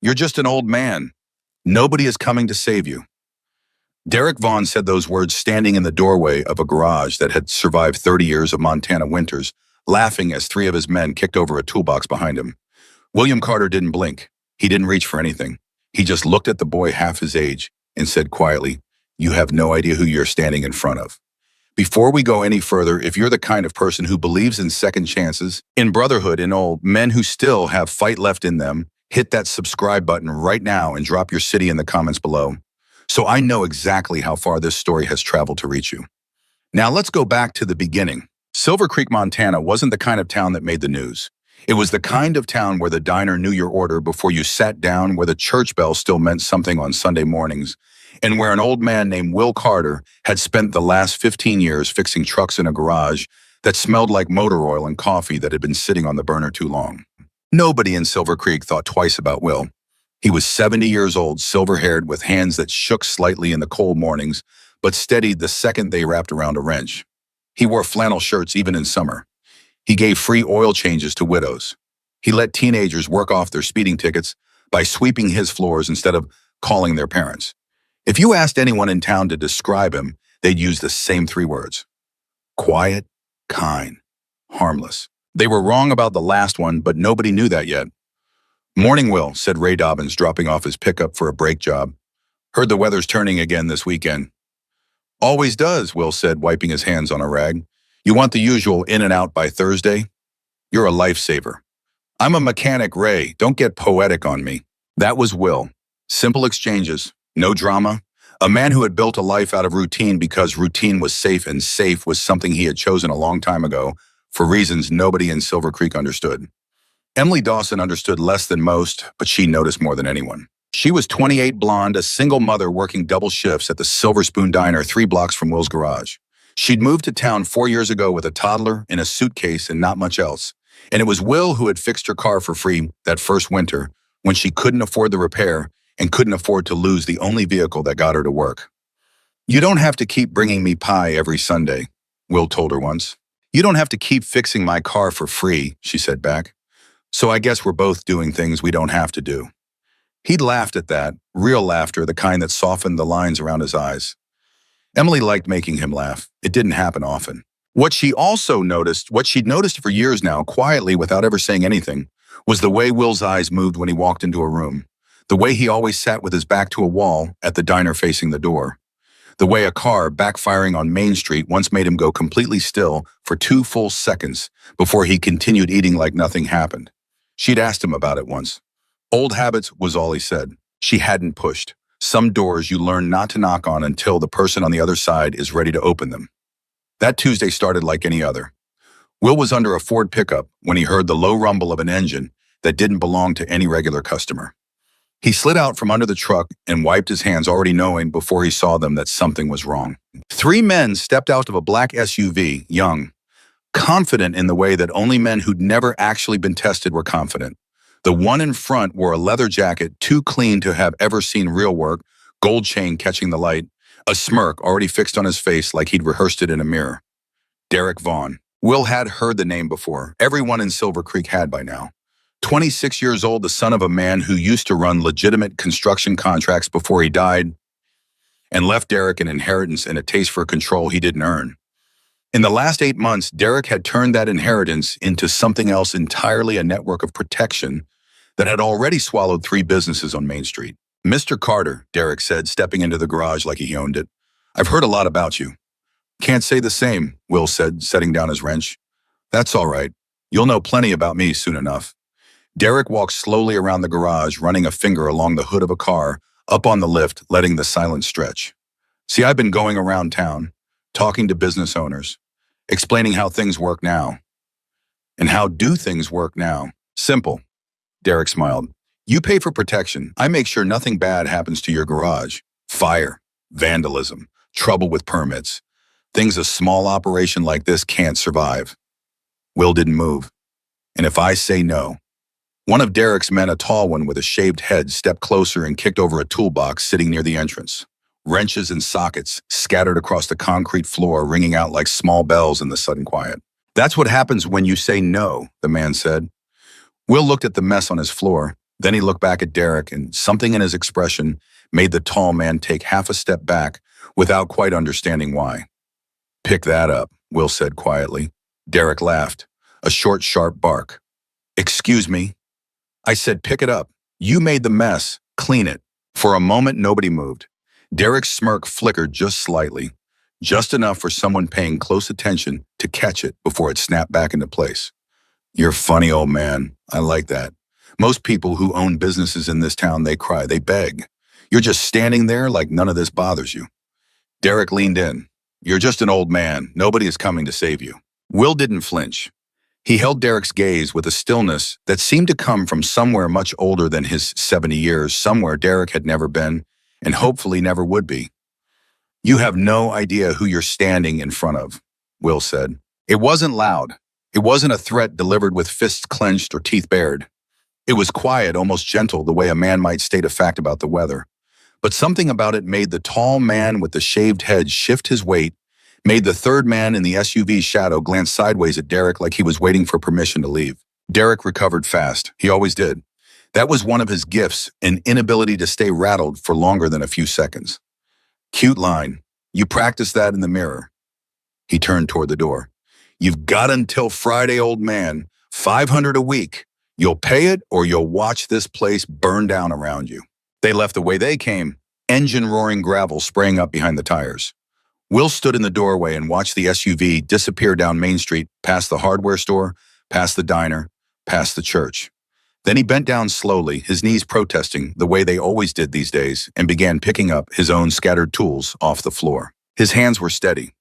You're just an old man. Nobody is coming to save you." Derek Vaughn said those words standing in the doorway of a garage that had survived 30 years of Montana winters, laughing as three of his men kicked over a toolbox behind him. William Carter didn't blink. He didn't reach for anything. He just looked at the boy half his age and said quietly, "You have no idea who you're standing in front of." Before we go any further, if you're the kind of person who believes in second chances, in brotherhood, in old men who still have fight left in them, hit that subscribe button right now and drop your city in the comments below, so I know exactly how far this story has traveled to reach you. Now let's go back to the beginning. Silver Creek, Montana wasn't the kind of town that made the news. It was the kind of town where the diner knew your order before you sat down, where the church bell still meant something on Sunday mornings, and where an old man named Will Carter had spent the last 15 years fixing trucks in a garage that smelled like motor oil and coffee that had been sitting on the burner too long. Nobody in Silver Creek thought twice about Will. He was 70 years old, silver-haired, with hands that shook slightly in the cold mornings, but steadied the second they wrapped around a wrench. He wore flannel shirts even in summer. He gave free oil changes to widows. He let teenagers work off their speeding tickets by sweeping his floors instead of calling their parents. If you asked anyone in town to describe him, they'd use the same three words: quiet, kind, harmless. They were wrong about the last one, but nobody knew that yet. "Morning, Will," said Ray Dobbins, dropping off his pickup for a brake job. "Heard the weather's turning again this weekend." "Always does," Will said, wiping his hands on a rag. "You want the usual in and out by Thursday? You're a lifesaver." "I'm a mechanic, Ray. Don't get poetic on me." That was Will. Simple exchanges, no drama. A man who had built a life out of routine because routine was safe, and safe was something he had chosen a long time ago for reasons nobody in Silver Creek understood. Emily Dawson understood less than most, but she noticed more than anyone. She was 28, blonde, a single mother working double shifts at the Silver Spoon Diner 3 blocks from Will's garage. She'd moved to town 4 years ago with a toddler in a suitcase and not much else. And it was Will who had fixed her car for free that first winter when she couldn't afford the repair and couldn't afford to lose the only vehicle that got her to work. "You don't have to keep bringing me pie every Sunday," Will told her once. "You don't have to keep fixing my car for free," she said back. "So I guess we're both doing things we don't have to do." He'd laughed at that, real laughter, the kind that softened the lines around his eyes. Emily liked making him laugh. It didn't happen often. What she'd noticed for years now, quietly without ever saying anything, was the way Will's eyes moved when he walked into a room. The way he always sat with his back to a wall at the diner facing the door. The way a car backfiring on Main Street once made him go completely still for 2 full seconds before he continued eating like nothing happened. She'd asked him about it once. Old habits was all he said. She hadn't pushed. Some doors you learn not to knock on until the person on the other side is ready to open them. That Tuesday started like any other. Will was under a Ford pickup when he heard the low rumble of an engine that didn't belong to any regular customer. He slid out from under the truck and wiped his hands, already knowing before he saw them that something was wrong. 3 men stepped out of a black SUV, young, confident in the way that only men who'd never actually been tested were confident. The one in front wore a leather jacket too clean to have ever seen real work, gold chain catching the light, a smirk already fixed on his face like he'd rehearsed it in a mirror. Derek Vaughn. Will had heard the name before. Everyone in Silver Creek had by now. 26 years old, the son of a man who used to run legitimate construction contracts before he died and left Derek an inheritance and a taste for control he didn't earn. In the last 8 months, Derek had turned that inheritance into something else entirely, a network of protection that had already swallowed 3 businesses on Main Street. "Mr. Carter," Derek said, stepping into the garage like he owned it. "I've heard a lot about you." "Can't say the same," Will said, setting down his wrench. "That's all right. You'll know plenty about me soon enough." Derek walked slowly around the garage, running a finger along the hood of a car, up on the lift, letting the silence stretch. "See, I've been going around town, talking to business owners, explaining how things work now. And how do things work now? Simple." Derek smiled. "You pay for protection. I make sure nothing bad happens to your garage. Fire, vandalism, trouble with permits. Things a small operation like this can't survive." Will didn't move. "And if I say no?" One of Derek's men, a tall one with a shaved head, stepped closer and kicked over a toolbox sitting near the entrance. Wrenches and sockets scattered across the concrete floor, ringing out like small bells in the sudden quiet. "That's what happens when you say no," the man said. Will looked at the mess on his floor. Then he looked back at Derek, and something in his expression made the tall man take half a step back without quite understanding why. Pick that up, Will said quietly. Derek laughed, a short, sharp bark. Excuse me? I said pick it up. You made the mess. Clean it. For a moment, nobody moved. Derek's smirk flickered just slightly, just enough for someone paying close attention to catch it before it snapped back into place. You're a funny old man. I like that. Most people who own businesses in this town, they cry, they beg. You're just standing there like none of this bothers you. Derek leaned in. You're just an old man. Nobody is coming to save you. Will didn't flinch. He held Derek's gaze with a stillness that seemed to come from somewhere much older than his 70 years, somewhere Derek had never been, and hopefully never would be. You have no idea who you're standing in front of, Will said. It wasn't loud. It wasn't a threat delivered with fists clenched or teeth bared. It was quiet, almost gentle, the way a man might state a fact about the weather. But something about it made the tall man with the shaved head shift his weight, made the third man in the SUV's shadow glance sideways at Derek like he was waiting for permission to leave. Derek recovered fast. He always did. That was one of his gifts, an inability to stay rattled for longer than a few seconds. Cute line. You practice that in the mirror. He turned toward the door. You've got until Friday, old man. $500 a week. You'll pay it or you'll watch this place burn down around you. They left the way they came, engine roaring, gravel spraying up behind the tires. Will stood in the doorway and watched the SUV disappear down Main Street, past the hardware store, past the diner, past the church. Then he bent down slowly, his knees protesting the way they always did these days, and began picking up his own scattered tools off the floor. His hands were steady.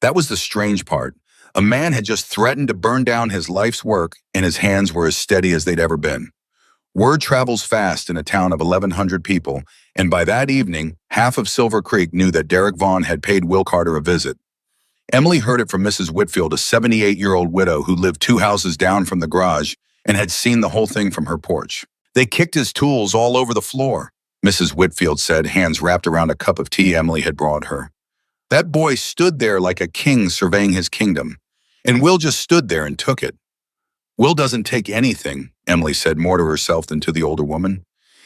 That was the strange part. A man had just threatened to burn down his life's work, and his hands were as steady as they'd ever been. Word travels fast in a town of 1,100 people, and by that evening, half of Silver Creek knew that Derek Vaughn had paid Will Carter a visit. Emily heard it from Mrs. Whitfield, a 78-year-old widow who lived 2 houses down from the garage and had seen the whole thing from her porch. They kicked his tools all over the floor, Mrs. Whitfield said, hands wrapped around a cup of tea Emily had brought her. That boy stood there like a king surveying his kingdom, and Will just stood there and took it. Will doesn't take anything, Emily said more to herself than to the older woman.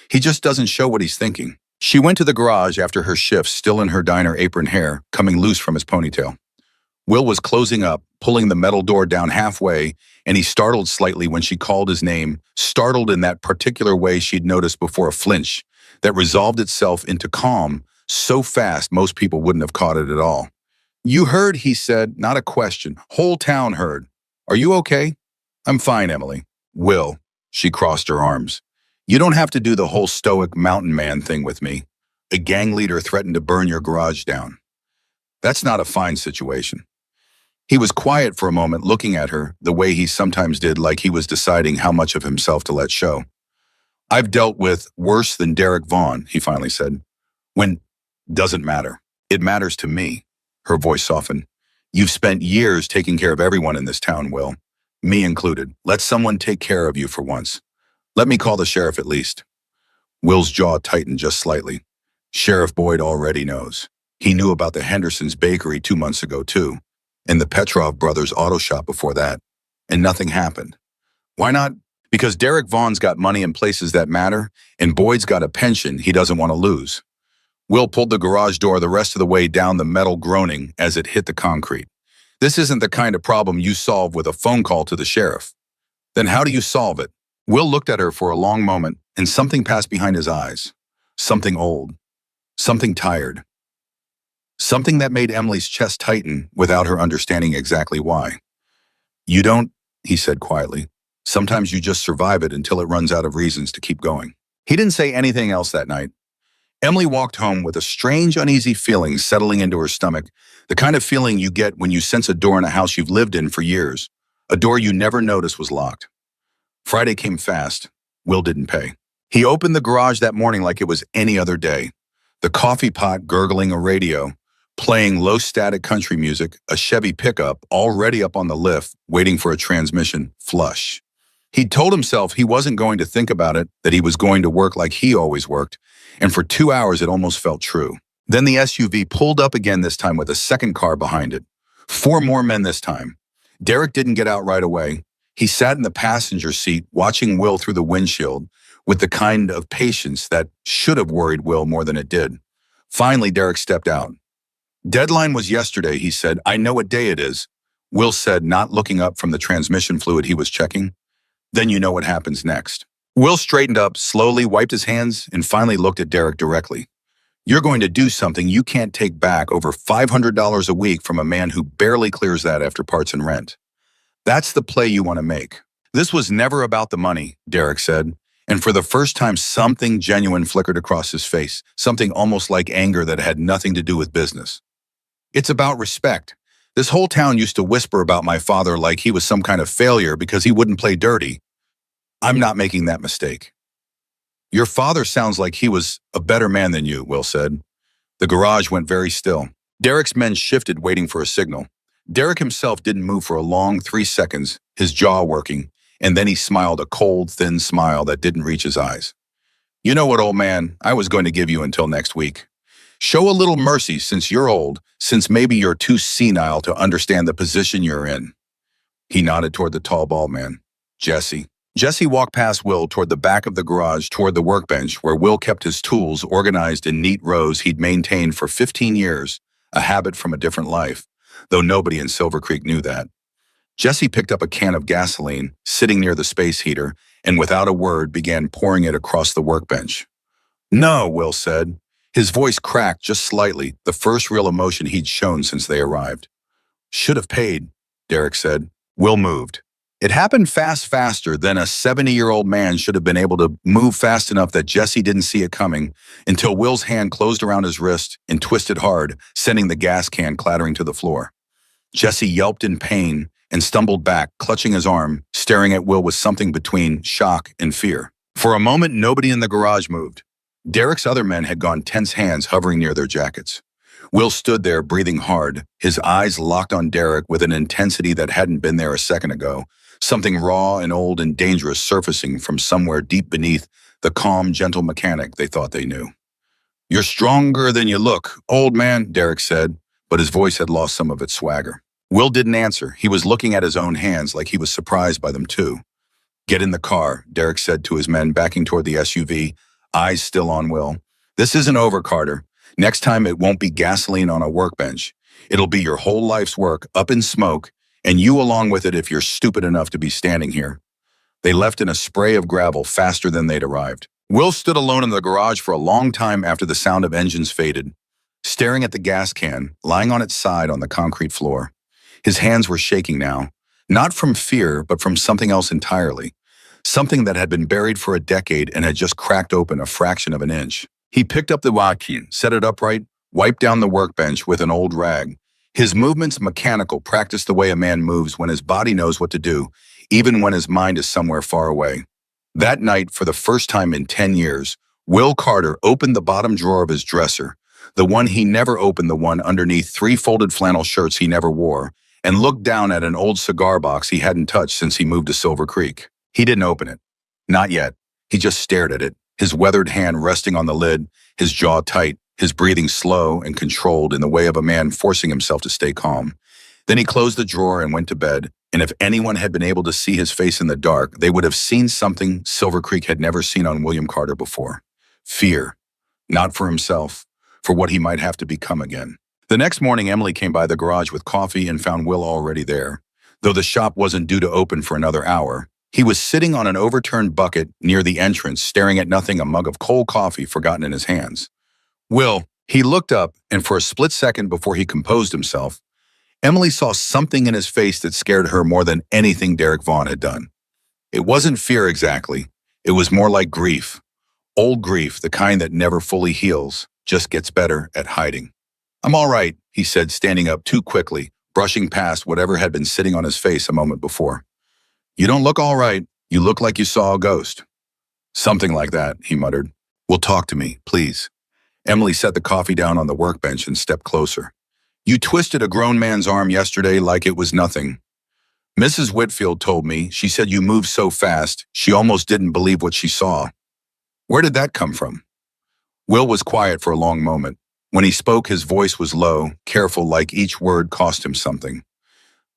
He just doesn't show what he's thinking. She went to the garage after her shift, still in her diner apron hair, coming loose from his ponytail. Will was closing up, pulling the metal door down halfway, and he startled slightly when she called his name, startled in that particular way she'd noticed before, a flinch that resolved itself into calm so fast most people wouldn't have caught it at all. You heard, he said, not a question. Whole town heard. Are you okay? I'm fine, Emily. Will, she crossed her arms. You don't have to do the whole stoic mountain man thing with me. A gang leader threatened to burn your garage down. That's not a fine situation. He was quiet for a moment, looking at her the way he sometimes did, like he was deciding how much of himself to let show. I've dealt with worse than Derek Vaughn, he finally said. When doesn't matter. It matters to me. Her voice softened. You've spent years taking care of everyone in this town, Will. Me included. Let someone take care of you for once. Let me call the sheriff at least. Will's jaw tightened just slightly. Sheriff Boyd already knows. He knew about the Henderson's bakery 2 months ago, too, and the Petrov brothers' auto shop before that, and nothing happened. Why not? Because Derek Vaughn's got money in places that matter, and Boyd's got a pension he doesn't want to lose. Will pulled the garage door the rest of the way down, the metal groaning as it hit the concrete. This isn't the kind of problem you solve with a phone call to the sheriff. Then how do you solve it? Will looked at her for a long moment, and something passed behind his eyes. Something old. Something tired. Something that made Emily's chest tighten without her understanding exactly why. You don't, he said quietly. Sometimes you just survive it until it runs out of reasons to keep going. He didn't say anything else that night. Emily walked home with a strange, uneasy feeling settling into her stomach, the kind of feeling you get when you sense a door in a house you've lived in for years, a door you never noticed was locked. Friday came fast. Will didn't pay. He opened the garage that morning like it was any other day, the coffee pot gurgling a radio, playing low-static country music, a Chevy pickup already up on the lift, waiting for a transmission, flush. He'd told himself he wasn't going to think about it, that he was going to work like he always worked, and for 2 hours it almost felt true. Then the SUV pulled up again, this time with a second car behind it. 4 more men this time. Derek didn't get out right away. He sat in the passenger seat, watching Will through the windshield, with the kind of patience that should have worried Will more than it did. Finally, Derek stepped out. Deadline was yesterday, he said. I know what day it is. Will said, not looking up from the transmission fluid he was checking. Then you know what happens next. Will straightened up, slowly wiped his hands, and finally looked at Derek directly. You're going to do something you can't take back, over $500 a week from a man who barely clears that after parts and rent. That's the play you want to make. This was never about the money, Derek said, and for the first time something genuine flickered across his face, something almost like anger that had nothing to do with business. It's about respect. This whole town used to whisper about my father like he was some kind of failure because he wouldn't play dirty. I'm not making that mistake. Your father sounds like he was a better man than you, Will said. The garage went very still. Derek's men shifted, waiting for a signal. Derek himself didn't move for a long 3 seconds, his jaw working, and then he smiled, a cold, thin smile that didn't reach his eyes. You know what, old man, I was going to give you until next week. Show a little mercy since you're old, since maybe you're too senile to understand the position you're in. He nodded toward the tall, bald man. Jesse. Jesse walked past Will toward the back of the garage, toward the workbench, where Will kept his tools organized in neat rows he'd maintained for 15 years, a habit from a different life, though nobody in Silver Creek knew that. Jesse picked up a can of gasoline, sitting near the space heater, and without a word began pouring it across the workbench. No, Will said. His voice cracked just slightly, the first real emotion he'd shown since they arrived. Should have paid, Derek said. Will moved. It happened faster than a 70-year-old man should have been able to move fast enough that Jesse didn't see it coming until Will's hand closed around his wrist and twisted hard, sending the gas can clattering to the floor. Jesse yelped in pain and stumbled back, clutching his arm, staring at Will with something between shock and fear. For a moment, nobody in the garage moved. Derek's other men had gone tense, hands hovering near their jackets. Will stood there, breathing hard, his eyes locked on Derek with an intensity that hadn't been there a second ago, something raw and old and dangerous surfacing from somewhere deep beneath the calm, gentle mechanic they thought they knew. You're stronger than you look, old man, Derek said, but his voice had lost some of its swagger. Will didn't answer. He was looking at his own hands like he was surprised by them too. Get in the car, Derek said to his men backing toward the SUV, eyes still on Will. This isn't over, Carter. Next time it won't be gasoline on a workbench. It'll be your whole life's work up in smoke, and you along with it if you're stupid enough to be standing here. They left in a spray of gravel faster than they'd arrived. Will stood alone in the garage for a long time after the sound of engines faded, staring at the gas can, lying on its side on the concrete floor. His hands were shaking now, not from fear, but from something else entirely, something that had been buried for a decade and had just cracked open a fraction of an inch. He picked up the walkie, set it upright, wiped down the workbench with an old rag. His movements mechanical, practiced the way a man moves when his body knows what to do, even when his mind is somewhere far away. That night, for the first time in 10 years, Will Carter opened the bottom drawer of his dresser, the one he never opened, the one underneath 3 folded flannel shirts he never wore, and looked down at an old cigar box he hadn't touched since he moved to Silver Creek. He didn't open it. Not yet. He just stared at it, his weathered hand resting on the lid, his jaw tight, his breathing slow and controlled in the way of a man forcing himself to stay calm. Then he closed the drawer and went to bed, and if anyone had been able to see his face in the dark, they would have seen something Silver Creek had never seen on William Carter before. Fear. Not for himself, for what he might have to become again. The next morning, Emily came by the garage with coffee and found Will already there. Though the shop wasn't due to open for another hour, he was sitting on an overturned bucket near the entrance, staring at nothing, a mug of cold coffee forgotten in his hands. Will, he looked up, and for a split second before he composed himself, Emily saw something in his face that scared her more than anything Derek Vaughn had done. It wasn't fear exactly. It was more like grief. Old grief, the kind that never fully heals, just gets better at hiding. I'm all right, he said, standing up too quickly, brushing past whatever had been sitting on his face a moment before. You don't look all right. You look like you saw a ghost. Something like that, he muttered. Will, talk to me, please. Emily set the coffee down on the workbench and stepped closer. You twisted a grown man's arm yesterday like it was nothing. Mrs. Whitfield told me. She said you moved so fast, she almost didn't believe what she saw. Where did that come from? Will was quiet for a long moment. When he spoke, his voice was low, careful, like each word cost him something.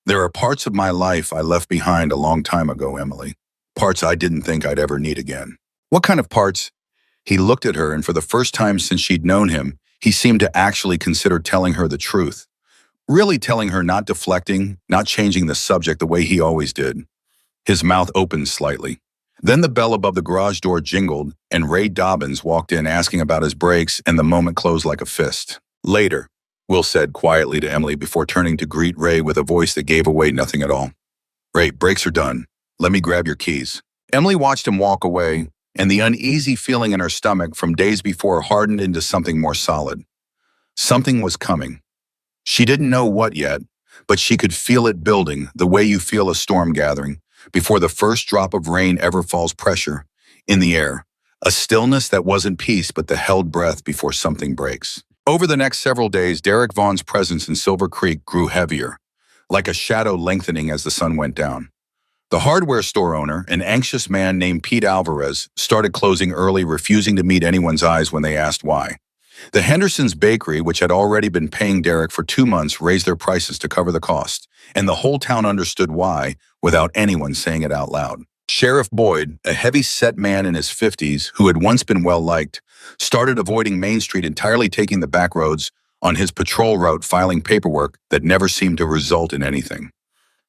There are parts of my life I left behind a long time ago, Emily. Parts I didn't think I'd ever need again. What kind of parts? He looked at her, and for the first time since she'd known him, he seemed to actually consider telling her the truth. Really telling her, not deflecting, not changing the subject the way he always did. His mouth opened slightly. Then the bell above the garage door jingled, and Ray Dobbins walked in asking about his brakes, and the moment closed like a fist. Later, Will said quietly to Emily before turning to greet Ray with a voice that gave away nothing at all. Ray, brakes are done. Let me grab your keys. Emily watched him walk away, and the uneasy feeling in her stomach from days before hardened into something more solid. Something was coming. She didn't know what yet, but she could feel it building the way you feel a storm gathering before the first drop of rain ever falls. Pressure in the air, a stillness that wasn't peace but the held breath before something breaks. Over the next several days, Derek Vaughn's presence in Silver Creek grew heavier, like a shadow lengthening as the sun went down. The hardware store owner, an anxious man named Pete Alvarez, started closing early, refusing to meet anyone's eyes when they asked why. The Henderson's bakery, which had already been paying Derek for 2 months, raised their prices to cover the cost, and the whole town understood why without anyone saying it out loud. Sheriff Boyd, a heavy-set man in his 50s who had once been well-liked, started avoiding Main Street entirely, taking the back roads on his patrol route, filing paperwork that never seemed to result in anything.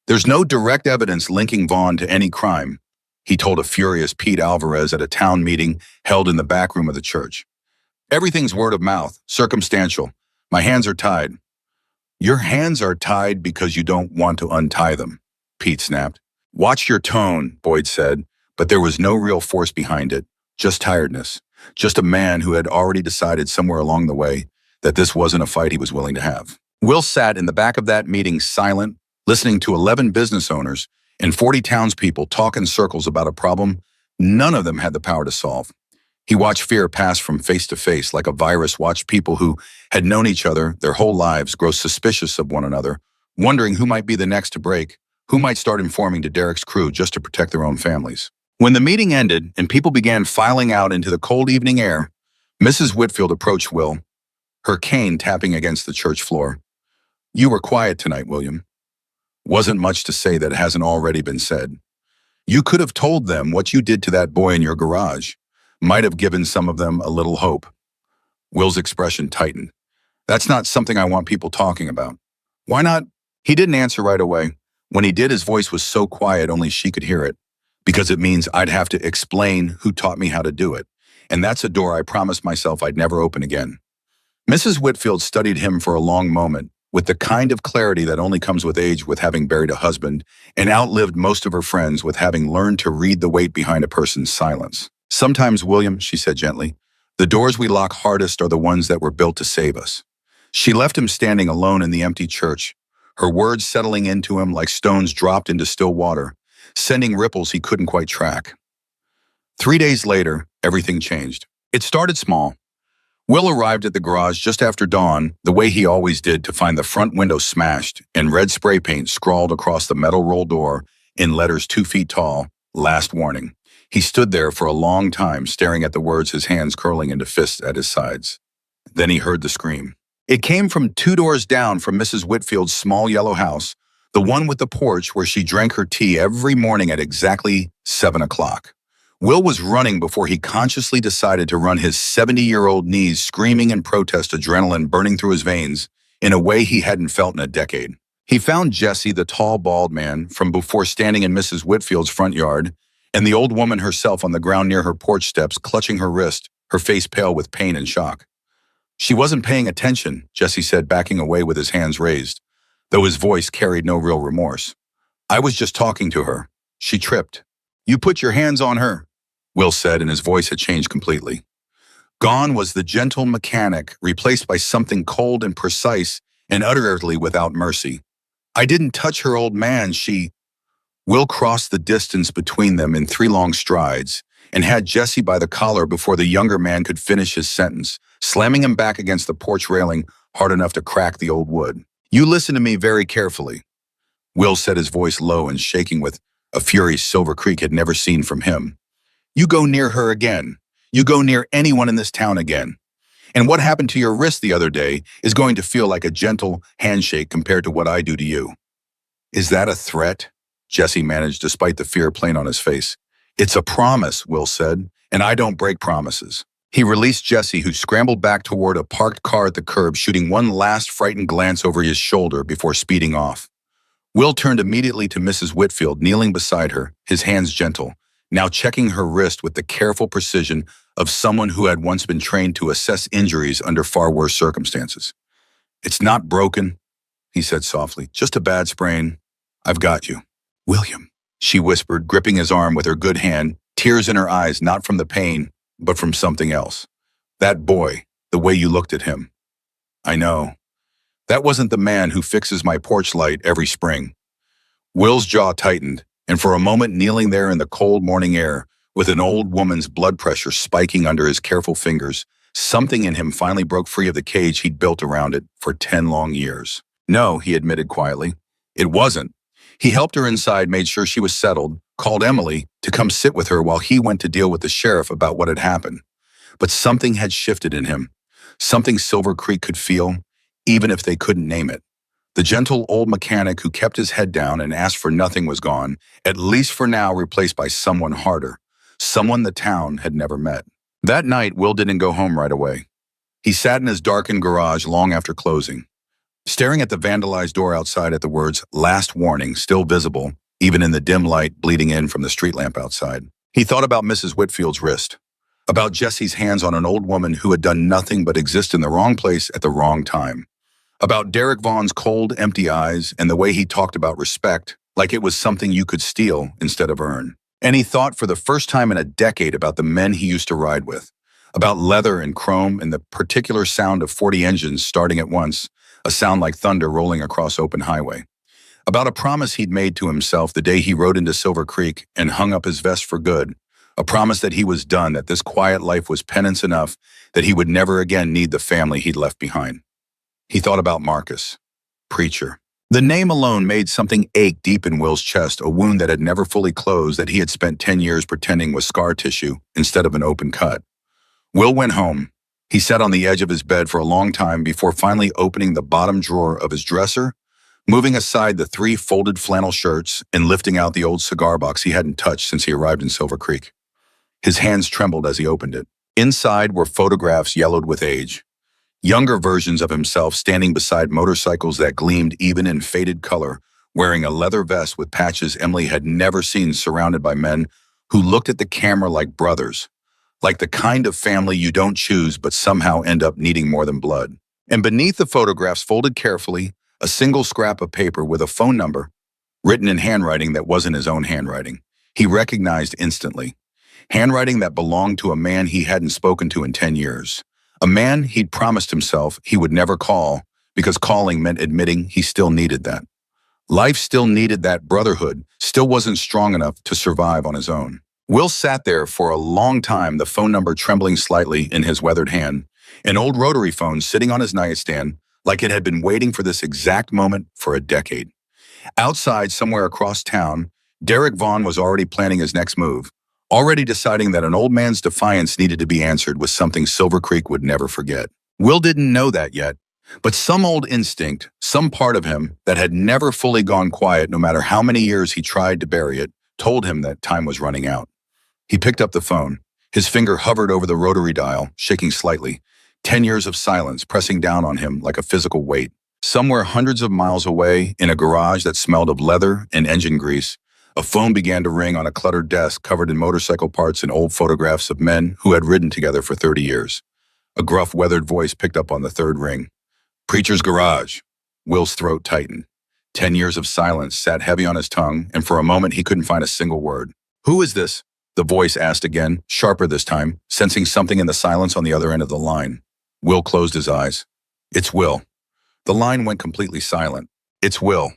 There's no direct evidence linking Vaughn to any crime, he told a furious Pete Alvarez at a town meeting held in the back room of the church. Everything's word of mouth, circumstantial. My hands are tied. Your hands are tied because you don't want to untie them, Pete snapped. Watch your tone, Boyd said, but there was no real force behind it, just tiredness, just a man who had already decided somewhere along the way that this wasn't a fight he was willing to have. Will sat in the back of that meeting silent, listening to 11 business owners and 40 townspeople talk in circles about a problem none of them had the power to solve. He watched fear pass from face to face like a virus, watched people who had known each other their whole lives grow suspicious of one another, wondering who might be the next to break, who might start informing to Derek's crew just to protect their own families. When the meeting ended and people began filing out into the cold evening air, Mrs. Whitfield approached Will, her cane tapping against the church floor. You were quiet tonight, William. Wasn't much to say that hasn't already been said. You could have told them what you did to that boy in your garage. Might have given some of them a little hope. Will's expression tightened. That's not something I want people talking about. Why not? He didn't answer right away. When he did, his voice was so quiet only she could hear it. Because it means I'd have to explain who taught me how to do it. And that's a door I promised myself I'd never open again. Mrs. Whitfield studied him for a long moment, with the kind of clarity that only comes with age, with having buried a husband, and outlived most of her friends, with having learned to read the weight behind a person's silence. Sometimes, William, she said gently, the doors we lock hardest are the ones that were built to save us. She left him standing alone in the empty church, her words settling into him like stones dropped into still water, sending ripples he couldn't quite track. 3 days later, everything changed. It started small. Will arrived at the garage just after dawn, the way he always did, to find the front window smashed and red spray paint scrawled across the metal roll door in letters 2 feet tall, last warning. He stood there for a long time, staring at the words, his hands curling into fists at his sides. Then he heard the scream. It came from 2 doors down from Mrs. Whitfield's small yellow house, the one with the porch where she drank her tea every morning at exactly 7 o'clock. Will was running before he consciously decided to run, his 70-year-old knees screaming in protest, adrenaline burning through his veins in a way he hadn't felt in a decade. He found Jesse, the tall, bald man, from before, standing in Mrs. Whitfield's front yard, and the old woman herself on the ground near her porch steps, clutching her wrist, her face pale with pain and shock. She wasn't paying attention, Jesse said, backing away with his hands raised, though his voice carried no real remorse. I was just talking to her. She tripped. You put your hands on her, Will said, and his voice had changed completely. Gone was the gentle mechanic, replaced by something cold and precise and utterly without mercy. I didn't touch her, old man, Will crossed the distance between them in 3 long strides and had Jesse by the collar before the younger man could finish his sentence, slamming him back against the porch railing hard enough to crack the old wood. You listen to me very carefully, Will said, his voice low and shaking with a fury Silver Creek had never seen from him. You go near her again. You go near anyone in this town again. And what happened to your wrist the other day is going to feel like a gentle handshake compared to what I do to you. Is that a threat? Jesse managed, despite the fear plain on his face. It's a promise, Will said, and I don't break promises. He released Jesse, who scrambled back toward a parked car at the curb, shooting one last frightened glance over his shoulder before speeding off. Will turned immediately to Mrs. Whitfield, kneeling beside her, his hands gentle, now checking her wrist with the careful precision of someone who had once been trained to assess injuries under far worse circumstances. "It's not broken," he said softly. "Just a bad sprain. I've got you." "William," she whispered, gripping his arm with her good hand, tears in her eyes, not from the pain, but from something else. "That boy, the way you looked at him. I know. That wasn't the man who fixes my porch light every spring." Will's jaw tightened, and for a moment, kneeling there in the cold morning air, with an old woman's blood pressure spiking under his careful fingers, something in him finally broke free of the cage he'd built around it for 10 long years. "No," he admitted quietly. "It wasn't." He helped her inside, made sure she was settled, called Emily to come sit with her while he went to deal with the sheriff about what had happened. But something had shifted in him, something Silver Creek could feel, even if they couldn't name it. The gentle old mechanic who kept his head down and asked for nothing was gone, at least for now, replaced by someone harder, someone the town had never met. That night, Will didn't go home right away. He sat in his darkened garage long after closing, staring at the vandalized door outside at the words "Last Warning" still visible, even in the dim light bleeding in from the street lamp outside. He thought about Mrs. Whitfield's wrist, about Jesse's hands on an old woman who had done nothing but exist in the wrong place at the wrong time, about Derek Vaughn's cold, empty eyes and the way he talked about respect like it was something you could steal instead of earn. And he thought for the first time in a decade about the men he used to ride with, about leather and chrome and the particular sound of 40 engines starting at once, a sound like thunder rolling across open highway. About a promise he'd made to himself the day he rode into Silver Creek and hung up his vest for good, a promise that he was done, that this quiet life was penance enough, that he would never again need the family he'd left behind. He thought about Marcus, preacher. The name alone made something ache deep in Will's chest, a wound that had never fully closed that he had spent 10 years pretending was scar tissue instead of an open cut. Will went home. He sat on the edge of his bed for a long time before finally opening the bottom drawer of his dresser, moving aside the 3 folded flannel shirts and lifting out the old cigar box he hadn't touched since he arrived in Silver Creek. His hands trembled as he opened it. Inside were photographs yellowed with age. Younger versions of himself standing beside motorcycles that gleamed even in faded color, wearing a leather vest with patches Emily had never seen, surrounded by men who looked at the camera like brothers, like the kind of family you don't choose but somehow end up needing more than blood. And beneath the photographs, folded carefully, a single scrap of paper with a phone number, written in handwriting that wasn't his own handwriting. He recognized instantly. Handwriting that belonged to a man he hadn't spoken to in 10 years. A man he'd promised himself he would never call, because calling meant admitting he still needed that. Life still needed that brotherhood, still wasn't strong enough to survive on his own. Will sat there for a long time, the phone number trembling slightly in his weathered hand, an old rotary phone sitting on his nightstand like it had been waiting for this exact moment for a decade. Outside, somewhere across town, Derek Vaughn was already planning his next move, already deciding that an old man's defiance needed to be answered with something Silver Creek would never forget. Will didn't know that yet, but some old instinct, some part of him that had never fully gone quiet no matter how many years he tried to bury it, told him that time was running out. He picked up the phone. His finger hovered over the rotary dial, shaking slightly. 10 years of silence pressing down on him like a physical weight. Somewhere hundreds of miles away, in a garage that smelled of leather and engine grease, a phone began to ring on a cluttered desk covered in motorcycle parts and old photographs of men who had ridden together for 30 years. A gruff, weathered voice picked up on the third ring. "Preacher's garage." Will's throat tightened. 10 years of silence sat heavy on his tongue, and for a moment he couldn't find a single word. "Who is this?" the voice asked again, sharper this time, sensing something in the silence on the other end of the line. Will closed his eyes. "It's Will." The line went completely silent. "It's Will."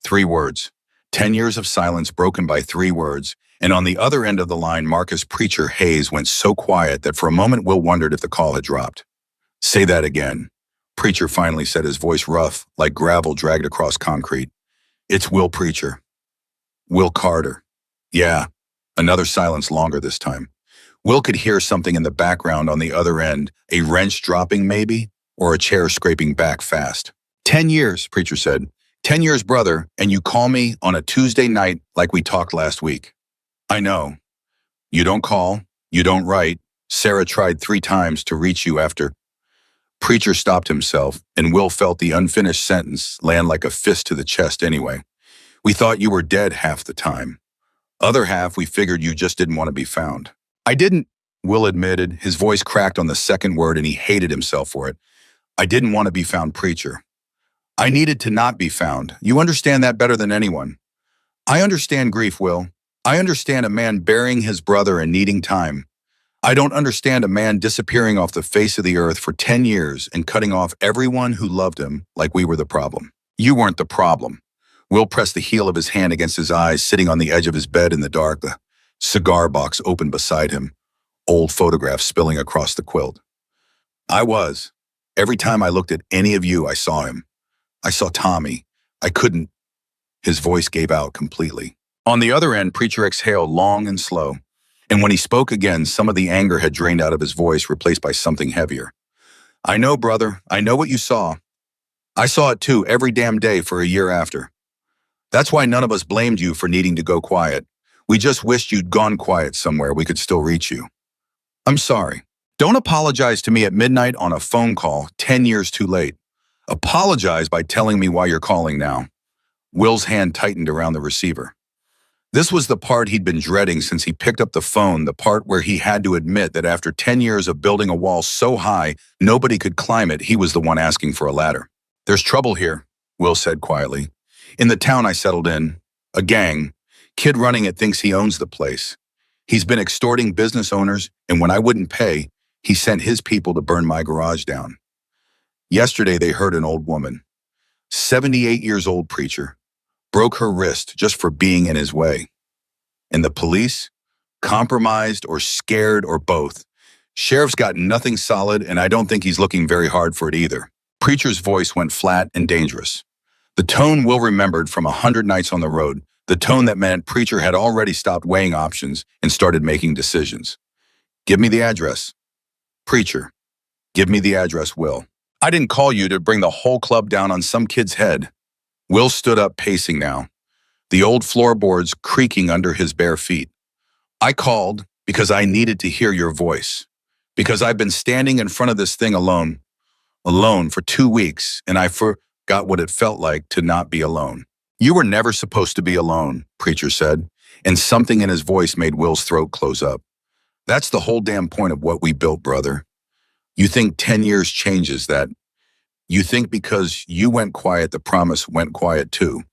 3 words. 10 years of silence broken by 3 words, and on the other end of the line, Marcus Preacher Hayes went so quiet that for a moment Will wondered if the call had dropped. "Say that again." Preacher finally said, his voice rough, like gravel dragged across concrete. "It's Will Preacher." "Will Carter." "Yeah." Another silence, longer this time. Will could hear something in the background on the other end, a wrench dropping maybe, or a chair scraping back fast. 10 years, Preacher said. 10 years, brother, and you call me on a Tuesday night like we talked last week. I know. You don't call, You don't write. Sarah tried 3 times to reach you after. Preacher stopped himself, and Will felt the unfinished sentence land like a fist to the chest anyway. We thought you were dead half the time. Other half, we figured you just didn't want to be found. I didn't, Will admitted. His voice cracked on the second word and he hated himself for it. I didn't want to be found, Preacher. I needed to not be found. You understand that better than anyone. I understand grief, Will. I understand a man burying his brother and needing time. I don't understand a man disappearing off the face of the earth for 10 years and cutting off everyone who loved him like we were the problem. You weren't the problem. Will pressed the heel of his hand against his eyes, sitting on the edge of his bed in the dark, the cigar box open beside him, old photographs spilling across the quilt. I was. Every time I looked at any of you, I saw him. I saw Tommy. I couldn't. His voice gave out completely. On the other end, Preacher exhaled long and slow. And when he spoke again, some of the anger had drained out of his voice, replaced by something heavier. I know, brother. I know what you saw. I saw it too every damn day for a year after. That's why none of us blamed you for needing to go quiet. We just wished you'd gone quiet somewhere we could still reach you. I'm sorry. Don't apologize to me at midnight on a phone call 10 years too late. Apologize by telling me why you're calling now. Will's hand tightened around the receiver. This was the part he'd been dreading since he picked up the phone, the part where he had to admit that after 10 years of building a wall so high nobody could climb it, he was the one asking for a ladder. There's trouble here, Will said quietly. In the town I settled in, a gang. Kid running it thinks he owns the place. He's been extorting business owners, and when I wouldn't pay, he sent his people to burn my garage down. Yesterday they hurt an old woman, 78 years old, Preacher, broke her wrist just for being in his way. And the police? Compromised or scared or both. Sheriff's got nothing solid, and I don't think he's looking very hard for it either. Preacher's voice went flat and dangerous. The tone Will remembered from 100 nights on the road, the tone that meant Preacher had already stopped weighing options and started making decisions. Give me the address. Preacher, give me the address, Will. I didn't call you to bring the whole club down on some kid's head. Will stood up, pacing now, the old floorboards creaking under his bare feet. I called because I needed to hear your voice, because I've been standing in front of this thing alone for 2 weeks, and I forgot what it felt like to not be alone. You were never supposed to be alone, Preacher said, and something in his voice made Will's throat close up. That's the whole damn point of what we built, brother. You think 10 years changes that. You think because you went quiet, the promise went quiet too.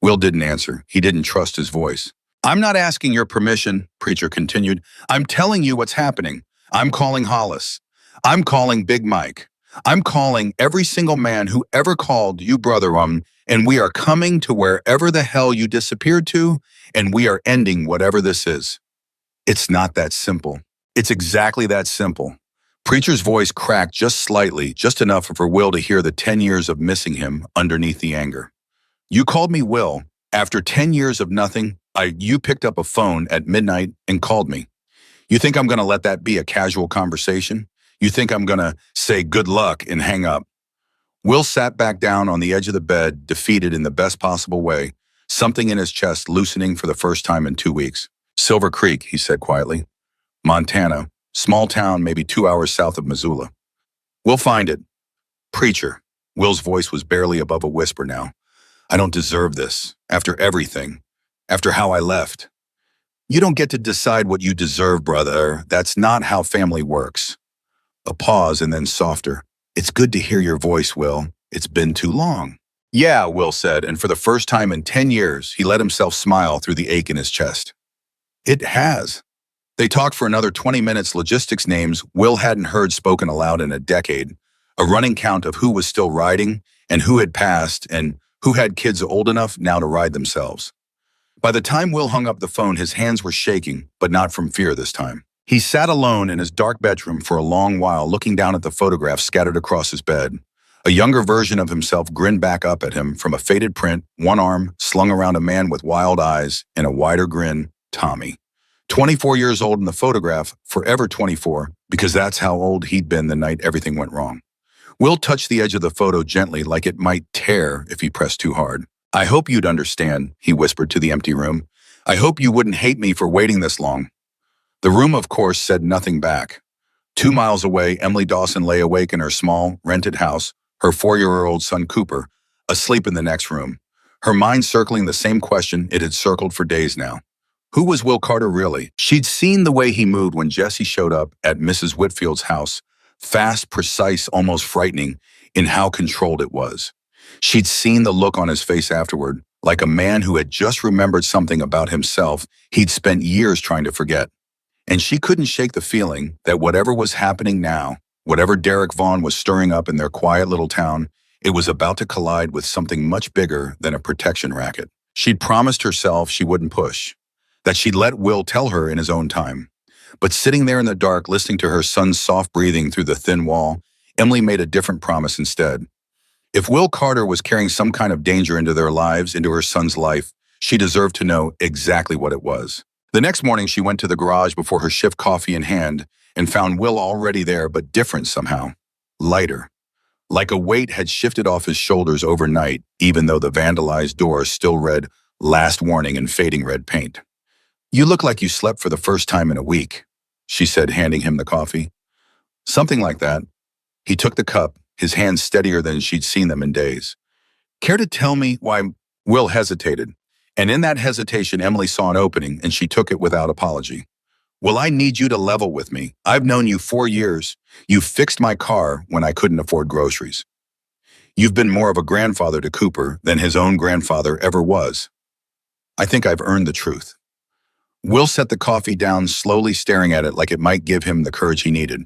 Will didn't answer. He didn't trust his voice. I'm not asking your permission, Preacher continued. I'm telling you what's happening. I'm calling Hollis. I'm calling Big Mike. I'm calling every single man who ever called you brother, and we are coming to wherever the hell you disappeared to, and we are ending whatever this is. It's not that simple. It's exactly that simple. Preacher's voice cracked just slightly, just enough for Will to hear the 10 years of missing him underneath the anger. You called me Will. After 10 years of nothing, you picked up a phone at midnight and called me. You think I'm going to let that be a casual conversation? You think I'm going to say good luck and hang up? Will sat back down on the edge of the bed, defeated in the best possible way, something in his chest loosening for the first time in 2 weeks. Silver Creek, he said quietly. Montana, small town maybe 2 hours south of Missoula. We'll find it. Preacher. Will's voice was barely above a whisper now. I don't deserve this. After everything. After how I left. You don't get to decide what you deserve, brother. That's not how family works. A pause and then softer. It's good to hear your voice, Will. It's been too long. Yeah, Will said, and for the first time in 10 years, he let himself smile through the ache in his chest. It has. They talked for another 20 minutes, logistics names Will hadn't heard spoken aloud in a decade, a running count of who was still riding and who had passed and who had kids old enough now to ride themselves. By the time Will hung up the phone, his hands were shaking, but not from fear this time. He sat alone in his dark bedroom for a long while, looking down at the photographs scattered across his bed. A younger version of himself grinned back up at him from a faded print, one arm slung around a man with wild eyes and a wider grin, Tommy. 24 years old in the photograph, forever 24, because that's how old he'd been the night everything went wrong. Will touched the edge of the photo gently, like it might tear if he pressed too hard. I hope you'd understand, he whispered to the empty room. I hope you wouldn't hate me for waiting this long. The room, of course, said nothing back. 2 miles away, Emily Dawson lay awake in her small, rented house, her 4-year-old son Cooper, asleep in the next room, her mind circling the same question it had circled for days now. Who was Will Carter really? She'd seen the way he moved when Jesse showed up at Mrs. Whitfield's house, fast, precise, almost frightening in how controlled it was. She'd seen the look on his face afterward, like a man who had just remembered something about himself he'd spent years trying to forget. And she couldn't shake the feeling that whatever was happening now, whatever Derek Vaughn was stirring up in their quiet little town, it was about to collide with something much bigger than a protection racket. She'd promised herself she wouldn't push, that she'd let Will tell her in his own time. But sitting there in the dark, listening to her son's soft breathing through the thin wall, Emily made a different promise instead. If Will Carter was carrying some kind of danger into their lives, into her son's life, she deserved to know exactly what it was. The next morning, she went to the garage before her shift, coffee in hand, and found Will already there, but different somehow. Lighter. Like a weight had shifted off his shoulders overnight, even though the vandalized door still read, "Last warning" in fading red paint. "You look like you slept for the first time in a week," she said, handing him the coffee. "Something like that." He took the cup, his hands steadier than she'd seen them in days. "Care to tell me why?" Will hesitated, and in that hesitation, Emily saw an opening, and she took it without apology. "Well, I need you to level with me. I've known you 4 years. You fixed my car when I couldn't afford groceries. You've been more of a grandfather to Cooper than his own grandfather ever was. I think I've earned the truth." Will set the coffee down, slowly staring at it like it might give him the courage he needed.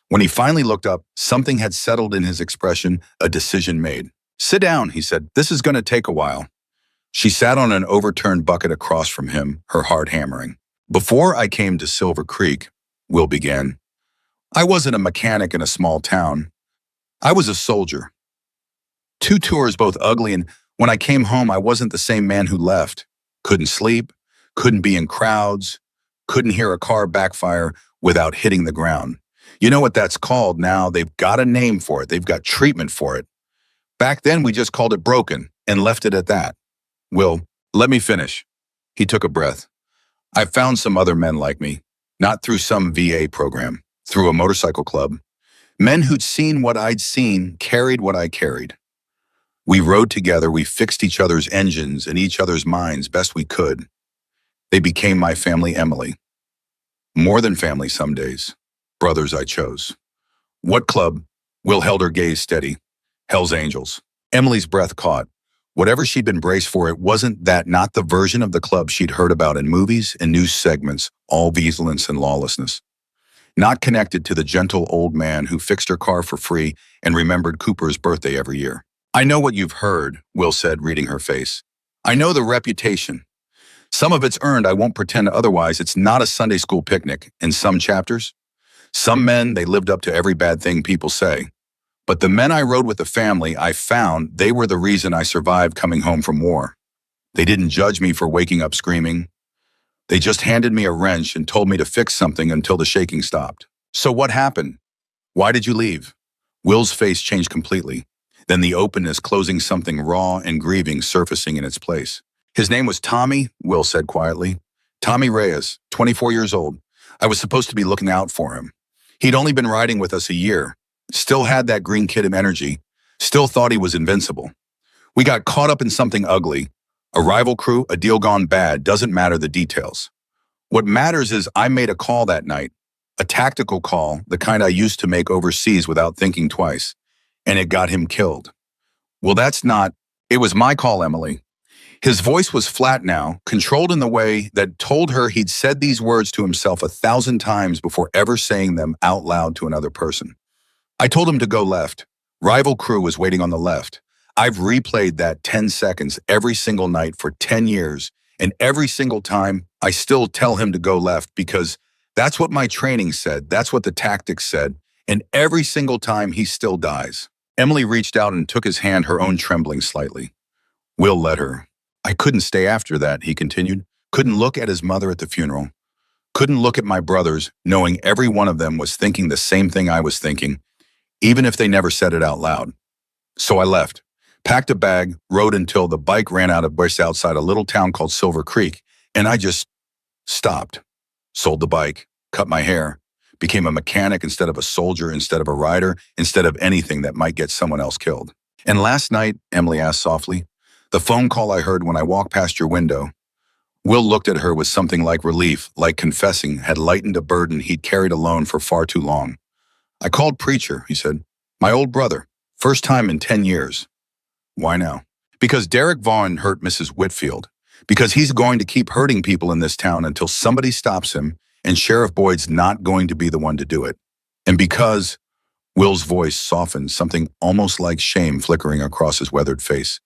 When he finally looked up, something had settled in his expression, a decision made. "Sit down," he said. "This is going to take a while." She sat on an overturned bucket across from him, her heart hammering. "Before I came to Silver Creek," Will began, "I wasn't a mechanic in a small town. I was a soldier. 2 tours, both ugly, and when I came home, I wasn't the same man who left. Couldn't sleep, couldn't be in crowds, couldn't hear a car backfire without hitting the ground. You know what that's called now? They've got a name for it. They've got treatment for it. Back then, we just called it broken and left it at that." "Will, let me finish." He took a breath. "I found some other men like me, not through some VA program, through a motorcycle club. Men who'd seen what I'd seen, carried what I carried. We rode together, we fixed each other's engines and each other's minds best we could. They became my family, Emily. More than family some days. Brothers I chose." "What club?" Will held her gaze steady. "Hell's Angels." Emily's breath caught. Whatever she'd been braced for, it wasn't that, not the version of the club she'd heard about in movies and news segments, all violence and lawlessness. Not connected to the gentle old man who fixed her car for free and remembered Cooper's birthday every year. "I know what you've heard," Will said, reading her face. "I know the reputation. Some of it's earned, I won't pretend otherwise. It's not a Sunday school picnic. In some chapters, some men, they lived up to every bad thing people say. But the men I rode with, the family, I found they were the reason I survived coming home from war. They didn't judge me for waking up screaming. They just handed me a wrench and told me to fix something until the shaking stopped." "So what happened? Why did you leave?" Will's face changed completely. Then the openness closing, something raw and grieving surfacing in its place. "His name was Tommy," Will said quietly. "Tommy Reyes, 24 years old. I was supposed to be looking out for him. He'd only been riding with us a year. Still had that green kid energy. Still thought he was invincible. We got caught up in something ugly. A rival crew, a deal gone bad, doesn't matter the details. What matters is I made a call that night. A tactical call, the kind I used to make overseas without thinking twice. And it got him killed." "Well, that's not..." "It was my call, Emily." His voice was flat now, controlled in the way that told her he'd said these words to himself 1,000 times before ever saying them out loud to another person. "I told him to go left. Rival crew was waiting on the left. I've replayed that 10 seconds every single night for 10 years, and every single time I still tell him to go left because that's what my training said, that's what the tactics said, and every single time he still dies." Emily reached out and took his hand, her own trembling slightly. Will let her. "I couldn't stay after that," he continued. "Couldn't look at his mother at the funeral. Couldn't look at my brothers, knowing every one of them was thinking the same thing I was thinking, even if they never said it out loud. So I left, packed a bag, rode until the bike ran out of gas outside a little town called Silver Creek, and I just stopped. Sold the bike. cut my hair, became a mechanic instead of a soldier, instead of a rider, instead of anything that might get someone else killed. And last night, Emily asked softly, the phone call I heard when I walked past your window. Will looked at her with something like relief, like confessing had lightened a burden he'd carried alone for far too long. I called Preacher, he said. My old brother. First time in 10 years. Why now? Because Derek Vaughn hurt Mrs. Whitfield. Because he's going to keep hurting people in this town until somebody stops him, and Sheriff Boyd's not going to be the one to do it. And because Will's voice softened, something almost like shame flickering across his weathered face.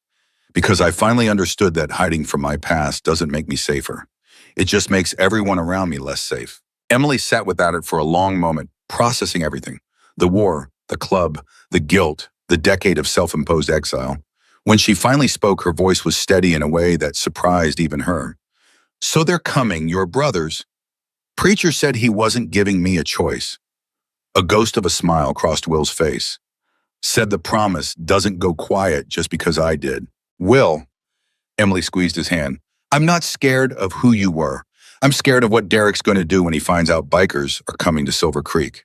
Because I finally understood that hiding from my past doesn't make me safer. It just makes everyone around me less safe. Emily sat without it for a long moment, processing everything. The war, the club, the guilt, the decade of self-imposed exile. When she finally spoke, her voice was steady in a way that surprised even her. So they're coming, your brothers. Preacher said he wasn't giving me a choice. A ghost of a smile crossed Will's face. Said the promise doesn't go quiet just because I did. Will, Emily squeezed his hand. I'm not scared of who you were. I'm scared of what Derek's going to do when he finds out bikers are coming to Silver Creek.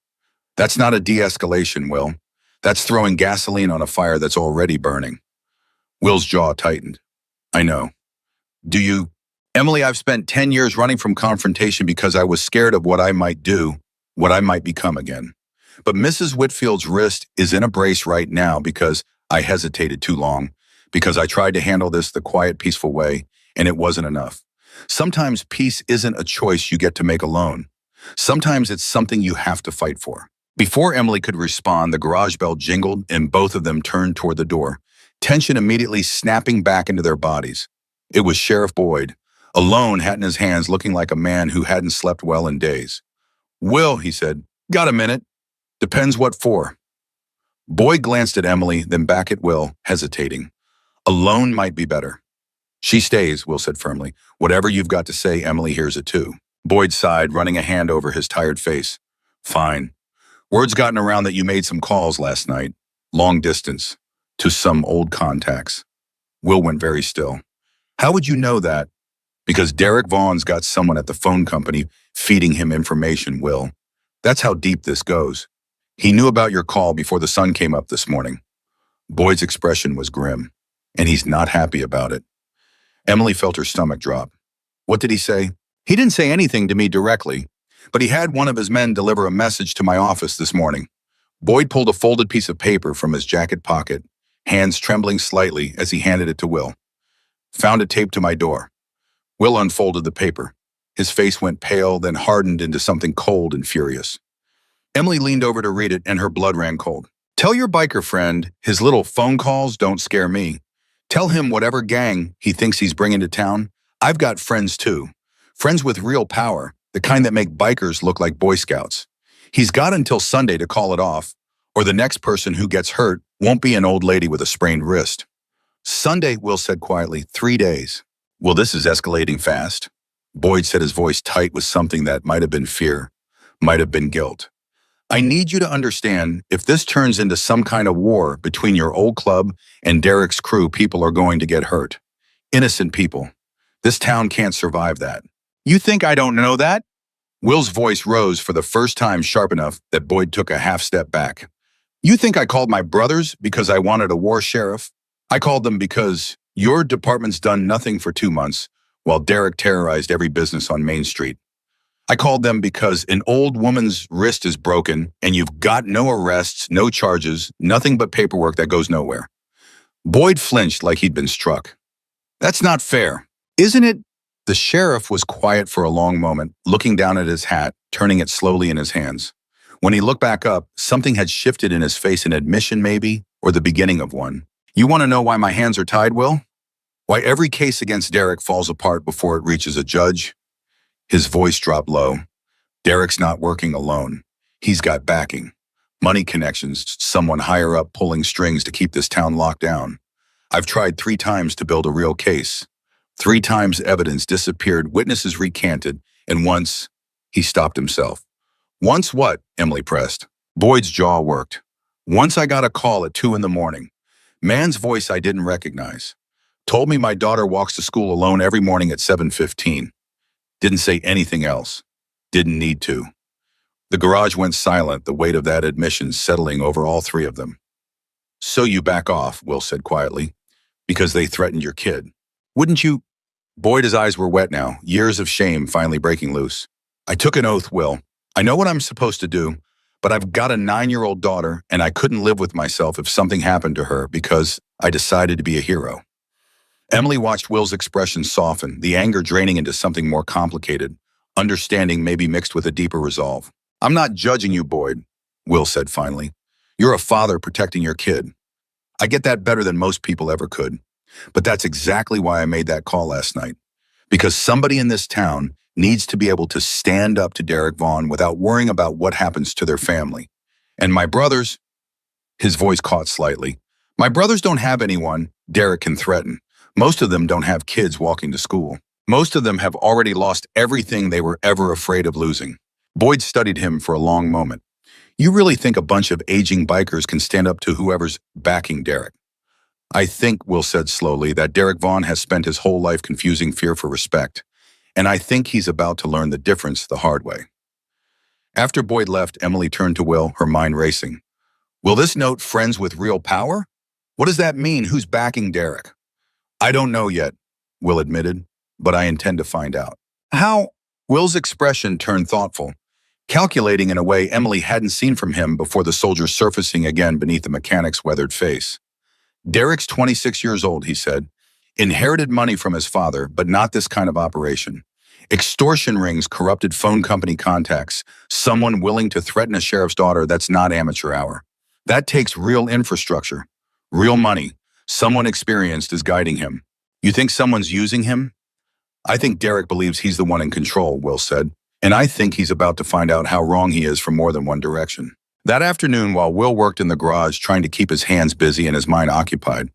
That's not a de-escalation, Will. That's throwing gasoline on a fire that's already burning. Will's jaw tightened. I know. Do you? Emily, I've spent 10 years running from confrontation because I was scared of what I might do, what I might become again. But Mrs. Whitfield's wrist is in a brace right now because I hesitated too long, because I tried to handle this the quiet, peaceful way, and it wasn't enough. Sometimes peace isn't a choice you get to make alone. Sometimes it's something you have to fight for. Before Emily could respond, the garage bell jingled and both of them turned toward the door, tension immediately snapping back into their bodies. It was Sheriff Boyd, alone, hat in his hands, looking like a man who hadn't slept well in days. Will, he said, got a minute? Depends what for. Boyd glanced at Emily, then back at Will, hesitating. Alone might be better. She stays, Will said firmly. Whatever you've got to say, Emily hears it too. Boyd sighed, running a hand over his tired face. Fine. Word's gotten around that you made some calls last night, long distance, to some old contacts. Will went very still. How would you know that? Because Derek Vaughn's got someone at the phone company feeding him information, Will. That's how deep this goes. He knew about your call before the sun came up this morning. Boyd's expression was grim, and he's not happy about it. Emily felt her stomach drop. What did he say? He didn't say anything to me directly, but he had one of his men deliver a message to my office this morning. Boyd pulled a folded piece of paper from his jacket pocket, hands trembling slightly as he handed it to Will. Found it taped to my door. Will unfolded the paper. His face went pale, then hardened into something cold and furious. Emily leaned over to read it, and her blood ran cold. Tell your biker friend his little phone calls don't scare me. Tell him whatever gang he thinks he's bringing to town, I've got friends too. Friends with real power, the kind that make bikers look like Boy Scouts. He's got until Sunday to call it off, or the next person who gets hurt won't be an old lady with a sprained wrist. Sunday, Will said quietly, 3 days. Well, this is escalating fast. Boyd said, his voice tight with something that might have been fear, might have been guilt. I need you to understand, if this turns into some kind of war between your old club and Derek's crew, people are going to get hurt. Innocent people. This town can't survive that. You think I don't know that? Will's voice rose for the first time sharp enough that Boyd took a half step back. You think I called my brothers because I wanted a war sheriff? I called them because your department's done nothing for 2 months while Derek terrorized every business on Main Street. I called them because an old woman's wrist is broken and you've got no arrests, no charges, nothing but paperwork that goes nowhere. Boyd flinched like he'd been struck. That's not fair, isn't it? The sheriff was quiet for a long moment, looking down at his hat, turning it slowly in his hands. When he looked back up, something had shifted in his face, an admission maybe, or the beginning of one. You want to know why my hands are tied, Will? Why every case against Derek falls apart before it reaches a judge? His voice dropped low. Derek's not working alone. He's got backing. Money connections, someone higher up pulling strings to keep this town locked down. I've tried 3 times to build a real case. 3 times evidence disappeared, witnesses recanted, and once he stopped himself. Once what? Emily pressed. Boyd's jaw worked. Once I got a call at 2 in the morning. Man's voice I didn't recognize. Told me my daughter walks to school alone every morning at 7:15. Didn't say anything else. Didn't need to. The garage went silent, the weight of that admission settling over all three of them. So you back off, Will said quietly, because they threatened your kid. Wouldn't you? Boyd's eyes were wet now, years of shame finally breaking loose. I took an oath, Will. I know what I'm supposed to do, but I've got a 9-year-old daughter, and I couldn't live with myself if something happened to her because I decided to be a hero. Emily watched Will's expression soften, the anger draining into something more complicated, understanding maybe mixed with a deeper resolve. I'm not judging you, Boyd, Will said finally. You're a father protecting your kid. I get that better than most people ever could. But that's exactly why I made that call last night. Because somebody in this town needs to be able to stand up to Derek Vaughn without worrying about what happens to their family. And my brothers, his voice caught slightly, my brothers don't have anyone Derek can threaten. Most of them don't have kids walking to school. Most of them have already lost everything they were ever afraid of losing. Boyd studied him for a long moment. You really think a bunch of aging bikers can stand up to whoever's backing Derek? I think, Will said slowly, that Derek Vaughn has spent his whole life confusing fear for respect, and I think he's about to learn the difference the hard way. After Boyd left, Emily turned to Will, her mind racing. Will this note friends with real power? What does that mean? Who's backing Derek? I don't know yet, Will admitted, but I intend to find out. How? Will's expression turned thoughtful, calculating in a way Emily hadn't seen from him before the soldier surfacing again beneath the mechanic's weathered face. Derek's 26 years old, he said. Inherited money from his father, but not this kind of operation. Extortion rings, corrupted phone company contacts, someone willing to threaten a sheriff's daughter, that's not amateur hour. That takes real infrastructure, real money. Someone experienced is guiding him. You think someone's using him? I think Derek believes he's the one in control, Will said, and I think he's about to find out how wrong he is from more than one direction. That afternoon, while Will worked in the garage trying to keep his hands busy and his mind occupied,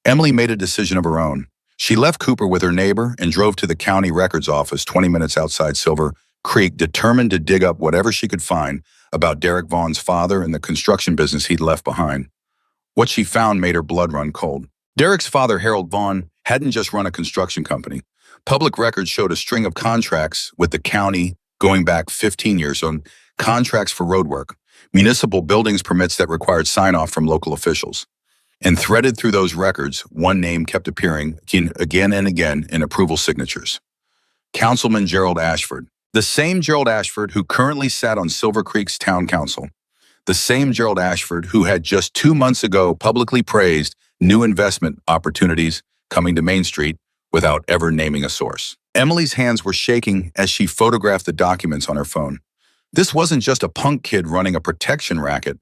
Emily made a decision of her own. She left Cooper with her neighbor and drove to the county records office 20 minutes outside Silver Creek, determined to dig up whatever she could find about Derek Vaughn's father and the construction business he'd left behind. What she found made her blood run cold. Derek's father, Harold Vaughn, hadn't just run a construction company. Public records showed a string of contracts with the county going back 15 years on contracts for roadwork, municipal buildings permits that required sign-off from local officials. And threaded through those records, one name kept appearing again and again in approval signatures. Councilman Gerald Ashford, the same Gerald Ashford who currently sat on Silver Creek's town council, the same Gerald Ashford who had just 2 months ago publicly praised new investment opportunities coming to Main Street without ever naming a source. Emily's hands were shaking as she photographed the documents on her phone. This wasn't just a punk kid running a protection racket.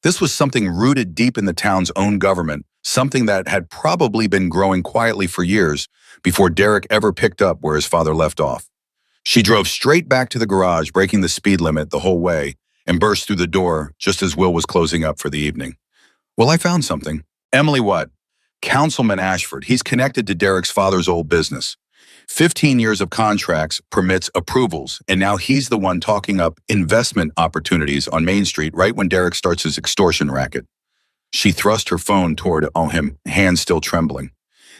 This was something rooted deep in the town's own government, something that had probably been growing quietly for years before Derek ever picked up where his father left off. She drove straight back to the garage, breaking the speed limit the whole way, and burst through the door just as Will was closing up for the evening. Well, I found something. Emily, what? Councilman Ashford. He's connected to Derek's father's old business. 15 years of contracts, permits, approvals, and now he's the one talking up investment opportunities on Main Street right when Derek starts his extortion racket. She thrust her phone toward him, hands still trembling.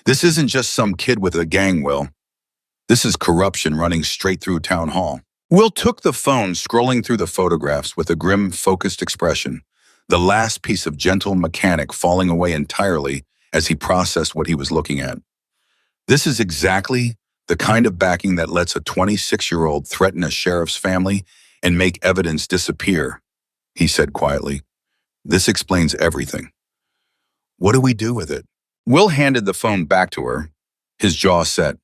This isn't just some kid with a gang, Will. This is corruption running straight through town hall. Will took the phone, scrolling through the photographs with a grim, focused expression, the last piece of gentle mechanic falling away entirely as he processed what he was looking at. This is exactly the kind of backing that lets a 26-year-old threaten a sheriff's family and make evidence disappear, he said quietly. This explains everything. What do we do with it? Will handed the phone back to her, his jaw set.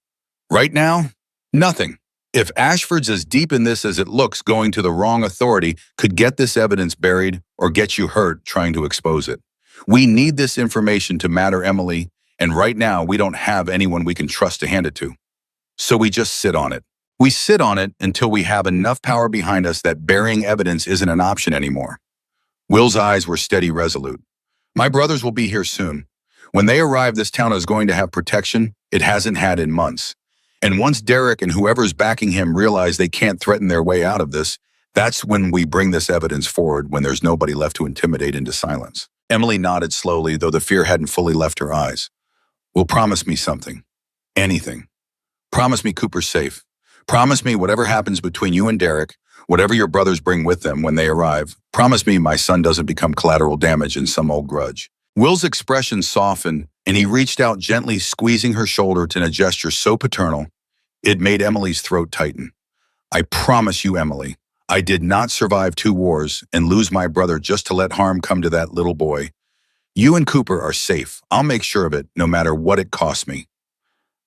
Right now, nothing. If Ashford's as deep in this as it looks, going to the wrong authority could get this evidence buried or get you hurt trying to expose it. We need this information to matter, Emily, and right now we don't have anyone we can trust to hand it to. So we just sit on it. We sit on it until we have enough power behind us that burying evidence isn't an option anymore. Will's eyes were steady, resolute. My brothers will be here soon. When they arrive, this town is going to have protection it hasn't had in months. And once Derek and whoever's backing him realize they can't threaten their way out of this, that's when we bring this evidence forward, when there's nobody left to intimidate into silence. Emily nodded slowly, though the fear hadn't fully left her eyes. Will promise me something. Anything. Promise me Cooper's safe. Promise me whatever happens between you and Derek, Whatever your brothers bring with them when they arrive, promise me my son doesn't become collateral damage in some old grudge." Will's expression softened, and he reached out gently, squeezing her shoulder in a gesture so paternal, it made Emily's throat tighten. "I promise you, Emily, I did not survive 2 wars and lose my brother just to let harm come to that little boy. You and Cooper are safe. I'll make sure of it, no matter what it costs me."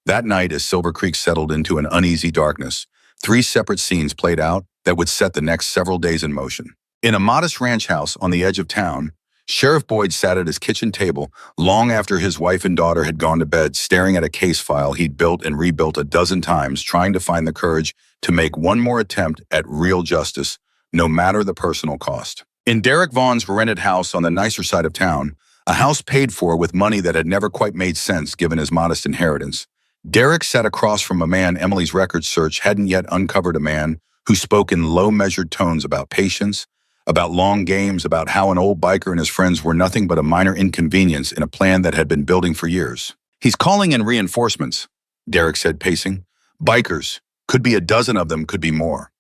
That night, as Silver Creek settled into an uneasy darkness, 3 separate scenes played out that would set the next several days in motion. In a modest ranch house on the edge of town, Sheriff Boyd sat at his kitchen table long after his wife and daughter had gone to bed, staring at a case file he'd built and rebuilt a dozen times, trying to find the courage to make one more attempt at real justice, no matter the personal cost. In Derek Vaughn's rented house on the nicer side of town, a house paid for with money that had never quite made sense given his modest inheritance, Derek sat across from a man Emily's record search hadn't yet uncovered, a man who spoke in low, measured tones about patience, about long games, about how an old biker and his friends were nothing but a minor inconvenience in a plan that had been building for years. "He's calling in reinforcements," Derek said, pacing. "Bikers. Could be a dozen of them, could be more."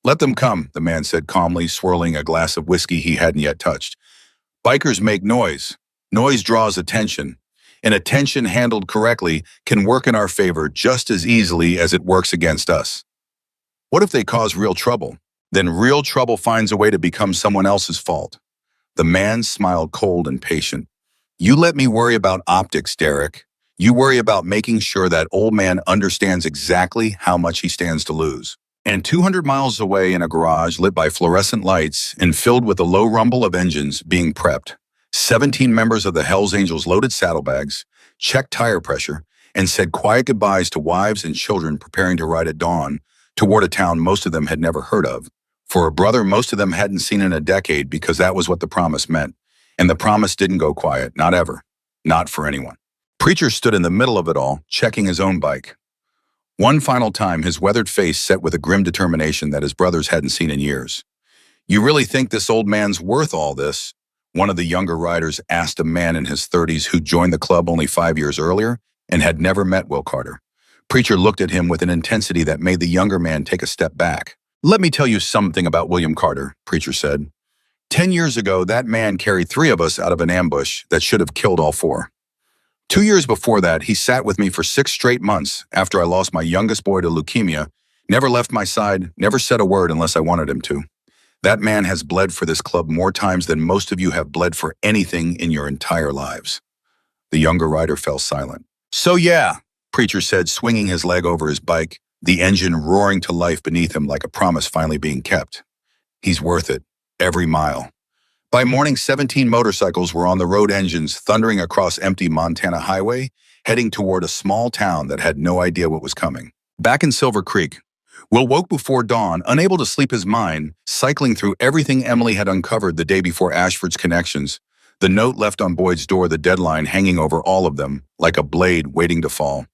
"Let them come," the man said calmly, swirling a glass of whiskey he hadn't yet touched. "Bikers make noise. Noise draws attention. And attention handled correctly can work in our favor just as easily as it works against us. What if they cause real trouble? Then real trouble finds a way to become someone else's fault." The man smiled, cold and patient. "You let me worry about optics, Derek. You worry about making sure that old man understands exactly how much he stands to lose." And 200 miles away, in a garage lit by fluorescent lights and filled with the low rumble of engines being prepped, 17 members of the Hells Angels loaded saddlebags, checked tire pressure, and said quiet goodbyes to wives and children preparing to ride at dawn toward a town most of them had never heard of, for a brother most of them hadn't seen in a decade, because that was what the promise meant. And the promise didn't go quiet, not ever, not for anyone. Preacher stood in the middle of it all, checking his own bike. One final time, his weathered face set with a grim determination that his brothers hadn't seen in years. "You really think this old man's worth all this?" one of the younger riders asked a man in his 30s who joined the club only 5 years earlier and had never met Will Carter. Preacher looked at him with an intensity that made the younger man take a step back. "Let me tell you something about William Carter," Preacher said. 10 years ago, that man carried 3 of us out of an ambush that should have killed all 4. 2 years before that, he sat with me for 6 straight months after I lost my youngest boy to leukemia, never left my side, never said a word unless I wanted him to. That man has bled for this club more times than most of you have bled for anything in your entire lives." The younger rider fell silent. "So yeah," Preacher said, swinging his leg over his bike, the engine roaring to life beneath him like a promise finally being kept. "He's worth it, every mile." By morning, 17 motorcycles were on the road, engines thundering across empty Montana highway, heading toward a small town that had no idea what was coming. Back in Silver Creek, Will woke before dawn, unable to sleep his mind, cycling through everything Emily had uncovered the day before Ashford's connections, the note left on Boyd's door, the deadline hanging over all of them, like a blade waiting to fall.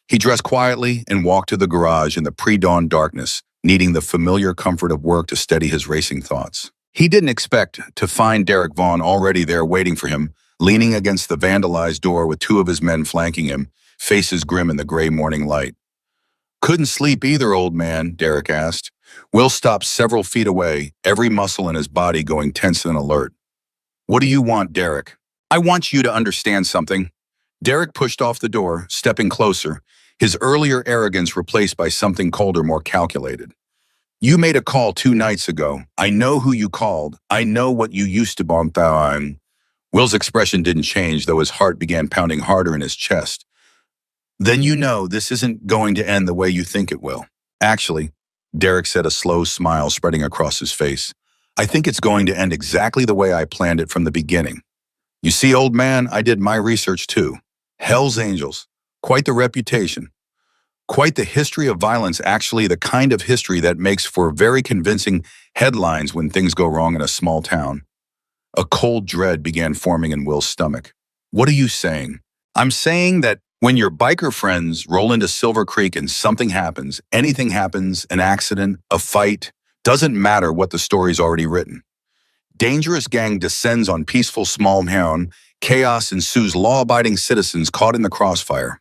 He dressed quietly and walked to the garage in the pre-dawn darkness, needing the familiar comfort of work to steady his racing thoughts. He didn't expect to find Derek Vaughn already there waiting for him, leaning against the vandalized door with 2 of his men flanking him, faces grim in the gray morning light. "Couldn't sleep either, old man?" Derek asked. Will stopped several feet away, every muscle in his body going tense and alert. "What do you want, Derek?" "I want you to understand something." Derek pushed off the door, stepping closer, his earlier arrogance replaced by something colder, more calculated. "You made a call 2 nights ago. I know who you called. I know what you used to bomb on." Will's expression didn't change, though his heart began pounding harder in his chest. "Then you know this isn't going to end the way you think it will." "Actually," Derek said, a slow smile spreading across his face, "I think it's going to end exactly the way I planned it from the beginning. You see, old man, I did my research too. Hells Angels. Quite the reputation. Quite the history of violence, actually the kind of history that makes for very convincing headlines when things go wrong in a small town." A cold dread began forming in Will's stomach. "What are you saying?" "I'm saying that when your biker friends roll into Silver Creek and something happens, anything happens, an accident, a fight, doesn't matter what the story's already written. Dangerous gang descends on peaceful small town, chaos ensues, law-abiding citizens caught in the crossfire."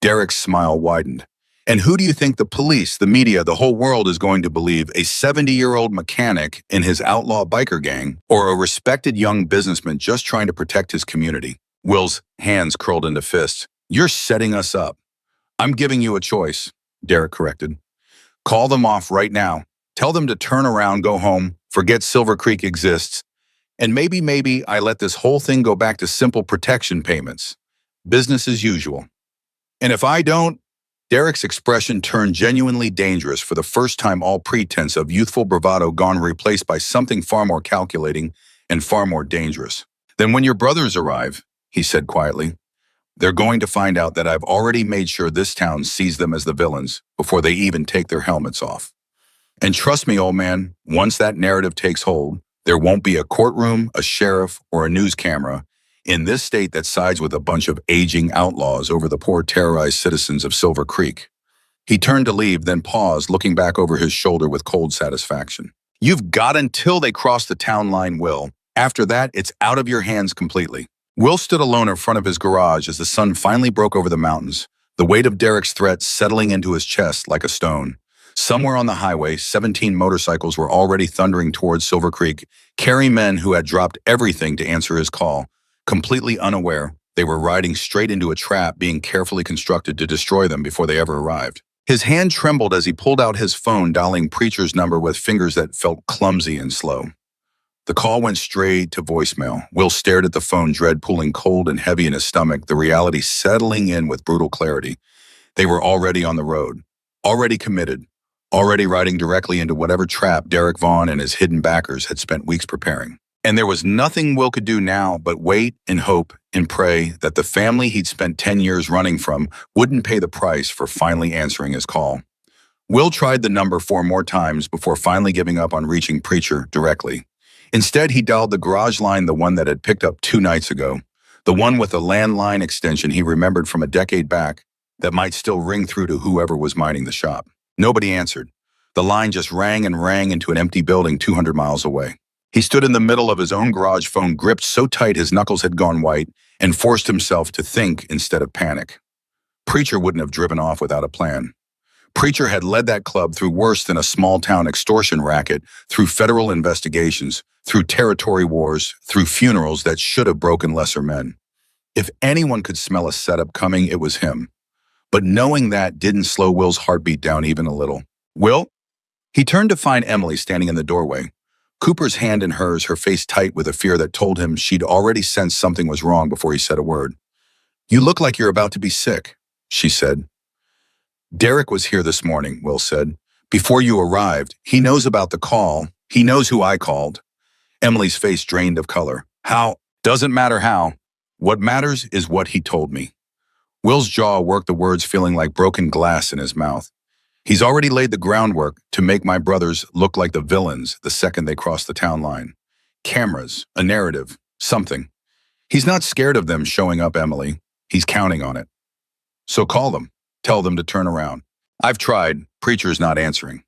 Derek's smile widened. And who do you think the police, the media, the whole world is going to believe? A 70-year-old mechanic in his outlaw biker gang, or a respected young businessman just trying to protect his community? Will's hands curled into fists. You're setting us up. I'm giving you a choice, Derek corrected. Call them off right now. Tell them to turn around, go home, forget Silver Creek exists, and maybe I let this whole thing go back to simple protection payments. Business as usual. And if I don't, Derek's expression turned genuinely dangerous for the first time, all pretense of youthful bravado gone, replaced by something far more calculating and far more dangerous. Then when your brothers arrive, he said quietly, they're going to find out that I've already made sure this town sees them as the villains before they even take their helmets off. And trust me, old man, once that narrative takes hold, there won't be a courtroom, a sheriff, or a news camera in this state that sides with a bunch of aging outlaws over the poor terrorized citizens of Silver Creek. He turned to leave, then paused, looking back over his shoulder with cold satisfaction. You've got until they cross the town line, Will. After that, it's out of your hands completely. Will stood alone in front of his garage as the sun finally broke over the mountains, the weight of Derek's threat settling into his chest like a stone. Somewhere on the highway, 17 motorcycles were already thundering towards Silver Creek, carrying men who had dropped everything to answer his call. Completely unaware, they were riding straight into a trap being carefully constructed to destroy them before they ever arrived. His hand trembled as he pulled out his phone, dialing Preacher's number with fingers that felt clumsy and slow. The call went straight to voicemail. Will stared at the phone, dread pulling cold and heavy in his stomach, the reality settling in with brutal clarity. They were already on the road, already committed, already riding directly into whatever trap Derek Vaughn and his hidden backers had spent weeks preparing. And there was nothing Will could do now but wait and hope and pray that the family he'd spent 10 years running from wouldn't pay the price for finally answering his call. Will tried the number 4 more times before finally giving up on reaching Preacher directly. Instead, he dialed the garage line, the one that had picked up 2 nights ago, the one with a landline extension he remembered from a decade back that might still ring through to whoever was minding the shop. Nobody answered. The line just rang and rang into an empty building 200 miles away. He stood in the middle of his own garage, phone gripped so tight his knuckles had gone white, and forced himself to think instead of panic. Preacher wouldn't have driven off without a plan. Preacher had led that club through worse than a small-town extortion racket, through federal investigations, through territory wars, through funerals that should have broken lesser men. If anyone could smell a setup coming, it was him. But knowing that didn't slow Will's heartbeat down even a little. Will? He turned to find Emily standing in the doorway. Cooper's hand in hers, her face tight with a fear that told him she'd already sensed something was wrong before he said a word. You look like you're about to be sick, she said. Derek was here this morning, Will said. Before you arrived, he knows about the call. He knows who I called. Emily's face drained of color. How? Doesn't matter how. What matters is what he told me. Will's jaw worked, the words feeling like broken glass in his mouth. He's already laid the groundwork to make my brothers look like the villains the second they cross the town line. Cameras, a narrative, something. He's not scared of them showing up, Emily. He's counting on it. So call them. Tell them to turn around. I've tried. Preacher's not answering.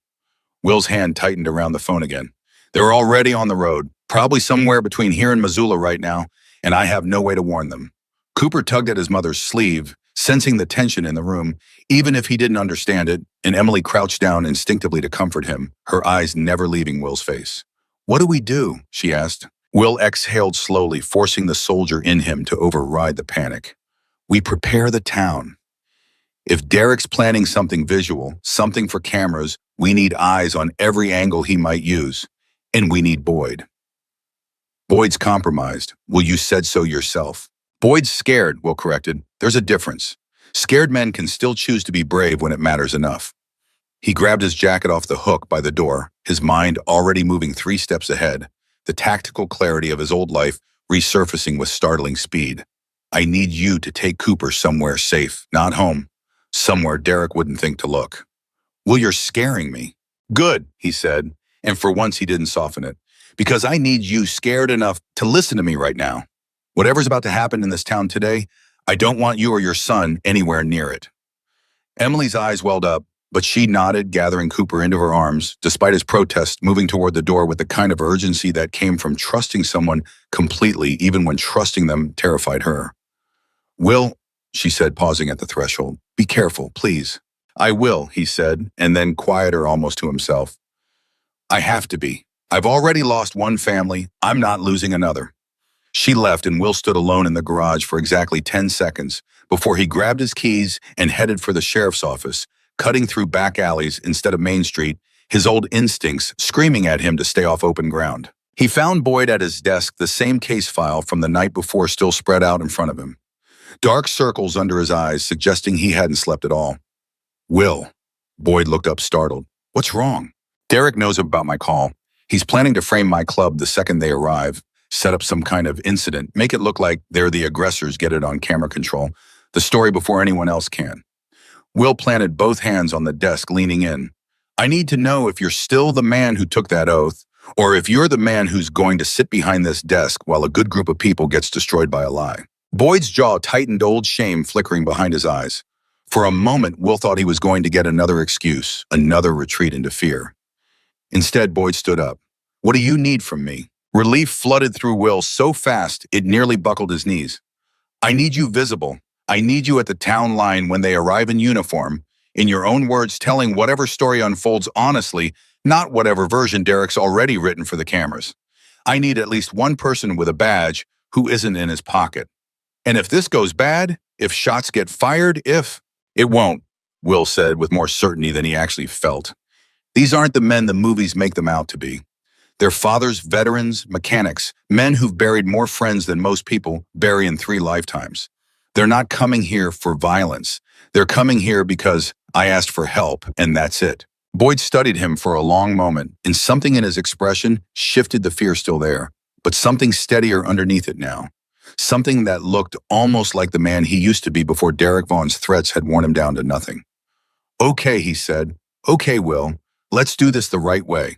Will's hand tightened around the phone again. They're already on the road, probably somewhere between here and Missoula right now, and I have no way to warn them. Cooper tugged at his mother's sleeve, sensing the tension in the room, even if he didn't understand it, and Emily crouched down instinctively to comfort him, her eyes never leaving Will's face. What do we do? She asked. Will exhaled slowly, forcing the soldier in him to override the panic. We prepare the town. If Derek's planning something visual, something for cameras, we need eyes on every angle he might use. And we need Boyd. Boyd's compromised. Well, you said so yourself. Boyd's scared, Will corrected. There's a difference. Scared men can still choose to be brave when it matters enough. He grabbed his jacket off the hook by the door, his mind already moving 3 steps ahead, the tactical clarity of his old life resurfacing with startling speed. I need you to take Cooper somewhere safe, not home. Somewhere Derek wouldn't think to look. Will, you're scaring me. Good, he said, and for once he didn't soften it. Because I need you scared enough to listen to me right now. Whatever's about to happen in this town today, I don't want you or your son anywhere near it. Emily's eyes welled up, but she nodded, gathering Cooper into her arms, despite his protest, moving toward the door with the kind of urgency that came from trusting someone completely, even when trusting them terrified her. Will, she said, pausing at the threshold, be careful, please. I will, he said, and then quieter almost to himself. I have to be. I've already lost one family. I'm not losing another. She left and Will stood alone in the garage for exactly 10 seconds before he grabbed his keys and headed for the sheriff's office, cutting through back alleys instead of Main Street, his old instincts screaming at him to stay off open ground. He found Boyd at his desk, the same case file from the night before still spread out in front of him. Dark circles under his eyes suggesting he hadn't slept at all. Will. Boyd looked up startled. What's wrong? Derek knows about my call. He's planning to frame my club the second they arrive, set up some kind of incident, make it look like they're the aggressors, get it on camera control, the story before anyone else can. Will planted both hands on the desk, leaning in. I need to know if you're still the man who took that oath, or if you're the man who's going to sit behind this desk while a good group of people gets destroyed by a lie. Boyd's jaw tightened, old shame flickering behind his eyes. For a moment, Will thought he was going to get another excuse, another retreat into fear. Instead, Boyd stood up. What do you need from me? Relief flooded through Will so fast it nearly buckled his knees. I need you visible. I need you at the town line when they arrive in uniform, in your own words telling whatever story unfolds honestly, not whatever version Derek's already written for the cameras. I need at least one person with a badge who isn't in his pocket. And if this goes bad, if shots get fired, if... It won't, Will said with more certainty than he actually felt. These aren't the men the movies make them out to be. They're fathers, veterans, mechanics, men who've buried more friends than most people bury in 3 lifetimes. They're not coming here for violence. They're coming here because I asked for help, and that's it. Boyd studied him for a long moment, and something in his expression shifted the fear still there, but something steadier underneath it now. Something that looked almost like the man he used to be before Derek Vaughn's threats had worn him down to nothing. Okay, he said. Okay, Will. Let's do this the right way.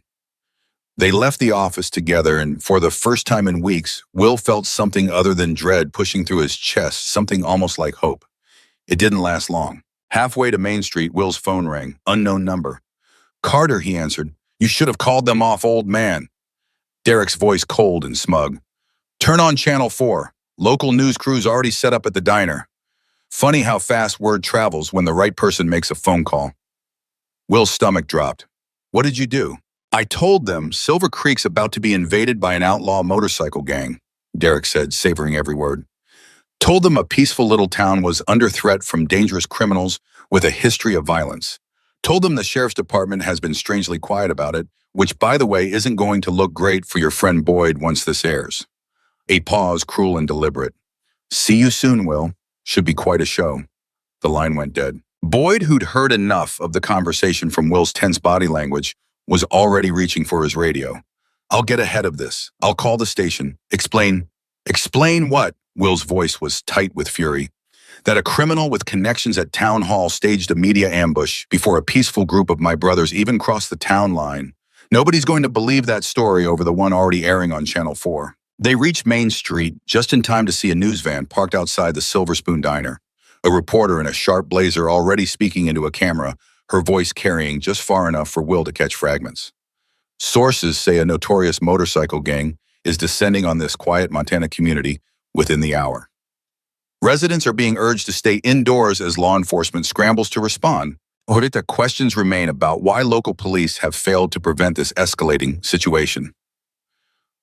They left the office together, and for the first time in weeks, Will felt something other than dread pushing through his chest, something almost like hope. It didn't last long. Halfway to Main Street, Will's phone rang. Unknown number. Carter, he answered. You should have called them off, old man. Derek's voice cold and smug. Turn on Channel 4. Local news crews already set up at the diner. Funny how fast word travels when the right person makes a phone call. Will's stomach dropped. What did you do? I told them Silver Creek's about to be invaded by an outlaw motorcycle gang, Derek said, savoring every word. Told them a peaceful little town was under threat from dangerous criminals with a history of violence. Told them the sheriff's department has been strangely quiet about it, which, by the way, isn't going to look great for your friend Boyd once this airs. A pause, cruel and deliberate. See you soon, Will. Should be quite a show. The line went dead. Boyd, who'd heard enough of the conversation from Will's tense body language, was already reaching for his radio. I'll get ahead of this. I'll call the station. Explain. Explain what? Will's voice was tight with fury. That a criminal with connections at town hall staged a media ambush before a peaceful group of my brothers even crossed the town line. Nobody's going to believe that story over the one already airing on Channel 4. They reached Main Street just in time to see a news van parked outside the Silver Spoon Diner. A reporter in a sharp blazer already speaking into a camera, her voice carrying just far enough for Will to catch fragments. Sources say a notorious motorcycle gang is descending on this quiet Montana community within the hour. Residents are being urged to stay indoors as law enforcement scrambles to respond. Ahorita questions remain about why local police have failed to prevent this escalating situation.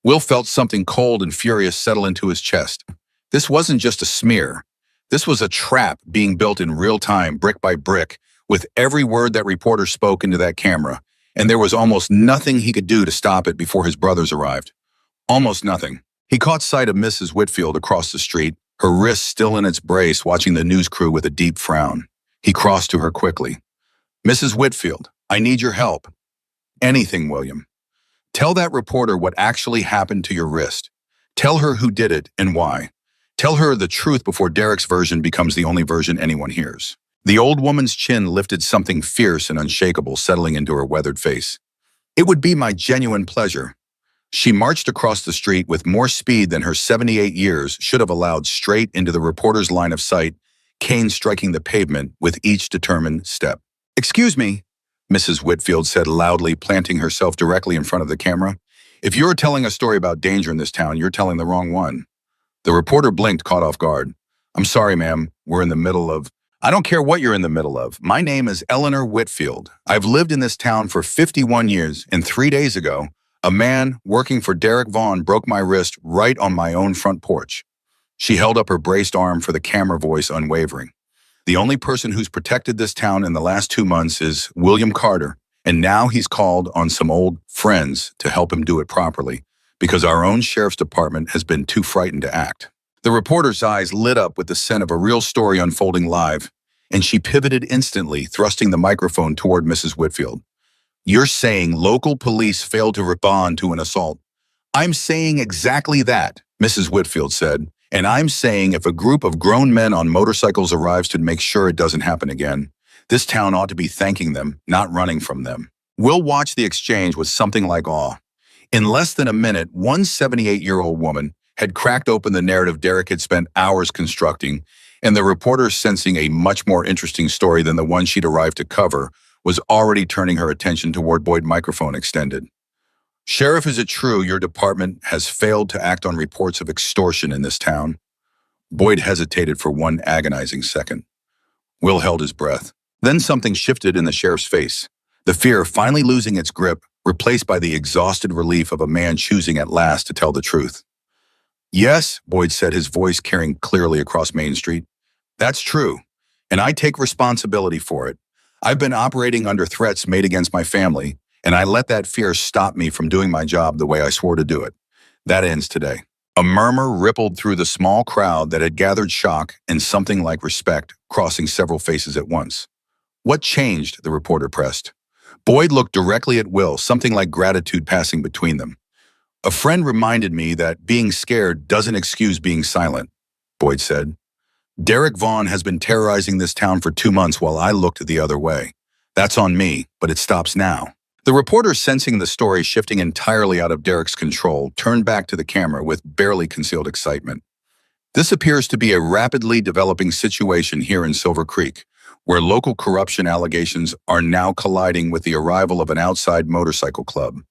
Will felt something cold and furious settle into his chest. This wasn't just a smear. This was a trap being built in real time, brick by brick, with every word that reporter spoke into that camera, and there was almost nothing he could do to stop it before his brothers arrived. Almost nothing. He caught sight of Mrs. Whitfield across the street, her wrist still in its brace, watching the news crew with a deep frown. He crossed to her quickly. Mrs. Whitfield, I need your help. Anything, William. Tell that reporter what actually happened to your wrist. Tell her who did it and why. Tell her the truth before Derek's version becomes the only version anyone hears. The old woman's chin lifted, something fierce and unshakable settling into her weathered face. It would be my genuine pleasure. She marched across the street with more speed than her 78 years should have allowed, straight into the reporter's line of sight, cane striking the pavement with each determined step. Excuse me, Mrs. Whitfield said loudly, planting herself directly in front of the camera. If you're telling a story about danger in this town, you're telling the wrong one. The reporter blinked, caught off guard. I'm sorry, ma'am. We're in the middle of... I don't care what you're in the middle of. My name is Eleanor Whitfield. I've lived in this town for 51 years, and 3 days ago, a man working for Derek Vaughn broke my wrist right on my own front porch. She held up her braced arm for the camera voice unwavering. The only person who's protected this town in the last 2 months is William Carter, and now he's called on some old friends to help him do it properly, because our own sheriff's department has been too frightened to act. The reporter's eyes lit up with the scent of a real story unfolding live, and she pivoted instantly, thrusting the microphone toward Mrs. Whitfield. You're saying local police failed to respond to an assault? I'm saying exactly that, Mrs. Whitfield said, and I'm saying if a group of grown men on motorcycles arrives to make sure it doesn't happen again, this town ought to be thanking them, not running from them. We'll watch the exchange with something like awe. In less than a minute, one 78-year-old woman had cracked open the narrative Derek had spent hours constructing, and the reporter, sensing a much more interesting story than the one she'd arrived to cover, was already turning her attention toward Boyd, microphone extended. Sheriff, is it true your department has failed to act on reports of extortion in this town? Boyd hesitated for one agonizing second. Will held his breath. Then something shifted in the sheriff's face, the fear finally losing its grip, replaced by the exhausted relief of a man choosing at last to tell the truth. Yes, Boyd said, his voice carrying clearly across Main Street. That's true, and I take responsibility for it. I've been operating under threats made against my family, and I let that fear stop me from doing my job the way I swore to do it. That ends today. A murmur rippled through the small crowd that had gathered, shock and something like respect crossing several faces at once. What changed? The reporter pressed. Boyd looked directly at Will, something like gratitude passing between them. A friend reminded me that being scared doesn't excuse being silent, Boyd said. Derek Vaughn has been terrorizing this town for 2 months while I looked the other way. That's on me, but it stops now. The reporter, sensing the story shifting entirely out of Derek's control, turned back to the camera with barely concealed excitement. This appears to be a rapidly developing situation here in Silver Creek, where local corruption allegations are now colliding with the arrival of an outside motorcycle club.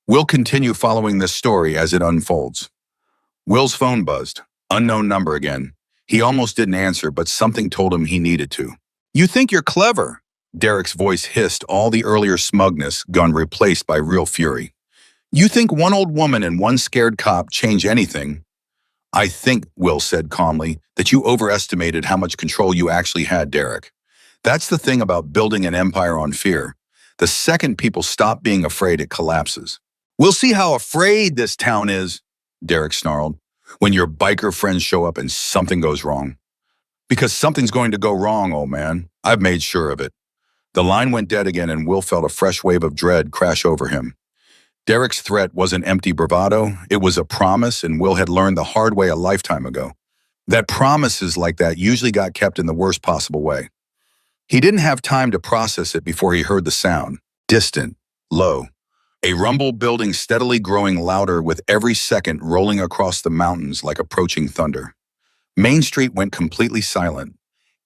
We'll continue following this story as it unfolds. Will's phone buzzed. Unknown number again. He almost didn't answer, but something told him he needed to. You think you're clever? Derek's voice hissed, all the earlier smugness gone replaced by real fury. You think one old woman and one scared cop change anything? I think, Will said calmly, that you overestimated how much control you actually had, Derek. That's the thing about building an empire on fear. The second people stop being afraid, it collapses. We'll see how afraid this town is, Derek snarled, when your biker friends show up and something goes wrong. Because something's going to go wrong, old man. I've made sure of it. The line went dead again, and Will felt a fresh wave of dread crash over him. Derek's threat wasn't empty bravado, it was a promise, and Will had learned the hard way a lifetime ago. That promises like that usually got kept in the worst possible way. He didn't have time to process it before he heard the sound. Distant, low. A rumble building, steadily growing louder with every second, rolling across the mountains like approaching thunder. Main Street went completely silent.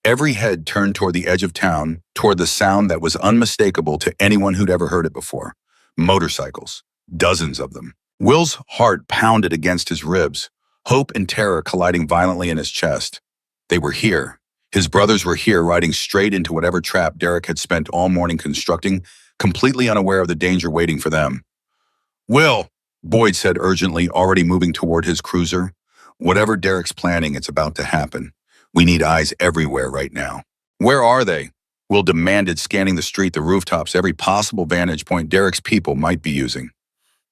Every head turned toward the edge of town, toward the sound that was unmistakable to anyone who'd ever heard it before. Motorcycles. Dozens of them. Will's heart pounded against his ribs, hope and terror colliding violently in his chest. They were here. His brothers were here, riding straight into whatever trap Derek had spent all morning constructing, completely unaware of the danger waiting for them. Will, Boyd said urgently, already moving toward his cruiser. Whatever Derek's planning, it's about to happen. We need eyes everywhere right now. Where are they? Will demanded, scanning the street, the rooftops, every possible vantage point Derek's people might be using.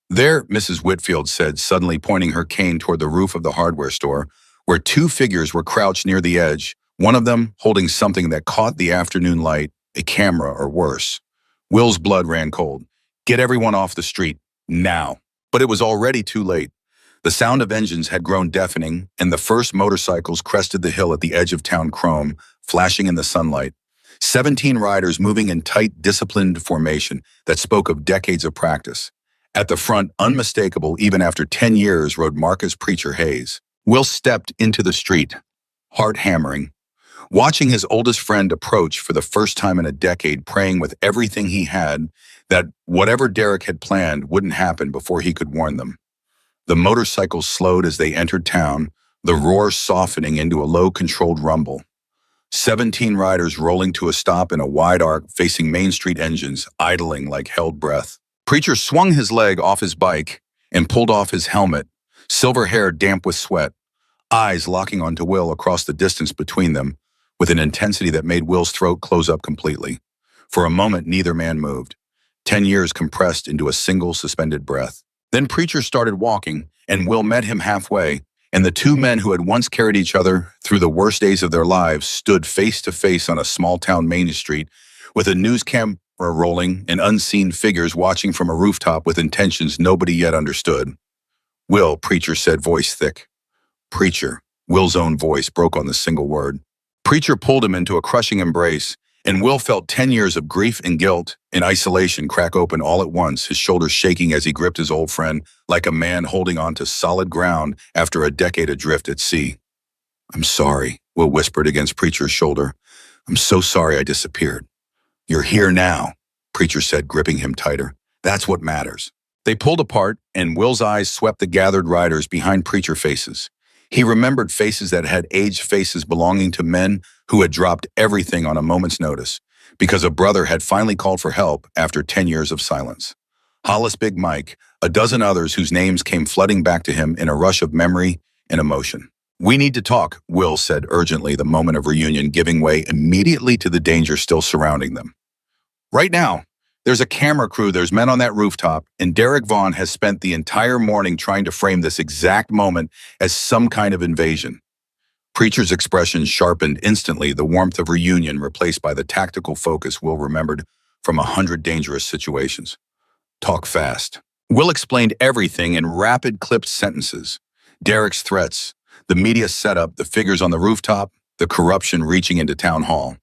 There, Mrs. Whitfield said, suddenly pointing her cane toward the roof of the hardware store, where 2 figures were crouched near the edge, one of them holding something that caught the afternoon light, a camera or worse. Will's blood ran cold. Get everyone off the street, now. But it was already too late. The sound of engines had grown deafening, and the first motorcycles crested the hill at the edge of town, chrome, flashing in the sunlight. 17 riders moving in tight, disciplined formation that spoke of decades of practice. At the front, unmistakable even after 10 years, rode Marcus Preacher Hayes. Will stepped into the street, heart hammering, watching his oldest friend approach for the first time in a decade, praying with everything he had that whatever Derek had planned wouldn't happen before he could warn them. The motorcycles slowed as they entered town, the roar softening into a low, controlled rumble. 17 riders rolling to a stop in a wide arc facing Main Street engines, idling like held breath. Preacher swung his leg off his bike and pulled off his helmet, silver hair damp with sweat, eyes locking onto Will across the distance between them, with an intensity that made Will's throat close up completely. For a moment, neither man moved. 10 years compressed into a single suspended breath. Then Preacher started walking, and Will met him halfway, and the two men who had once carried each other through the worst days of their lives stood face to face on a small-town Main Street, with a news camera rolling and unseen figures watching from a rooftop with intentions nobody yet understood. "Will," Preacher said, voice thick. "Preacher." Will's own voice broke on the single word. Preacher pulled him into a crushing embrace, and Will felt 10 years of grief and guilt and isolation crack open all at once, his shoulders shaking as he gripped his old friend like a man holding on to solid ground after a decade adrift at sea. "I'm sorry," Will whispered against Preacher's shoulder. "I'm so sorry I disappeared." "You're here now," Preacher said, gripping him tighter. "That's what matters." They pulled apart, and Will's eyes swept the gathered riders behind Preacher faces. He remembered faces that had aged faces belonging to men who had dropped everything on a moment's notice because a brother had finally called for help after 10 years of silence. Hollis Big Mike, a dozen others whose names came flooding back to him in a rush of memory and emotion. "We need to talk," Will said urgently, the moment of reunion giving way immediately to the danger still surrounding them. "Right now. There's a camera crew, there's men on that rooftop, and Derek Vaughn has spent the entire morning trying to frame this exact moment as some kind of invasion." Preacher's expression sharpened instantly, the warmth of reunion replaced by the tactical focus Will remembered from 100 dangerous situations. "Talk fast." Will explained everything in rapid, clipped sentences. Derek's threats, the media setup, the figures on the rooftop, the corruption reaching into town hall.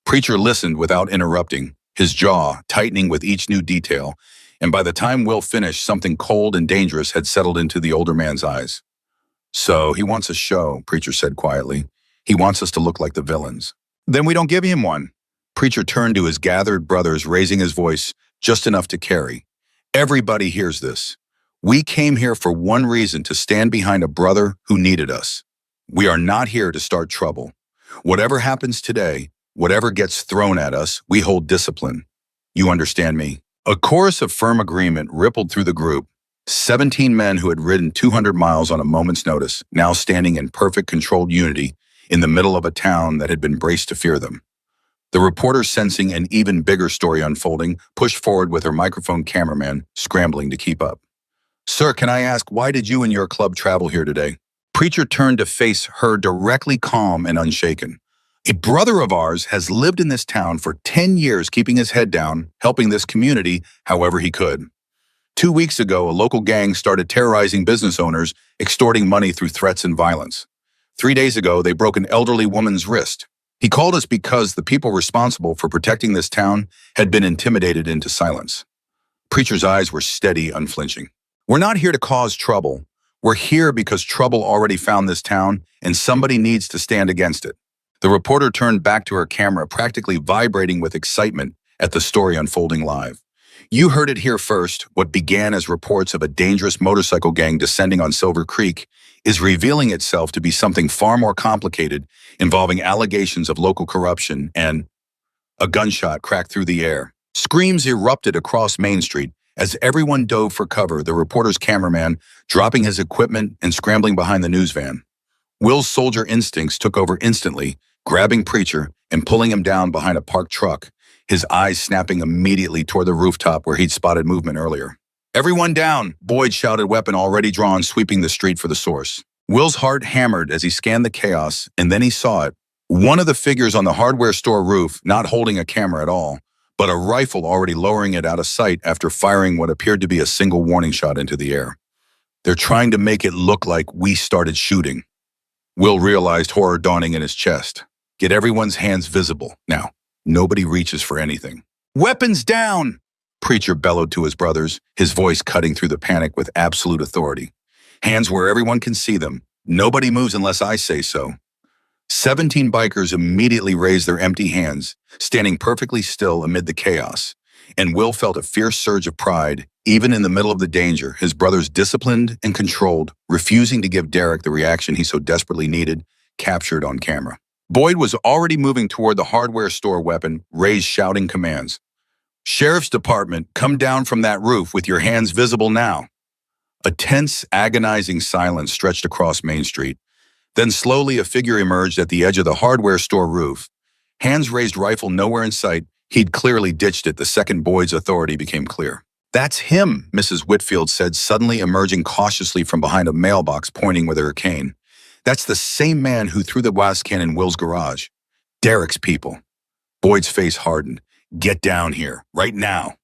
Preacher listened without interrupting, his jaw tightening with each new detail, and by the time Will finished, something cold and dangerous had settled into the older man's eyes. "So he wants a show," Preacher said quietly. "He wants us to look like the villains." "Then we don't give him one." Preacher turned to his gathered brothers, raising his voice just enough to carry. "Everybody hears this. We came here for one reason, to stand behind a brother who needed us. We are not here to start trouble. Whatever happens today, whatever gets thrown at us, we hold discipline. You understand me?" A chorus of firm agreement rippled through the group. 17 men who had ridden 200 miles on a moment's notice, now standing in perfect controlled unity in the middle of a town that had been braced to fear them. The reporter, sensing an even bigger story unfolding, pushed forward with her microphone cameraman, scrambling to keep up. "Sir, can I ask, why did you and your club travel here today?" Preacher turned to face her directly, calm and unshaken. "A brother of ours has lived in this town for 10 years, keeping his head down, helping this community however he could. 2 weeks ago, a local gang started terrorizing business owners, extorting money through threats and violence. 3 days ago, they broke an elderly woman's wrist. He called us because the people responsible for protecting this town had been intimidated into silence." Preacher's eyes were steady, unflinching. "We're not here to cause trouble. We're here because trouble already found this town, and somebody needs to stand against it." The reporter turned back to her camera, practically vibrating with excitement at the story unfolding live. "You heard it here first. What began as reports of a dangerous motorcycle gang descending on Silver Creek is revealing itself to be something far more complicated, involving allegations of local corruption and—" A gunshot cracked through the air. Screams erupted across Main Street as everyone dove for cover, the reporter's cameraman dropping his equipment and scrambling behind the news van. Will's soldier instincts took over instantly, grabbing Preacher and pulling him down behind a parked truck, his eyes snapping immediately toward the rooftop where he'd spotted movement earlier. "Everyone down!" Boyd shouted, weapon already drawn, sweeping the street for the source. Will's heart hammered as he scanned the chaos, and then he saw it. One of the figures on the hardware store roof, not holding a camera at all, but a rifle already lowering it out of sight after firing what appeared to be a single warning shot into the air. "They're trying to make it look like we started shooting." Will realized horror dawning in his chest. "Get everyone's hands visible, now. Nobody reaches for anything." "Weapons down!" Preacher bellowed to his brothers, his voice cutting through the panic with absolute authority. "Hands where everyone can see them. Nobody moves unless I say so." 17 bikers immediately raised their empty hands, standing perfectly still amid the chaos, and Will felt a fierce surge of pride, even in the middle of the danger, his brothers disciplined and controlled, refusing to give Derek the reaction he so desperately needed, captured on camera. Boyd was already moving toward the hardware store, weapon raised, shouting commands. Sheriff's Department, come down from that roof with your hands visible now. A tense, agonizing silence stretched across Main Street. Then slowly a figure emerged at the edge of the hardware store roof. Hands raised, rifle nowhere in sight. He'd clearly ditched it the second Boyd's authority became clear. That's him, Mrs. Whitfield said, suddenly emerging cautiously from behind a mailbox, pointing with her cane. That's the same man who threw the gas can in Will's garage. Derek's people. Boyd's face hardened. Get down here, right now.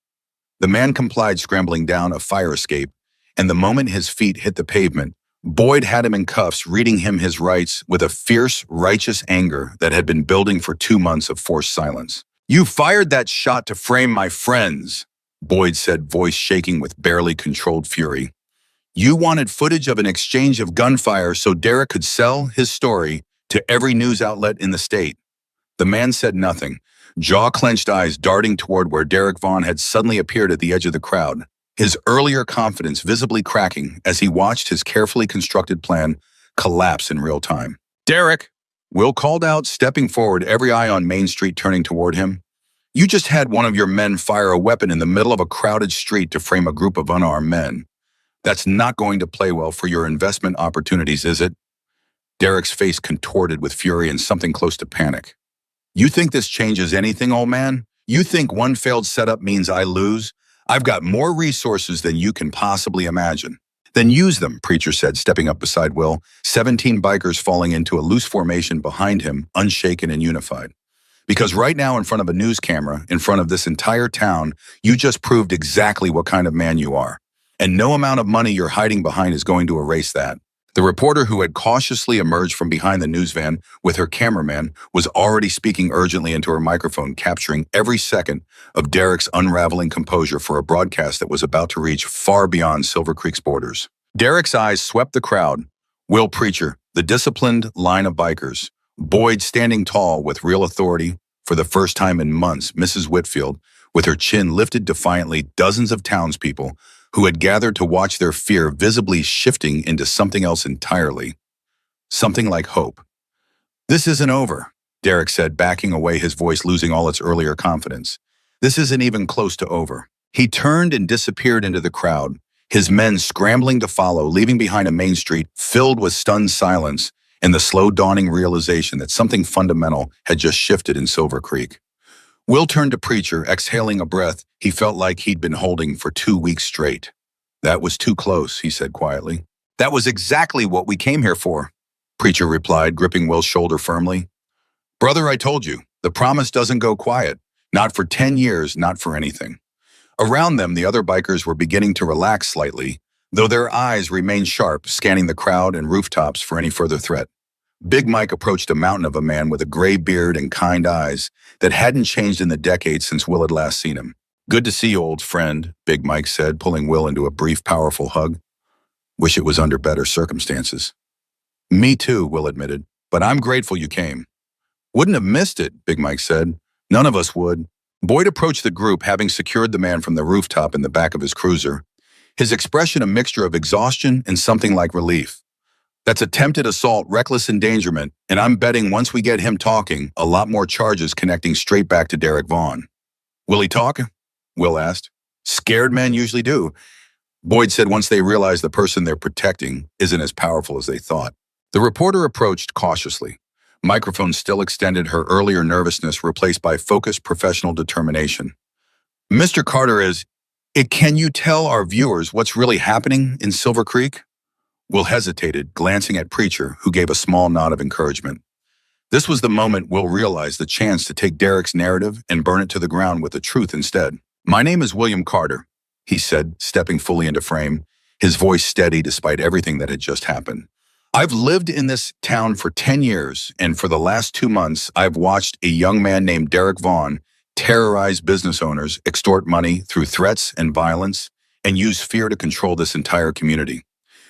The man complied, scrambling down a fire escape, and the moment his feet hit the pavement, Boyd had him in cuffs, reading him his rights with a fierce, righteous anger that had been building for 2 months of forced silence. You fired that shot to frame my friends, Boyd said, voice shaking with barely controlled fury. You wanted footage of an exchange of gunfire so Derek could sell his story to every news outlet in the state. The man said nothing, jaw-clenched eyes darting toward where Derek Vaughn had suddenly appeared at the edge of the crowd, his earlier confidence visibly cracking as he watched his carefully constructed plan collapse in real time. Derek, Will called out, stepping forward, every eye on Main Street turning toward him. You just had one of your men fire a weapon in the middle of a crowded street to frame a group of unarmed men. That's not going to play well for your investment opportunities, is it? Derek's face contorted with fury and something close to panic. You think this changes anything, old man? You think one failed setup means I lose? I've got more resources than you can possibly imagine. Then use them, Preacher said, stepping up beside Will, 17 bikers falling into a loose formation behind him, unshaken and unified. Because right now, in front of a news camera, in front of this entire town, you just proved exactly what kind of man you are. And no amount of money you're hiding behind is going to erase that. The reporter who had cautiously emerged from behind the news van with her cameraman was already speaking urgently into her microphone, capturing every second of Derek's unraveling composure for a broadcast that was about to reach far beyond Silver Creek's borders. Derek's eyes swept the crowd. Will Preacher, the disciplined line of bikers, Boyd standing tall with real authority for the first time in months, Mrs. Whitfield, with her chin lifted defiantly, dozens of townspeople who had gathered to watch their fear visibly shifting into something else entirely. Something like hope. This isn't over, Derek said, backing away, his voice losing all its earlier confidence. This isn't even close to over. He turned and disappeared into the crowd, his men scrambling to follow, leaving behind a Main Street filled with stunned silence and the slow dawning realization that something fundamental had just shifted in Silver Creek. Will turned to Preacher, exhaling a breath he felt like he'd been holding for 2 weeks straight. That was too close, he said quietly. That was exactly what we came here for, Preacher replied, gripping Will's shoulder firmly. Brother, I told you, the promise doesn't go quiet. Not for 10 years, not for anything. Around them, the other bikers were beginning to relax slightly, though their eyes remained sharp, scanning the crowd and rooftops for any further threat. Big Mike approached a mountain of a man with a gray beard and kind eyes that hadn't changed in the decades since Will had last seen him. Good to see you, old friend, Big Mike said, pulling Will into a brief, powerful hug. Wish it was under better circumstances. Me too, Will admitted, but I'm grateful you came. Wouldn't have missed it, Big Mike said. None of us would. Boyd approached the group, having secured the man from the rooftop in the back of his cruiser, his expression a mixture of exhaustion and something like relief. That's attempted assault, reckless endangerment, and I'm betting once we get him talking, a lot more charges connecting straight back to Derek Vaughn. Will he talk? Will asked. Scared men usually do. Boyd said once they realize the person they're protecting isn't as powerful as they thought. The reporter approached cautiously. Microphone still extended, her earlier nervousness replaced by focused professional determination. Mr. Carter, can you tell our viewers what's really happening in Silver Creek? Will hesitated, glancing at Preacher, who gave a small nod of encouragement. This was the moment Will realized the chance to take Derek's narrative and burn it to the ground with the truth instead. My name is William Carter, he said, stepping fully into frame, his voice steady despite everything that had just happened. I've lived in this town for 10 years, and for the last 2 months, I've watched a young man named Derek Vaughn terrorize business owners, extort money through threats and violence, and use fear to control this entire community.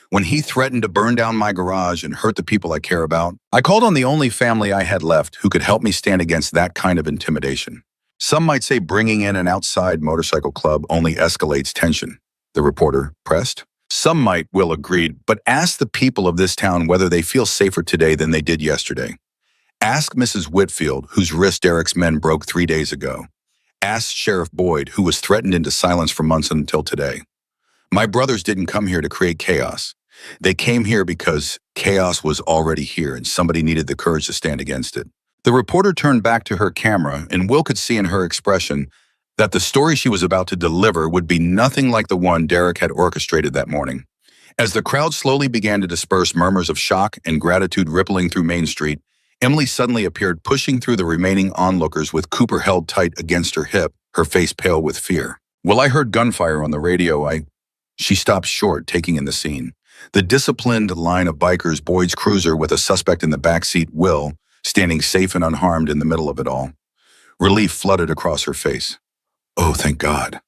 When he threatened to burn down my garage and hurt the people I care about, I called on the only family I had left who could help me stand against that kind of intimidation. Some might say bringing in an outside motorcycle club only escalates tension, the reporter pressed. Some might, Will agreed, but ask the people of this town whether they feel safer today than they did yesterday. Ask Mrs. Whitfield, whose wrist Derek's men broke 3 days ago. Ask Sheriff Boyd, who was threatened into silence for months until today. My brothers didn't come here to create chaos. They came here because chaos was already here and somebody needed the courage to stand against it. The reporter turned back to her camera, and Will could see in her expression that the story she was about to deliver would be nothing like the one Derek had orchestrated that morning. As the crowd slowly began to disperse, murmurs of shock and gratitude rippling through Main Street, Emily suddenly appeared, pushing through the remaining onlookers with Cooper held tight against her hip, her face pale with fear. "Well, I heard gunfire on the radio. She stopped short, taking in the scene. The disciplined line of bikers, Boyd's cruiser with a suspect in the backseat, Will, standing safe and unharmed in the middle of it all. Relief flooded across her face. "Oh, thank God."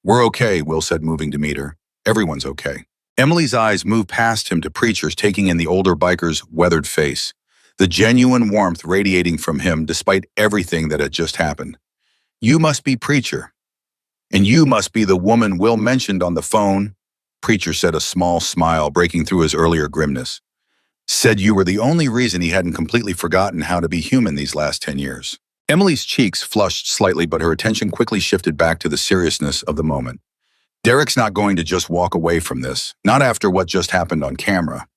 "We're okay," Will said, moving to meet her. "Everyone's okay." Emily's eyes moved past him to Preacher's, taking in the older biker's weathered face, the genuine warmth radiating from him despite everything that had just happened. "You must be Preacher. And you must be the woman Will mentioned on the phone," Preacher said, a small smile breaking through his earlier grimness. "Said you were the only reason he hadn't completely forgotten how to be human these last 10 years. Emily's cheeks flushed slightly, but her attention quickly shifted back to the seriousness of the moment. "Derek's not going to just walk away from this, not after what just happened on camera."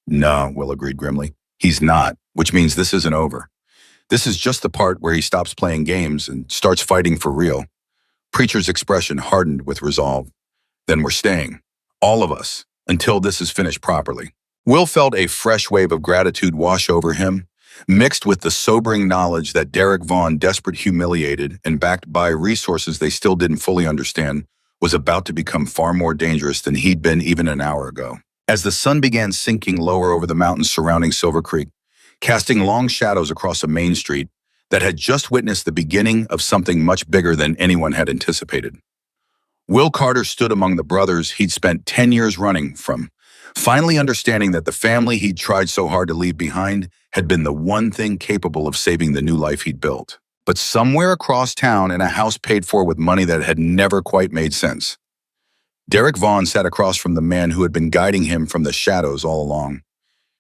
"No," Will agreed grimly. "He's not, which means this isn't over. This is just the part where he stops playing games and starts fighting for real." Preacher's expression hardened with resolve. "Then we're staying. All of us, until this is finished properly." Will felt a fresh wave of gratitude wash over him, mixed with the sobering knowledge that Derek Vaughn, desperate, humiliated, and backed by resources they still didn't fully understand, was about to become far more dangerous than he'd been even an hour ago. As the sun began sinking lower over the mountains surrounding Silver Creek, casting long shadows across a main street that had just witnessed the beginning of something much bigger than anyone had anticipated. Will Carter stood among the brothers he'd spent 10 years running from, finally understanding that the family he'd tried so hard to leave behind had been the one thing capable of saving the new life he'd built. But somewhere across town, in a house paid for with money that had never quite made sense, Derek Vaughn sat across from the man who had been guiding him from the shadows all along.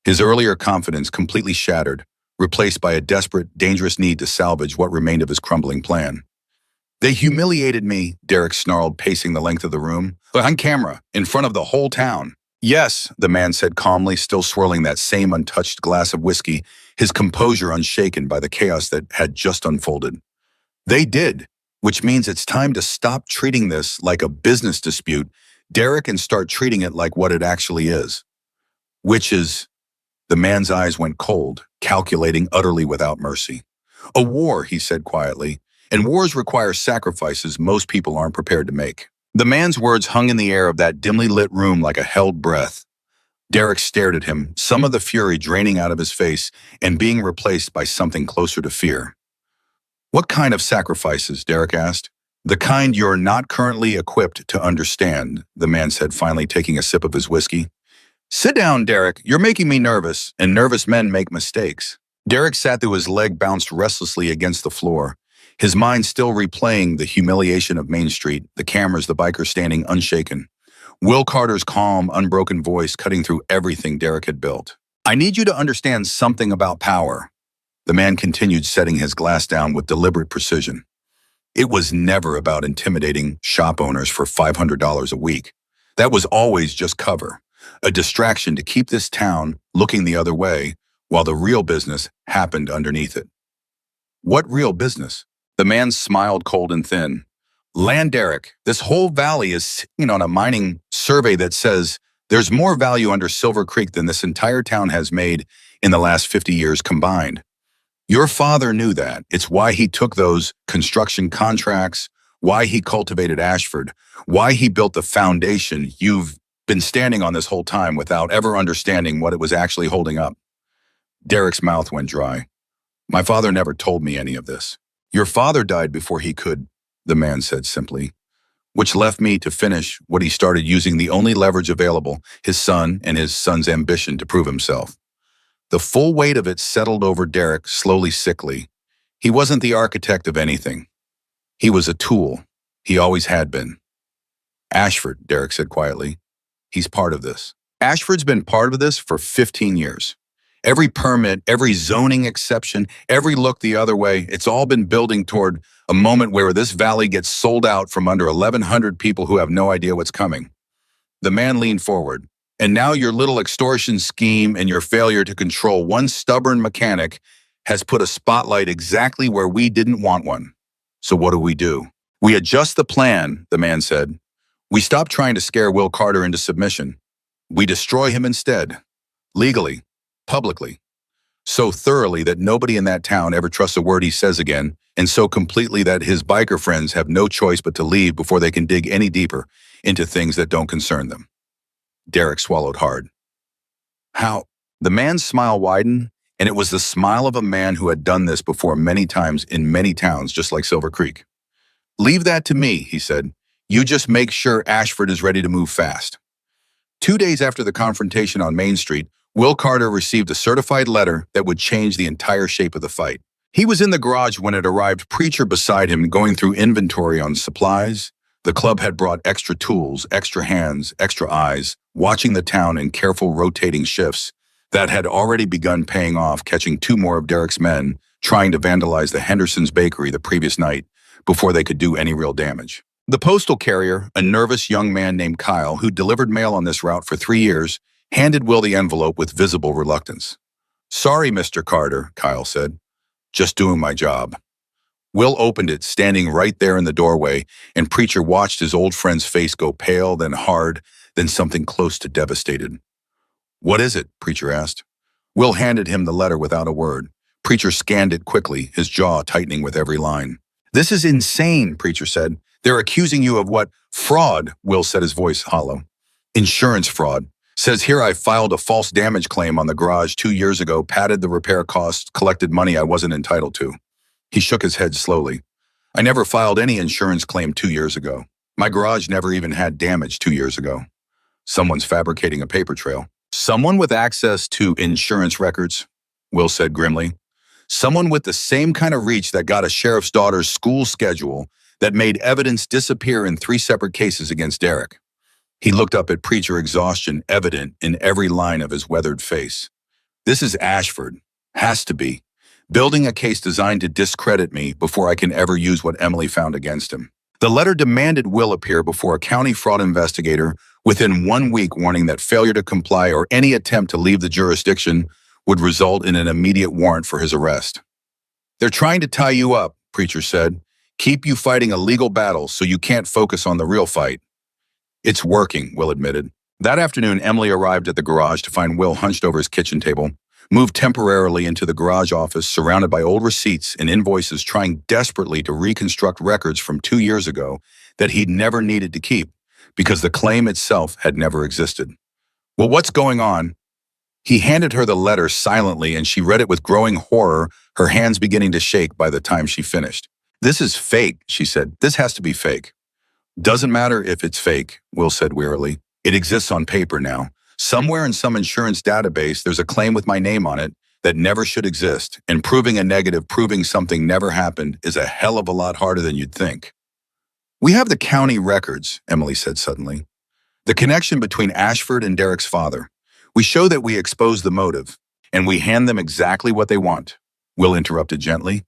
His earlier confidence completely shattered, replaced by a desperate, dangerous need to salvage what remained of his crumbling plan. "They humiliated me," Derek snarled, pacing the length of the room. "On camera, in front of the whole town." "Yes," the man said calmly, still swirling that same untouched glass of whiskey, his composure unshaken by the chaos that had just unfolded. "They did, which means it's time to stop treating this like a business dispute, Derek, and start treating it like what it actually is. Which is..." The man's eyes went cold, calculating, utterly without mercy. "A war," he said quietly, "and wars require sacrifices most people aren't prepared to make." The man's words hung in the air of that dimly lit room like a held breath. Derek stared at him, some of the fury draining out of his face and being replaced by something closer to fear. "What kind of sacrifices?" Derek asked. "The kind you're not currently equipped to understand," the man said, finally taking a sip of his whiskey. "Sit down, Derek. You're making me nervous, and nervous men make mistakes." Derek sat though his leg bounced restlessly against the floor, his mind still replaying the humiliation of Main Street, the cameras, the biker standing unshaken. Will Carter's calm, unbroken voice cutting through everything Derek had built. "I need you to understand something about power." The man continued, setting his glass down with deliberate precision. "It was never about intimidating shop owners for $500 a week. That was always just cover, a distraction to keep this town looking the other way while the real business happened underneath it." "What real business?" The man smiled cold and thin. "Land, Derek. This whole valley is sitting on a mining survey that says there's more value under Silver Creek than this entire town has made in the last 50 years combined. Your father knew that. It's why he took those construction contracts, why he cultivated Ashford, why he built the foundation you've been standing on this whole time without ever understanding what it was actually holding up." Derek's mouth went dry. "My father never told me any of this." "Your father died before he could," the man said simply, "which left me to finish what he started, using the only leverage available, his son and his son's ambition to prove himself." The full weight of it settled over Derek, slowly sickly. He wasn't the architect of anything. He was a tool. He always had been. "Ashford," Derek said quietly. "He's part of this." "Ashford's been part of this for 15 years. Every permit, every zoning exception, every look the other way, it's all been building toward a moment where this valley gets sold out from under 1,100 people who have no idea what's coming. The man leaned forward. And now your little extortion scheme and your failure to control one stubborn mechanic has put a spotlight exactly where we didn't want one. So what do? We adjust the plan, the man said. We stop trying to scare Will Carter into submission. We destroy him instead. Legally. Publicly. So thoroughly that nobody in that town ever trusts a word he says again, and so completely that his biker friends have no choice but to leave before they can dig any deeper into things that don't concern them. Derek swallowed hard. How? The man's smile widened, and it was the smile of a man who had done this before many times in many towns just like Silver Creek. Leave that to me, he said. You just make sure Ashford is ready to move fast. 2 days after the confrontation on Main Street, Will Carter received a certified letter that would change the entire shape of the fight. He was in the garage when it arrived, Preacher beside him going through inventory on supplies. The club had brought extra tools, extra hands, extra eyes, watching the town in careful rotating shifts that had already begun paying off, catching 2 more of Derek's men trying to vandalize the Henderson's bakery the previous night before they could do any real damage. The postal carrier, a nervous young man named Kyle, who delivered mail on this route for 3 years, handed Will the envelope with visible reluctance. Sorry, Mr. Carter, Kyle said. Just doing my job. Will opened it, standing right there in the doorway, and Preacher watched his old friend's face go pale, then hard, then something close to devastated. What is it? Preacher asked. Will handed him the letter without a word. Preacher scanned it quickly, his jaw tightening with every line. This is insane, Preacher said. They're accusing you of what? Fraud, Will said, his voice hollow. Insurance fraud. Says here I filed a false damage claim on the garage 2 years ago, padded the repair costs, collected money I wasn't entitled to. He shook his head slowly. I never filed any insurance claim 2 years ago. My garage never even had damage 2 years ago. Someone's fabricating a paper trail. Someone with access to insurance records, Will said grimly. Someone with the same kind of reach that got a sheriff's daughter's school schedule that made evidence disappear in 3 separate cases against Derek. He looked up at Preacher, exhaustion evident in every line of his weathered face. This is Ashford. Has to be. Building a case designed to discredit me before I can ever use what Emily found against him. The letter demanded Will appear before a county fraud investigator within 1 week, warning that failure to comply or any attempt to leave the jurisdiction would result in an immediate warrant for his arrest. They're trying to tie you up, Preacher said. Keep you fighting a legal battle so you can't focus on the real fight. It's working, Will admitted. That afternoon, Emily arrived at the garage to find Will hunched over his kitchen table, moved temporarily into the garage office, surrounded by old receipts and invoices, trying desperately to reconstruct records from 2 years ago that he'd never needed to keep because the claim itself had never existed. Well, what's going on? He handed her the letter silently, and she read it with growing horror, her hands beginning to shake by the time she finished. This is fake, she said. This has to be fake. Doesn't matter if it's fake, Will said wearily. It exists on paper now. Somewhere in some insurance database, there's a claim with my name on it that never should exist, and proving a negative, proving something never happened, is a hell of a lot harder than you'd think. We have the county records, Emily said suddenly. The connection between Ashford and Derek's father. We show that we expose the motive, and we hand them exactly what they want. Will interrupted gently.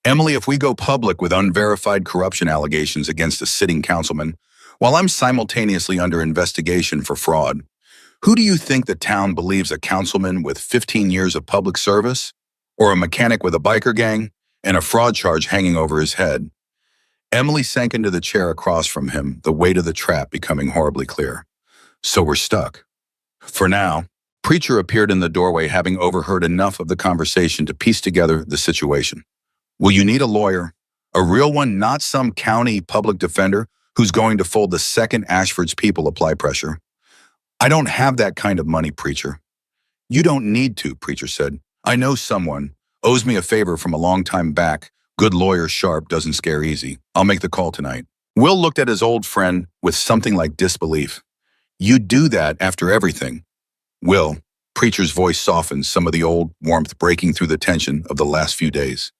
Emily, if we go public with unverified corruption allegations against a sitting councilman, while I'm simultaneously under investigation for fraud, who do you think the town believes, a councilman with 15 years of public service? Or a mechanic with a biker gang and a fraud charge hanging over his head? Emily sank into the chair across from him, the weight of the trap becoming horribly clear. So we're stuck. For now. Preacher appeared in the doorway, having overheard enough of the conversation to piece together the situation. Will you need a lawyer? A real one, not some county public defender who's going to fold the second Ashford's people apply pressure. I don't have that kind of money, Preacher. You don't need to, Preacher said. I know someone. Owes me a favor from a long time back. Good lawyer sharp, doesn't scare easy. I'll make the call tonight. Will looked at his old friend with something like disbelief. You do that after everything. Will, Preacher's voice softened, some of the old warmth breaking through the tension of the last few days.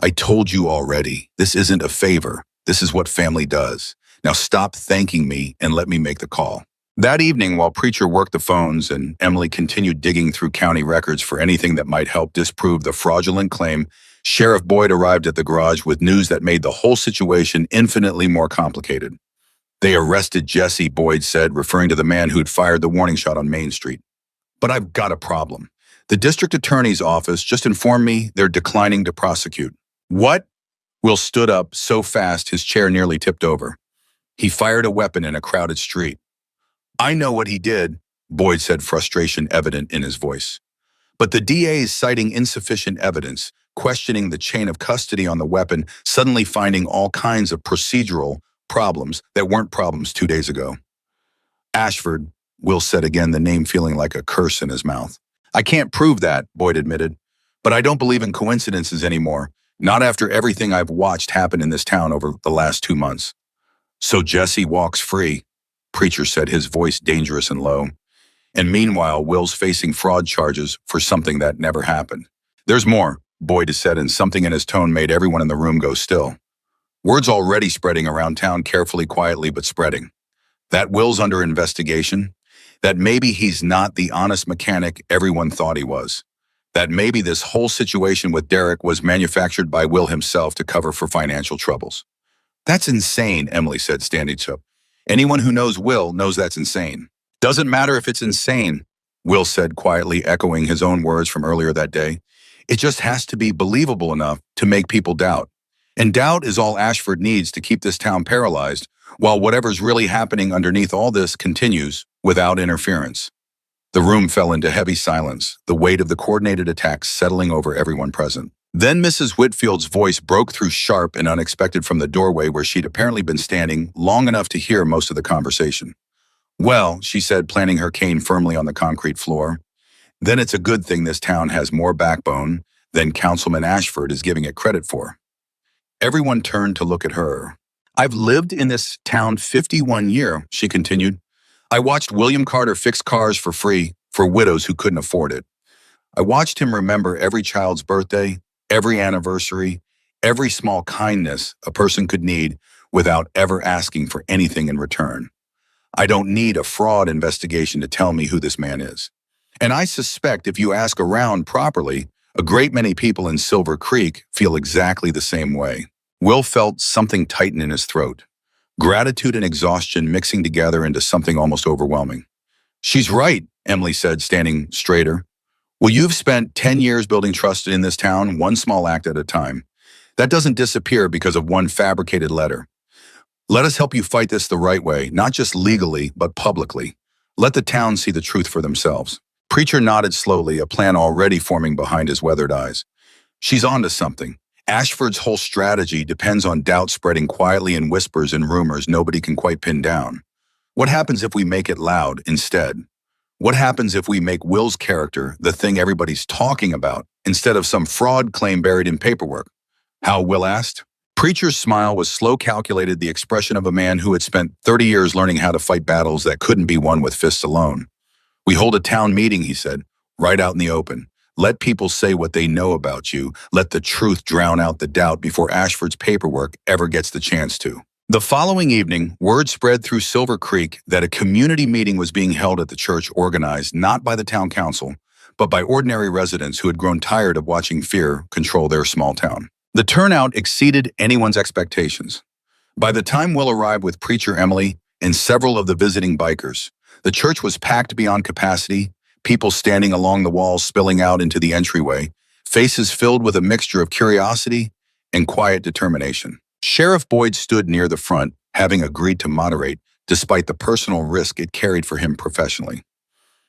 I told you already, this isn't a favor. This is what family does. Now stop thanking me and let me make the call. That evening, while Preacher worked the phones and Emily continued digging through county records for anything that might help disprove the fraudulent claim, Sheriff Boyd arrived at the garage with news that made the whole situation infinitely more complicated. They arrested Jesse, Boyd said, referring to the man who'd fired the warning shot on Main Street. But I've got a problem. The district attorney's office just informed me they're declining to prosecute. What? Will stood up so fast his chair nearly tipped over. He fired a weapon in a crowded street. I know what he did, Boyd said, frustration evident in his voice. But the DA is citing insufficient evidence, questioning the chain of custody on the weapon, suddenly finding all kinds of procedural problems that weren't problems 2 days ago. Ashford, Will said again, the name feeling like a curse in his mouth. I can't prove that, Boyd admitted, but I don't believe in coincidences anymore, not after everything I've watched happen in this town over the last 2 months. So Jesse walks free, Preacher said, his voice dangerous and low. And meanwhile, Will's facing fraud charges for something that never happened. There's more, Boyd said, and something in his tone made everyone in the room go still. Word's already spreading around town, carefully, quietly, but spreading. That Will's under investigation, that maybe he's not the honest mechanic everyone thought he was, that maybe this whole situation with Derek was manufactured by Will himself to cover for financial troubles. That's insane, Emily said, standing up. Anyone who knows Will knows that's insane. Doesn't matter if it's insane, Will said quietly, echoing his own words from earlier that day. It just has to be believable enough to make people doubt. And doubt is all Ashford needs to keep this town paralyzed, while whatever's really happening underneath all this continues without interference. The room fell into heavy silence, the weight of the coordinated attack settling over everyone present. Then Mrs. Whitfield's voice broke through sharp and unexpected from the doorway where she'd apparently been standing long enough to hear most of the conversation. Well, she said, planting her cane firmly on the concrete floor, then it's a good thing this town has more backbone than Councilman Ashford is giving it credit for. Everyone turned to look at her. I've lived in this town 51 years, she continued. I watched William Carter fix cars for free for widows who couldn't afford it. I watched him remember every child's birthday, every anniversary, every small kindness a person could need without ever asking for anything in return. I don't need a fraud investigation to tell me who this man is. And I suspect if you ask around properly, a great many people in Silver Creek feel exactly the same way. Will felt something tighten in his throat. Gratitude and exhaustion mixing together into something almost overwhelming. She's right, Emily said, standing straighter. Well, you've spent 10 years building trust in this town, one small act at a time. That doesn't disappear because of one fabricated letter. Let us help you fight this the right way, not just legally, but publicly. Let the town see the truth for themselves. Preacher nodded slowly, a plan already forming behind his weathered eyes. She's onto something. Ashford's whole strategy depends on doubt spreading quietly in whispers and rumors nobody can quite pin down. What happens if we make it loud instead? What happens if we make Will's character the thing everybody's talking about instead of some fraud claim buried in paperwork? How, Will asked. Preacher's smile was slow, calculated, the expression of a man who had spent 30 years learning how to fight battles that couldn't be won with fists alone. We hold a town meeting, he said, right out in the open. Let people say what they know about you. Let the truth drown out the doubt before Ashford's paperwork ever gets the chance to. The following evening, word spread through Silver Creek that a community meeting was being held at the church, organized not by the town council, but by ordinary residents who had grown tired of watching fear control their small town. The turnout exceeded anyone's expectations. By the time Will arrived with Preacher, Emily, and several of the visiting bikers, the church was packed beyond capacity, people standing along the walls spilling out into the entryway, faces filled with a mixture of curiosity and quiet determination. Sheriff Boyd stood near the front, having agreed to moderate, despite the personal risk it carried for him professionally.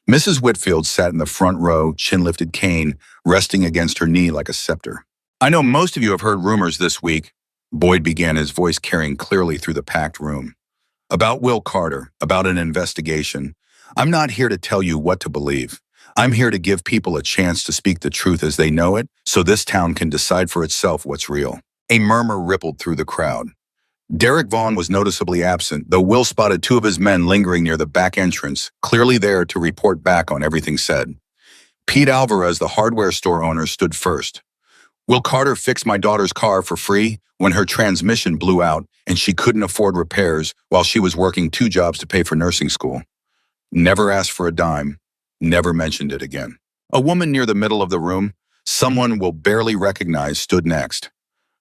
Mrs. Whitfield sat in the front row, chin-lifted cane, resting against her knee like a scepter. I know most of you have heard rumors this week, Boyd began, his voice carrying clearly through the packed room. About Will Carter, about an investigation. I'm not here to tell you what to believe. I'm here to give people a chance to speak the truth as they know it, so this town can decide for itself what's real. A murmur rippled through the crowd. Derek Vaughn was noticeably absent, though Will spotted 2 of his men lingering near the back entrance, clearly there to report back on everything said. Pete Alvarez, the hardware store owner, stood first. Will Carter fixed my daughter's car for free when her transmission blew out and she couldn't afford repairs while she was working 2 jobs to pay for nursing school. Never asked for a dime, never mentioned it again. A woman near the middle of the room, someone will barely recognize, stood next.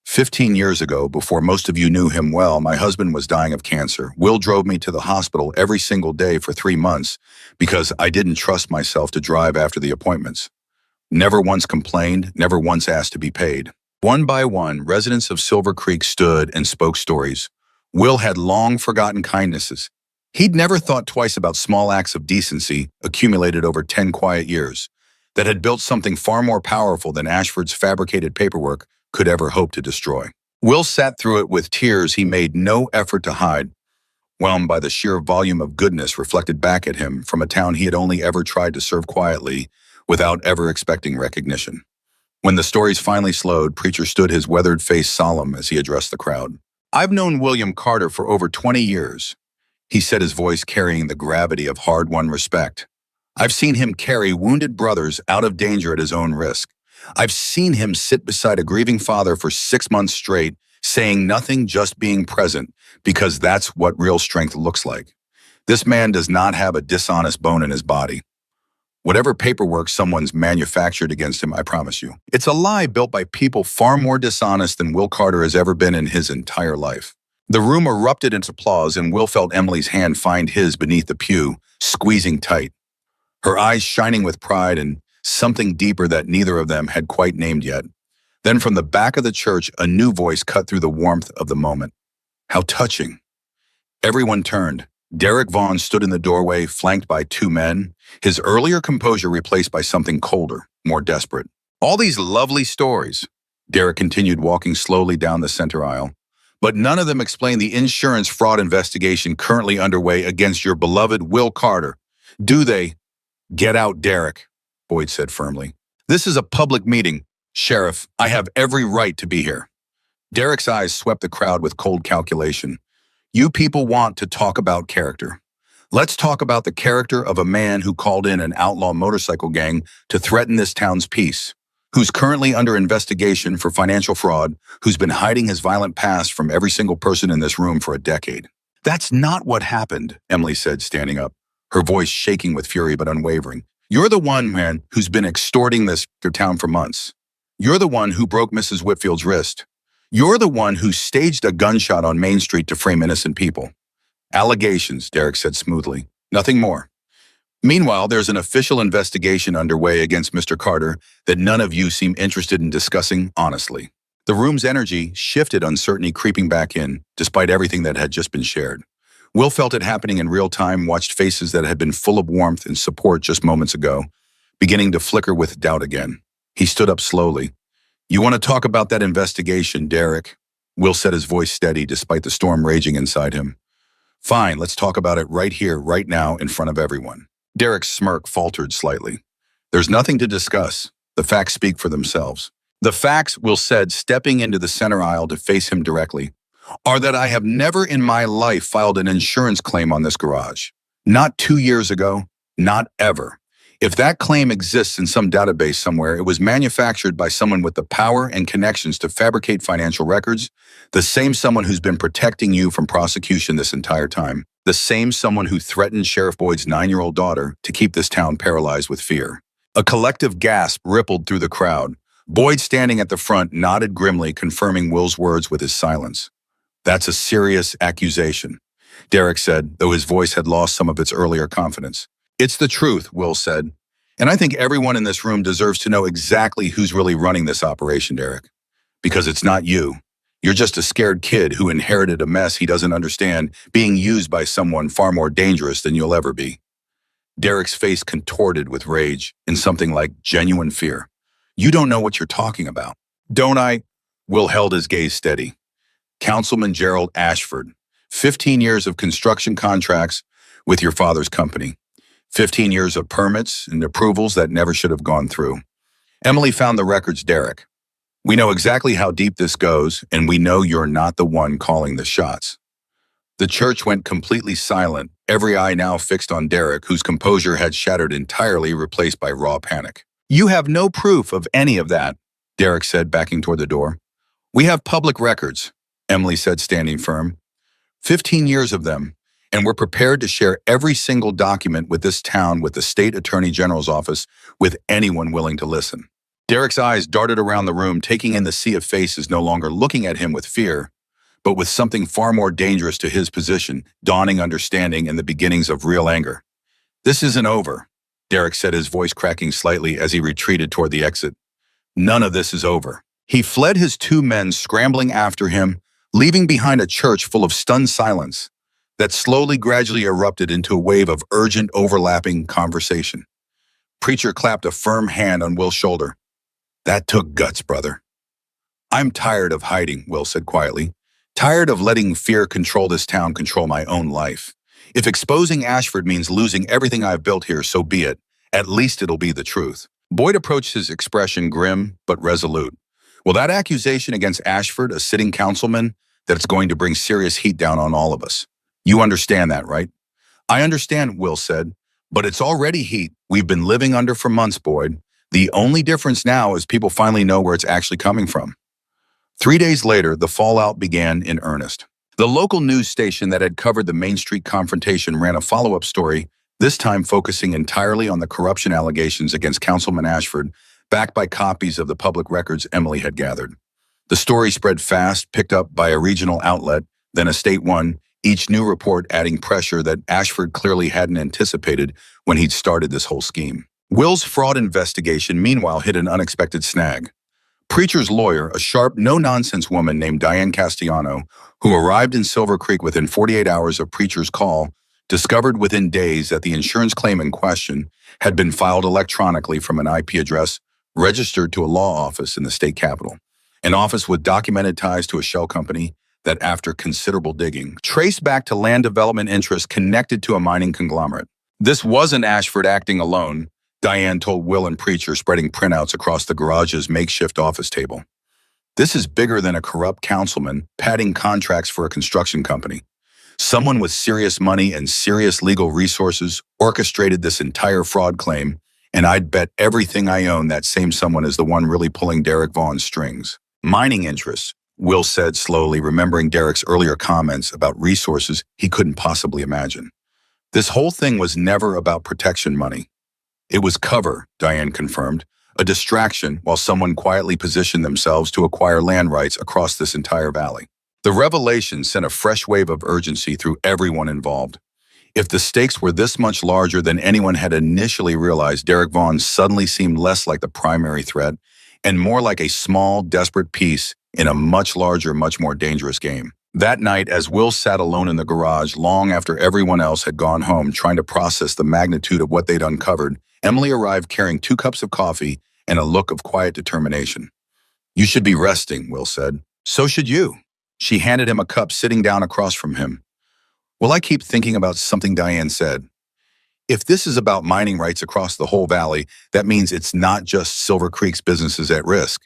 15 years ago, before most of you knew him well, my husband was dying of cancer. Will drove me to the hospital every single day for 3 months because I didn't trust myself to drive after the appointments. Never once complained, never once asked to be paid. One by one, residents of Silver Creek stood and spoke stories. Will had long forgotten kindnesses. He'd never thought twice about small acts of decency accumulated over 10 quiet years that had built something far more powerful than Ashford's fabricated paperwork could ever hope to destroy. Will sat through it with tears he made no effort to hide, whelmed by the sheer volume of goodness reflected back at him from a town he had only ever tried to serve quietly without ever expecting recognition. When the stories finally slowed, Preacher stood his weathered face solemn as he addressed the crowd. I've known William Carter for over 20 years, he said, his voice carrying the gravity of hard-won respect. I've seen him carry wounded brothers out of danger at his own risk. I've seen him sit beside a grieving father for 6 months straight, saying nothing, just being present, because that's what real strength looks like. This man does not have a dishonest bone in his body. Whatever paperwork someone's manufactured against him, I promise you, it's a lie built by people far more dishonest than Will Carter has ever been in his entire life. The room erupted into applause, and Will felt Emily's hand find his beneath the pew, squeezing tight, her eyes shining with pride and something deeper that neither of them had quite named yet. Then from the back of the church, a new voice cut through the warmth of the moment. How touching. Everyone turned. Derek Vaughn stood in the doorway, flanked by two men, his earlier composure replaced by something colder, more desperate. All these lovely stories, Derek continued, walking slowly down the center aisle, but none of them explain the insurance fraud investigation currently underway against your beloved Will Carter. Do they? Get out, Derek, Boyd said firmly. This is a public meeting. Sheriff, I have every right to be here. Derek's eyes swept the crowd with cold calculation. You people want to talk about character. Let's talk about the character of a man who called in an outlaw motorcycle gang to threaten this town's peace, who's currently under investigation for financial fraud, who's been hiding his violent past from every single person in this room for a decade. That's not what happened, Emily said, standing up, her voice shaking with fury but unwavering. You're the one, man, who's been extorting this town for months. You're the one who broke Mrs. Whitfield's wrist. You're the one who staged a gunshot on Main Street to frame innocent people. Allegations, Derek said smoothly. Nothing more. Meanwhile, there's an official investigation underway against Mr. Carter that none of you seem interested in discussing honestly. The room's energy shifted, uncertainty creeping back in, despite everything that had just been shared. Will felt it happening in real time, watched faces that had been full of warmth and support just moments ago, beginning to flicker with doubt again. He stood up slowly. You want to talk about that investigation, Derek? Will said, his voice steady despite the storm raging inside him. Fine, let's talk about it right here, right now, in front of everyone. Derek's smirk faltered slightly. There's nothing to discuss. The facts speak for themselves. The facts, Will said, stepping into the center aisle to face him directly, are that I have never in my life filed an insurance claim on this garage. Not 2 years ago, not ever. If that claim exists in some database somewhere, it was manufactured by someone with the power and connections to fabricate financial records, the same someone who's been protecting you from prosecution this entire time, the same someone who threatened Sheriff Boyd's 9-year-old daughter to keep this town paralyzed with fear. A collective gasp rippled through the crowd. Boyd, standing at the front, nodded grimly, confirming Will's words with his silence. That's a serious accusation, Derek said, though his voice had lost some of its earlier confidence. It's the truth, Will said. And I think everyone in this room deserves to know exactly who's really running this operation, Derek. Because it's not you. You're just a scared kid who inherited a mess he doesn't understand, being used by someone far more dangerous than you'll ever be. Derek's face contorted with rage and something like genuine fear. You don't know what you're talking about. Don't I? Will held his gaze steady. Councilman Gerald Ashford, 15 years of construction contracts with your father's company. 15 years of permits and approvals that never should have gone through. Emily found the records, Derek. We know exactly how deep this goes, and we know you're not the one calling the shots. The church went completely silent, every eye now fixed on Derek, whose composure had shattered entirely, replaced by raw panic. You have no proof of any of that, Derek said, backing toward the door. We have public records, Emily said, standing firm. 15 years of them, And we're prepared to share every single document with this town, with the state attorney general's office, with anyone willing to listen. Derek's eyes darted around the room, taking in the sea of faces, no longer looking at him with fear, but with something far more dangerous to his position, dawning understanding and the beginnings of real anger. "This isn't over," Derek said, his voice cracking slightly as he retreated toward the exit. "None of this is over." He fled, his two men scrambling after him, leaving behind a church full of stunned silence that slowly, gradually erupted into a wave of urgent, overlapping conversation. Preacher clapped a firm hand on Will's shoulder. "That took guts, brother." "I'm tired of hiding," Will said quietly. "Tired of letting fear control this town, control my own life. If exposing Ashford means losing everything I've built here, so be it. At least it'll be the truth." Boyd approached, his expression grim but resolute. "Well, that accusation against Ashford, a sitting councilman, that's going to bring serious heat down on all of us. You understand that, right?" "I understand," Will said, "but it's already heat we've been living under for months, Boyd. The only difference now is people finally know where it's actually coming from." 3 days later, the fallout began in earnest. The local news station that had covered the Main Street confrontation ran a follow-up story, this time focusing entirely on the corruption allegations against Councilman Ashford, backed by copies of the public records Emily had gathered. The story spread fast, picked up by a regional outlet, then a state one, each new report adding pressure that Ashford clearly hadn't anticipated when he'd started this whole scheme. Will's fraud investigation, meanwhile, hit an unexpected snag. Preacher's lawyer, a sharp, no-nonsense woman named Diane Castellano, who arrived in Silver Creek within 48 hours of Preacher's call, discovered within days that the insurance claim in question had been filed electronically from an IP address registered to a law office in the state capitol, an office with documented ties to a shell company that, after considerable digging, traced back to land development interests connected to a mining conglomerate. This wasn't Ashford acting alone, Diane told Will and Preacher, spreading printouts across the garage's makeshift office table. "This is bigger than a corrupt councilman padding contracts for a construction company. Someone with serious money and serious legal resources orchestrated this entire fraud claim, and I'd bet everything I own that same someone is the one really pulling Derek Vaughn's strings." "Mining interests," Will said slowly, remembering Derek's earlier comments about resources he couldn't possibly imagine. "This whole thing was never about protection money. It was cover," Diane confirmed, "a distraction while someone quietly positioned themselves to acquire land rights across this entire valley." The revelation sent a fresh wave of urgency through everyone involved. If the stakes were this much larger than anyone had initially realized, Derek Vaughn suddenly seemed less like the primary threat and more like a small, desperate piece in a much larger, much more dangerous game. That night, as Will sat alone in the garage long after everyone else had gone home trying to process the magnitude of what they'd uncovered, Emily arrived carrying 2 cups of coffee and a look of quiet determination. "You should be resting," Will said. "So should you." She handed him a cup, sitting down across from him. "Well, I keep thinking about something Diane said. If this is about mining rights across the whole valley, that means it's not just Silver Creek's businesses at risk.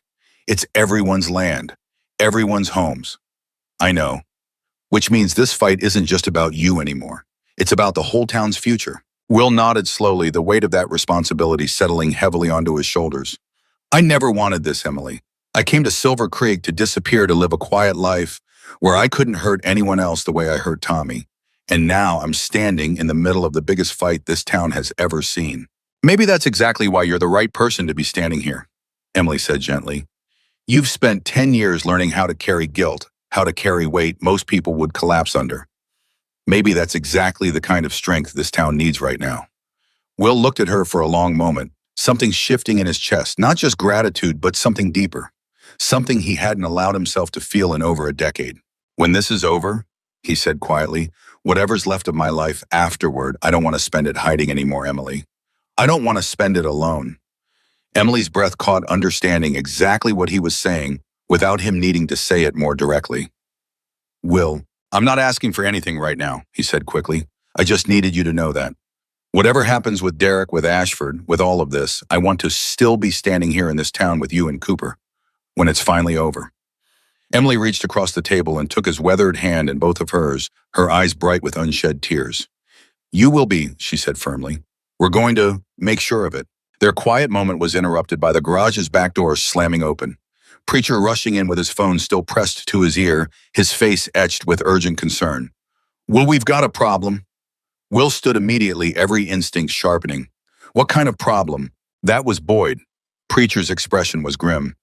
It's everyone's land, everyone's homes." "I know. Which means this fight isn't just about you anymore. It's about the whole town's future." Will nodded slowly, the weight of that responsibility settling heavily onto his shoulders. "I never wanted this, Emily. I came to Silver Creek to disappear, to live a quiet life where I couldn't hurt anyone else the way I hurt Tommy. And now I'm standing in the middle of the biggest fight this town has ever seen." "Maybe that's exactly why you're the right person to be standing here," Emily said gently. "You've spent 10 years learning how to carry guilt, how to carry weight most people would collapse under. Maybe that's exactly the kind of strength this town needs right now." Will looked at her for a long moment, something shifting in his chest, not just gratitude, but something deeper, something he hadn't allowed himself to feel in over a decade. "When this is over," he said quietly, "whatever's left of my life afterward, I don't want to spend it hiding anymore, Emily. I don't want to spend it alone." Emily's breath caught, understanding exactly what he was saying without him needing to say it more directly. "Will, I'm not asking for anything right now," he said quickly. "I just needed you to know that. Whatever happens with Derek, with Ashford, with all of this, I want to still be standing here in this town with you and Cooper when it's finally over." Emily reached across the table and took his weathered hand in both of hers, her eyes bright with unshed tears. "You will be," she said firmly. "We're going to make sure of it." Their quiet moment was interrupted by the garage's back door slamming open. Preacher rushing in with his phone still pressed to his ear, his face etched with urgent concern. Well, we've got a problem. Will stood immediately, every instinct sharpening. What kind of problem? That was Boyd. Preacher's expression was grim.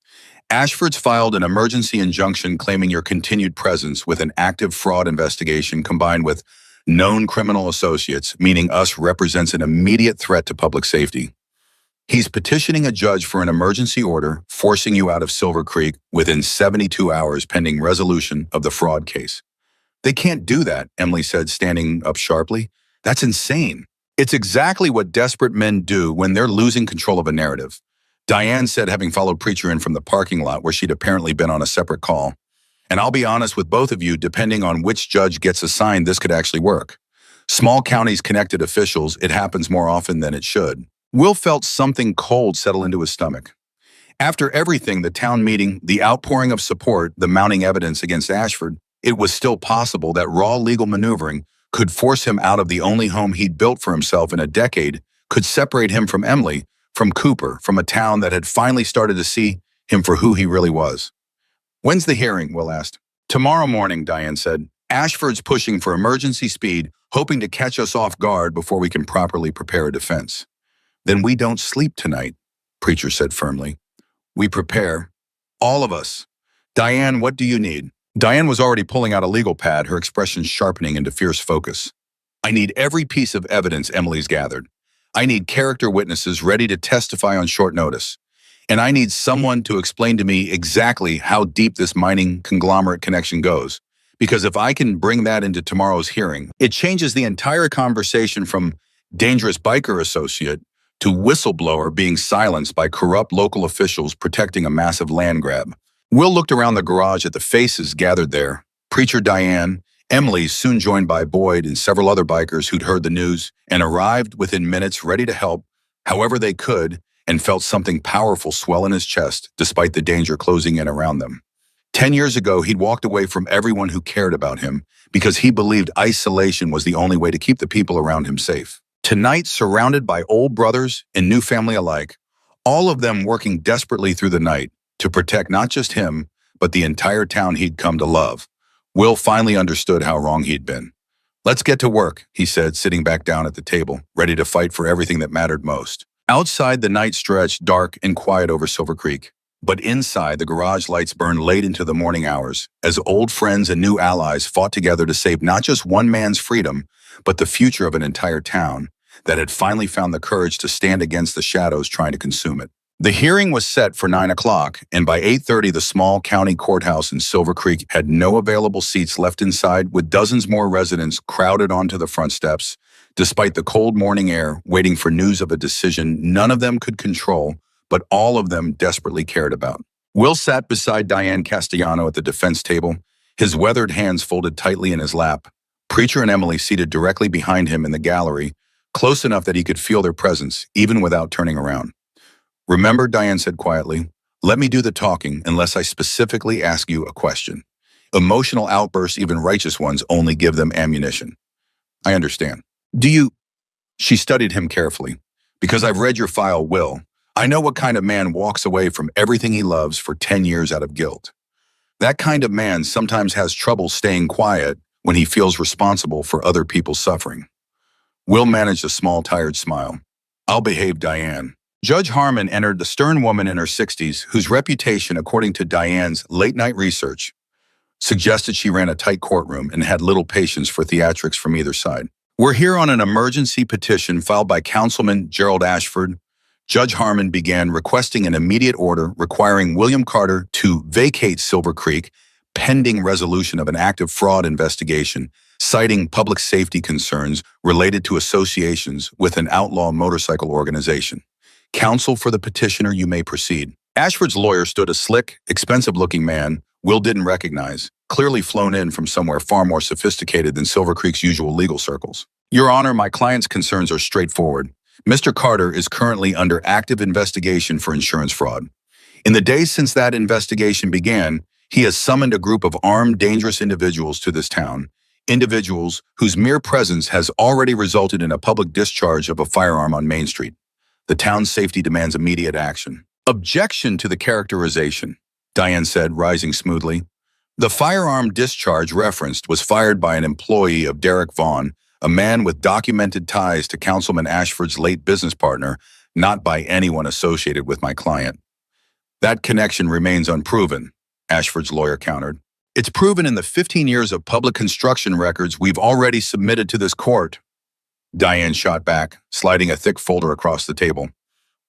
Ashford's filed an emergency injunction claiming your continued presence with an active fraud investigation combined with known criminal associates, meaning us, represents an immediate threat to public safety. He's petitioning a judge for an emergency order, forcing you out of Silver Creek within 72 hours pending resolution of the fraud case. They can't do that, Emily said, standing up sharply. That's insane. It's exactly what desperate men do when they're losing control of a narrative. Diane said, having followed Preacher in from the parking lot where she'd apparently been on a separate call. And I'll be honest with both of you, depending on which judge gets assigned, this could actually work. Small counties connected officials, it happens more often than it should. Will felt something cold settle into his stomach. After everything, the town meeting, the outpouring of support, the mounting evidence against Ashford, it was still possible that raw legal maneuvering could force him out of the only home he'd built for himself in a decade, could separate him from Emily, from Cooper, from a town that had finally started to see him for who he really was. When's the hearing? Will asked. Tomorrow morning, Diane said. Ashford's pushing for emergency speed, hoping to catch us off guard before we can properly prepare a defense. Then we don't sleep tonight, Preacher said firmly. We prepare. All of us. Diane, what do you need? Diane was already pulling out a legal pad, her expression sharpening into fierce focus. I need every piece of evidence Emily's gathered. I need character witnesses ready to testify on short notice. And I need someone to explain to me exactly how deep this mining conglomerate connection goes. Because if I can bring that into tomorrow's hearing, it changes the entire conversation from dangerous biker associate to whistleblower being silenced by corrupt local officials protecting a massive land grab. Will looked around the garage at the faces gathered there. Preacher Diane, Emily, soon joined by Boyd and several other bikers who'd heard the news and arrived within minutes ready to help however they could, and felt something powerful swell in his chest despite the danger closing in around them. 10 years ago, he'd walked away from everyone who cared about him because he believed isolation was the only way to keep the people around him safe. Tonight, surrounded by old brothers and new family alike, all of them working desperately through the night to protect not just him, but the entire town he'd come to love, Will finally understood how wrong he'd been. Let's get to work, he said, sitting back down at the table, ready to fight for everything that mattered most. Outside, the night stretched dark and quiet over Silver Creek. But inside, the garage lights burned late into the morning hours as old friends and new allies fought together to save not just one man's freedom, but the future of an entire town that had finally found the courage to stand against the shadows trying to consume it. The hearing was set for 9 o'clock, and by 8:30, the small county courthouse in Silver Creek had no available seats left inside, with dozens more residents crowded onto the front steps, despite the cold morning air, waiting for news of a decision none of them could control, but all of them desperately cared about. Will sat beside Diane Castellano at the defense table, his weathered hands folded tightly in his lap. Preacher and Emily seated directly behind him in the gallery, close enough that he could feel their presence, even without turning around. Remember, Diane said quietly, let me do the talking unless I specifically ask you a question. Emotional outbursts, even righteous ones, only give them ammunition. I understand. Do you? She studied him carefully. Because I've read your file, Will. I know what kind of man walks away from everything he loves for 10 years out of guilt. That kind of man sometimes has trouble staying quiet when he feels responsible for other people's suffering. Will managed a small, tired smile. I'll behave, Diane. Judge Harmon entered, the stern woman in her 60s, whose reputation, according to Diane's late-night research, suggested she ran a tight courtroom and had little patience for theatrics from either side. We're here on an emergency petition filed by Councilman Gerald Ashford. Judge Harmon began requesting an immediate order requiring William Carter to vacate Silver Creek pending resolution of an active fraud investigation, citing public safety concerns related to associations with an outlaw motorcycle organization. Counsel for the petitioner, you may proceed. Ashford's lawyer stood, a slick, expensive-looking man Will didn't recognize, clearly flown in from somewhere far more sophisticated than Silver Creek's usual legal circles. Your Honor, my client's concerns are straightforward. Mr. Carter is currently under active investigation for insurance fraud. In the days since that investigation began, he has summoned a group of armed, dangerous individuals to this town, individuals whose mere presence has already resulted in a public discharge of a firearm on Main Street. The town's safety demands immediate action. Objection to the characterization, Diane said, rising smoothly. The firearm discharge referenced was fired by an employee of Derek Vaughn, a man with documented ties to Councilman Ashford's late business partner, not by anyone associated with my client. That connection remains unproven, Ashford's lawyer countered. It's proven in the 15 years of public construction records we've already submitted to this court, Diane shot back, sliding a thick folder across the table.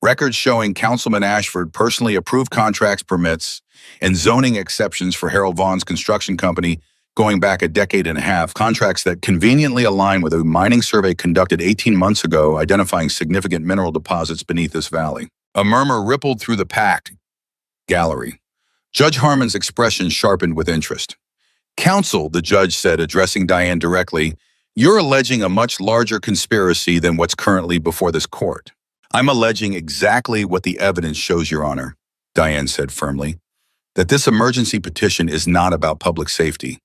Records showing Councilman Ashford personally approved contracts, permits, and zoning exceptions for Harold Vaughn's construction company going back a decade and a half, contracts that conveniently align with a mining survey conducted 18 months ago identifying significant mineral deposits beneath this valley. A murmur rippled through the packed gallery. Judge Harmon's expression sharpened with interest. Counsel, the judge said, addressing Diane directly, you're alleging a much larger conspiracy than what's currently before this court. I'm alleging exactly what the evidence shows, Your Honor, Diane said firmly, that this emergency petition is not about public safety.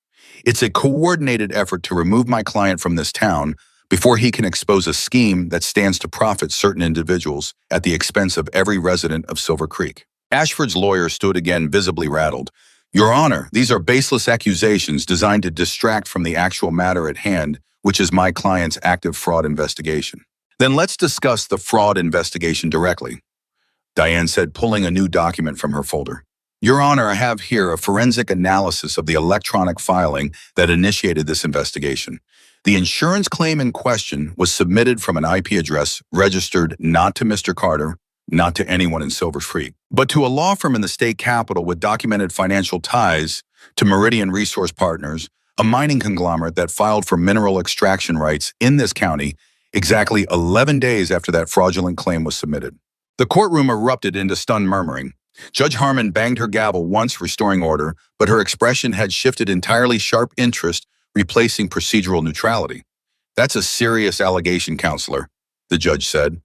It's a coordinated effort to remove my client from this town before he can expose a scheme that stands to profit certain individuals at the expense of every resident of Silver Creek. Ashford's lawyer stood again, visibly rattled. Your Honor, these are baseless accusations designed to distract from the actual matter at hand, which is my client's active fraud investigation. Then let's discuss the fraud investigation directly, Diane said, pulling a new document from her folder. Your Honor, I have here a forensic analysis of the electronic filing that initiated this investigation. The insurance claim in question was submitted from an IP address registered not to Mr. Carter, not to anyone in Silver Creek, but to a law firm in the state capital with documented financial ties to Meridian Resource Partners, a mining conglomerate that filed for mineral extraction rights in this county exactly 11 days after that fraudulent claim was submitted. The courtroom erupted into stunned murmuring. Judge Harmon banged her gavel once, restoring order, but her expression had shifted entirely, sharp interest, replacing procedural neutrality. That's a serious allegation, counselor, the judge said.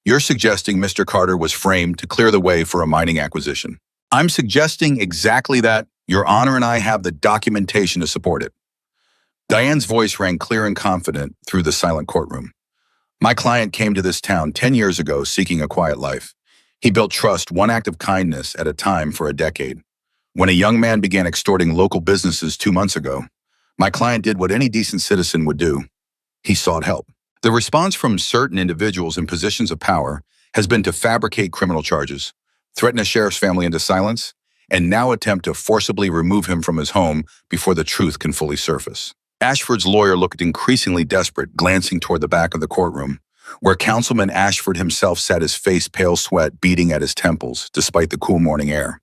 You're suggesting Mr. Carter was framed to clear the way for a mining acquisition. I'm suggesting exactly that. Your Honor, and I have the documentation to support it. Diane's voice rang clear and confident through the silent courtroom. My client came to this town 10 years ago seeking a quiet life. He built trust one act of kindness at a time for a decade. When a young man began extorting local businesses 2 months ago, my client did what any decent citizen would do. He sought help. The response from certain individuals in positions of power has been to fabricate criminal charges, threaten a sheriff's family into silence, and now attempt to forcibly remove him from his home before the truth can fully surface. Ashford's lawyer looked increasingly desperate, glancing toward the back of the courtroom, where Councilman Ashford himself sat, his face pale, sweat beating at his temples, despite the cool morning air.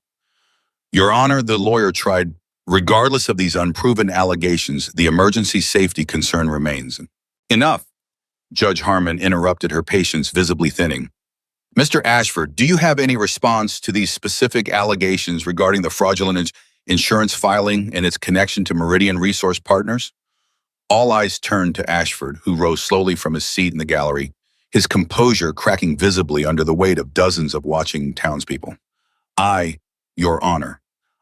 Your Honor, the lawyer tried. Regardless of these unproven allegations, the emergency safety concern remains. Enough, Judge Harmon interrupted, her patience visibly thinning. Mr. Ashford, do you have any response to these specific allegations regarding the fraudulent insurance filing and its connection to Meridian Resource Partners? All eyes turned to Ashford, who rose slowly from his seat in the gallery, his composure cracking visibly under the weight of dozens of watching townspeople. Your Honor,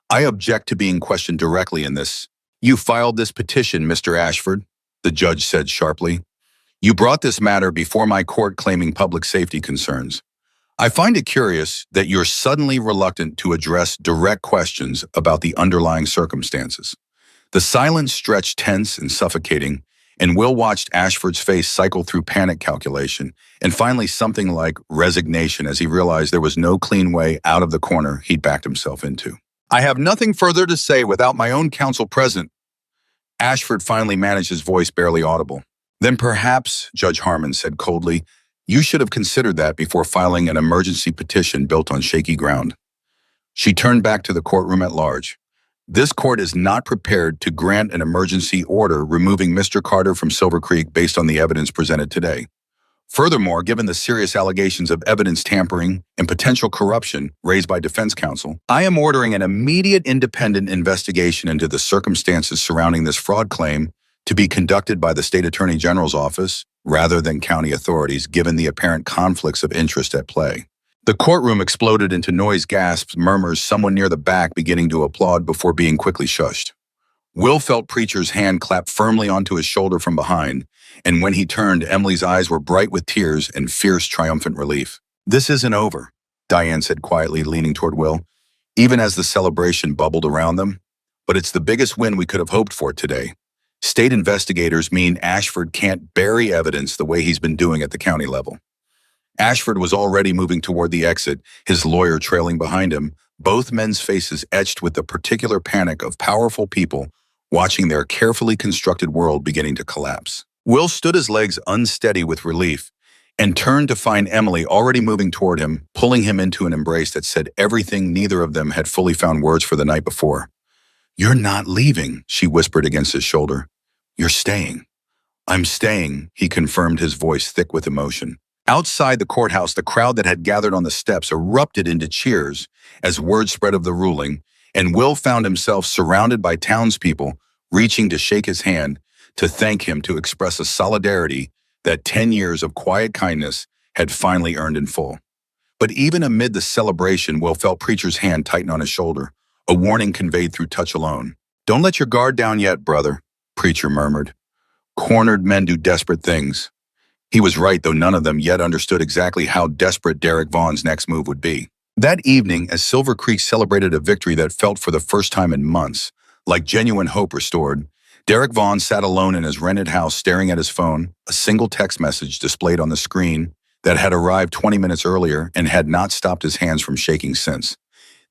I object to being questioned directly in this. You filed this petition, Mr. Ashford, the judge said sharply. You brought this matter before my court claiming public safety concerns. I find it curious that you're suddenly reluctant to address direct questions about the underlying circumstances. The silence stretched tense and suffocating, and Will watched Ashford's face cycle through panic calculation and finally something like resignation as he realized there was no clean way out of the corner he'd backed himself into. I have nothing further to say without my own counsel present. Ashford finally managed his voice barely audible. Then perhaps, Judge Harmon said coldly, you should have considered that before filing an emergency petition built on shaky ground. She turned back to the courtroom at large. This court is not prepared to grant an emergency order removing Mr. Carter from Silver Creek based on the evidence presented today. Furthermore, given the serious allegations of evidence tampering and potential corruption raised by defense counsel, I am ordering an immediate independent investigation into the circumstances surrounding this fraud claim to be conducted by the State Attorney General's office rather than county authorities, given the apparent conflicts of interest at play. The courtroom exploded into noise, gasps, murmurs, someone near the back beginning to applaud before being quickly shushed. Will felt Preacher's hand clap firmly onto his shoulder from behind, and when he turned, Emily's eyes were bright with tears and fierce, triumphant relief. This isn't over, Diane said quietly, leaning toward Will. Even as the celebration bubbled around them, but it's the biggest win we could have hoped for today. State investigators mean Ashford can't bury evidence the way he's been doing at the county level. Ashford was already moving toward the exit, his lawyer trailing behind him, both men's faces etched with the particular panic of powerful people watching their carefully constructed world beginning to collapse. Will stood his legs unsteady with relief and turned to find Emily already moving toward him, pulling him into an embrace that said everything neither of them had fully found words for the night before. "You're not leaving," she whispered against his shoulder. "You're staying." "I'm staying," he confirmed, his voice thick with emotion. Outside the courthouse, the crowd that had gathered on the steps erupted into cheers as word spread of the ruling, and Will found himself surrounded by townspeople reaching to shake his hand, to thank him, to express a solidarity that 10 years of quiet kindness had finally earned in full. But even amid the celebration, Will felt Preacher's hand tighten on his shoulder, a warning conveyed through touch alone. "Don't let your guard down yet, brother," Preacher murmured. "Cornered men do desperate things." He was right, though none of them yet understood exactly how desperate Derek Vaughn's next move would be. That evening, as Silver Creek celebrated a victory that felt for the first time in months like genuine hope restored, Derek Vaughn sat alone in his rented house staring at his phone, a single text message displayed on the screen that had arrived 20 minutes earlier and had not stopped his hands from shaking since.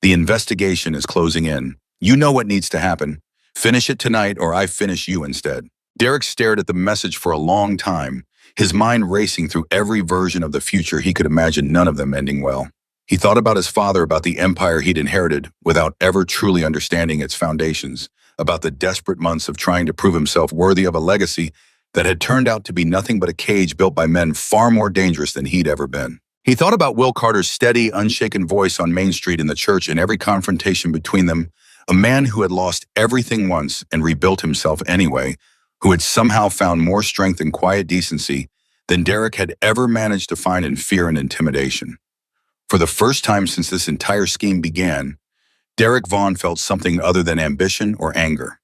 "The investigation is closing in. You know what needs to happen. Finish it tonight or I finish you instead." Derek stared at the message for a long time, his mind racing through every version of the future he could imagine, none of them ending well. He thought about his father, about the empire he'd inherited without ever truly understanding its foundations, about the desperate months of trying to prove himself worthy of a legacy that had turned out to be nothing but a cage built by men far more dangerous than he'd ever been. He thought about Will Carter's steady, unshaken voice on Main Street, in the church, in every confrontation between them, a man who had lost everything once and rebuilt himself anyway, who had somehow found more strength and quiet decency than Derek had ever managed to find in fear and intimidation. For the first time since this entire scheme began, Derek Vaughn felt something other than ambition or anger.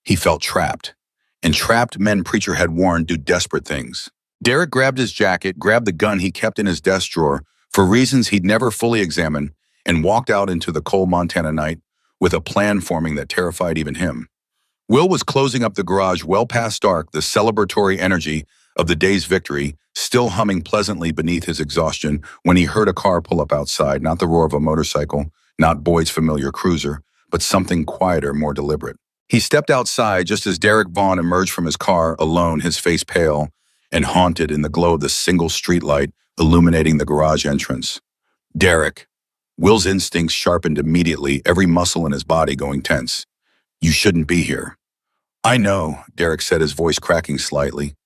He felt trapped, and trapped men Preacher had warned do desperate things. Derek grabbed his jacket, grabbed the gun he kept in his desk drawer for reasons he'd never fully examined, and walked out into the cold Montana night with a plan forming that terrified even him. Will was closing up the garage well past dark, the celebratory energy of the day's victory still humming pleasantly beneath his exhaustion, when he heard a car pull up outside, not the roar of a motorcycle, not Boyd's familiar cruiser, but something quieter, more deliberate. He stepped outside just as Derek Vaughn emerged from his car, alone, his face pale and haunted in the glow of the single streetlight illuminating the garage entrance. "Derek." Will's instincts sharpened immediately, every muscle in his body going tense. "You shouldn't be here." "I know," Derek said, his voice cracking slightly.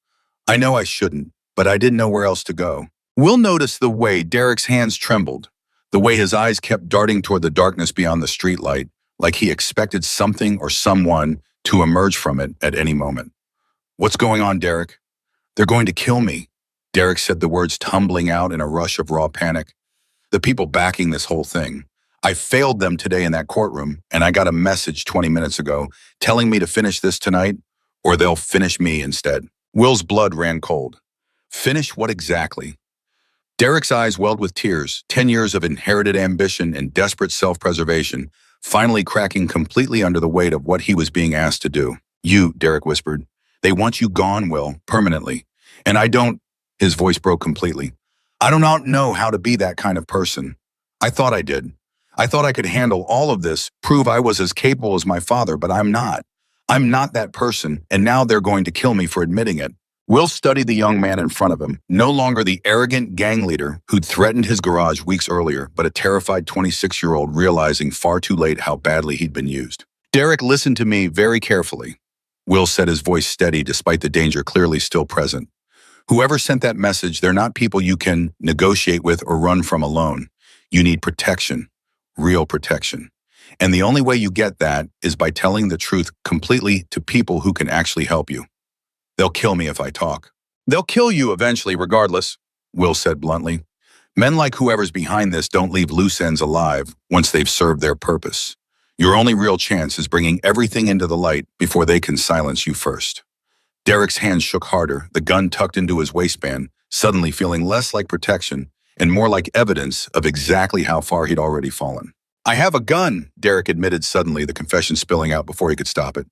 "I know I shouldn't, but I didn't know where else to go." Will noticed the way Derek's hands trembled, the way his eyes kept darting toward the darkness beyond the streetlight, like he expected something or someone to emerge from it at any moment. "What's going on, Derek?" "They're going to kill me," Derek said, the words tumbling out in a rush of raw panic. "The people backing this whole thing. I failed them today in that courtroom, and I got a message 20 minutes ago telling me to finish this tonight, or they'll finish me instead." Will's blood ran cold. Finish what exactly? Derek's eyes welled with tears, 10 years of inherited ambition and desperate self-preservation, finally cracking completely under the weight of what he was being asked to do. "You," Derek whispered. "They want you gone, Will, permanently. And I don't—" His voice broke completely. "I do not know how to be that kind of person. I thought I did. I thought I could handle all of this, prove I was as capable as my father, but I'm not. I'm not that person, and now they're going to kill me for admitting it." Will studied the young man in front of him, no longer the arrogant gang leader who'd threatened his garage weeks earlier, but a terrified 26-year-old realizing far too late how badly he'd been used. "Derek, listen to me very carefully," Will said, his voice steady despite the danger clearly still present. "Whoever sent that message, they're not people you can negotiate with or run from alone. You need protection, real protection. And the only way you get that is by telling the truth completely to people who can actually help you. They'll kill me if I talk." "They'll kill you eventually regardless," Will said bluntly. "Men like whoever's behind this don't leave loose ends alive once they've served their purpose. Your only real chance is bringing everything into the light before they can silence you first." Derek's hands shook harder, the gun tucked into his waistband, suddenly feeling less like protection and more like evidence of exactly how far he'd already fallen. I have a gun, Derek admitted suddenly, the confession spilling out before he could stop it.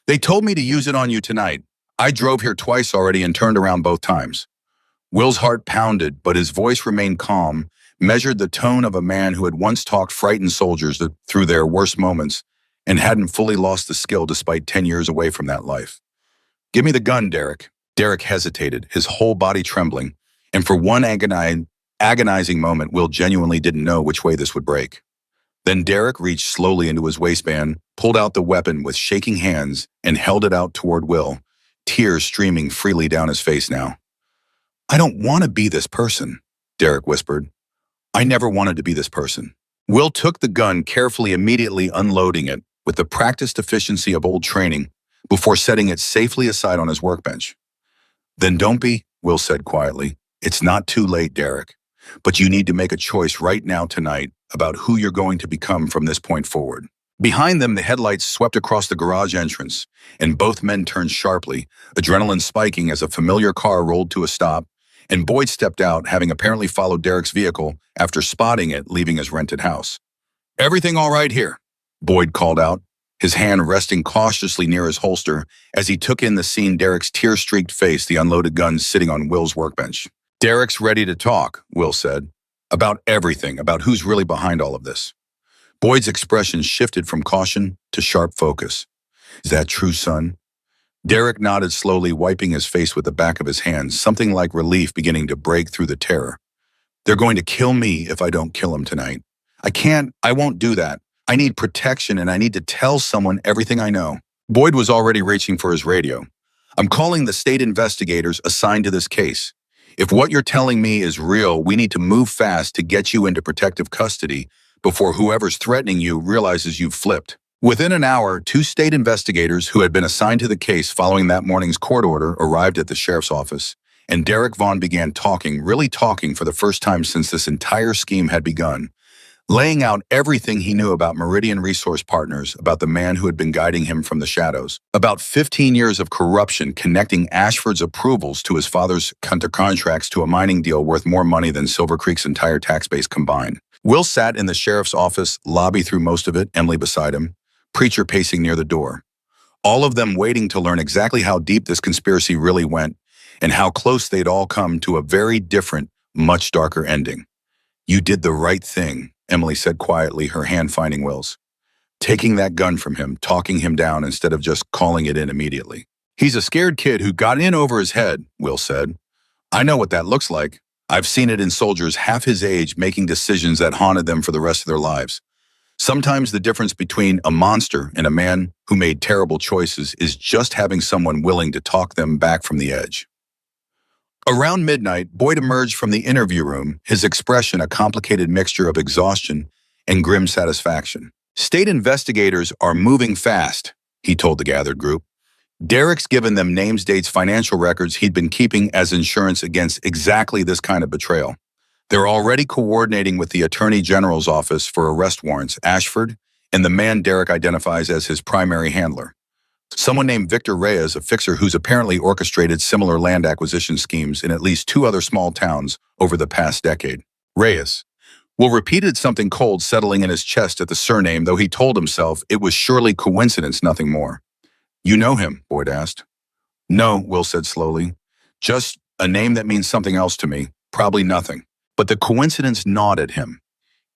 They told me to use it on you tonight. I drove here twice already and turned around both times. Will's heart pounded, but his voice remained calm, measured the tone of a man who had once talked frightened soldiers through their worst moments and hadn't fully lost the skill despite 10 years away from that life. Give me the gun, Derek. Derek hesitated, his whole body trembling, and for one agonizing moment, Will genuinely didn't know which way this would break. Then Derek reached slowly into his waistband, pulled out the weapon with shaking hands, and held it out toward Will, tears streaming freely down his face now. I don't want to be this person, Derek whispered. I never wanted to be this person. Will took the gun carefully, immediately unloading it with the practiced efficiency of old training before setting it safely aside on his workbench. Then don't be, Will said quietly. It's not too late, Derek, but you need to make a choice right now tonight about who you're going to become from this point forward. Behind them, the headlights swept across the garage entrance, and both men turned sharply, adrenaline spiking as a familiar car rolled to a stop, and Boyd stepped out, having apparently followed Derek's vehicle after spotting it leaving his rented house. Everything all right here? Boyd called out, his hand resting cautiously near his holster as he took in the scene, Derek's tear-streaked face, the unloaded gun sitting on Will's workbench. Derek's ready to talk, Will said, about everything, about who's really behind all of this. Boyd's expression shifted from caution to sharp focus. Is that true, son? Derek nodded slowly, wiping his face with the back of his hand, something like relief beginning to break through the terror. They're going to kill me if I don't kill him tonight. I won't do that. I need protection and I need to tell someone everything I know. Boyd was already reaching for his radio. I'm calling the state investigators assigned to this case. If what you're telling me is real, we need to move fast to get you into protective custody before whoever's threatening you realizes you've flipped. Within an hour, 2 state investigators who had been assigned to the case following that morning's court order arrived at the sheriff's office, and Derek Vaughn began talking, really talking for the first time since this entire scheme had begun, laying out everything he knew about Meridian Resource Partners, about the man who had been guiding him from the shadows, about 15 years of corruption connecting Ashford's approvals to his father's contracts to a mining deal worth more money than Silver Creek's entire tax base combined. Will sat in the sheriff's office lobby through most of it, Emily beside him, Preacher pacing near the door. All of them waiting to learn exactly how deep this conspiracy really went and how close they'd all come to a very different, much darker ending. You did the right thing, Emily said quietly, her hand finding Will's. Taking that gun from him, talking him down instead of just calling it in immediately. He's a scared kid who got in over his head, Will said. I know what that looks like. I've seen it in soldiers half his age making decisions that haunted them for the rest of their lives. Sometimes the difference between a monster and a man who made terrible choices is just having someone willing to talk them back from the edge. Around midnight, Boyd emerged from the interview room, his expression a complicated mixture of exhaustion and grim satisfaction. State investigators are moving fast, he told the gathered group. Derek's given them names, dates, financial records he'd been keeping as insurance against exactly this kind of betrayal. They're already coordinating with the Attorney General's office for arrest warrants, Ashford, and the man Derek identifies as his primary handler. Someone named Victor Reyes, a fixer who's apparently orchestrated similar land acquisition schemes in at least 2 other small towns over the past decade. Reyes. Will repeated something cold settling in his chest at the surname, though he told himself it was surely coincidence, nothing more. You know him? Boyd asked. No, Will said slowly. Just a name that means something else to me, probably nothing. But the coincidence gnawed at him.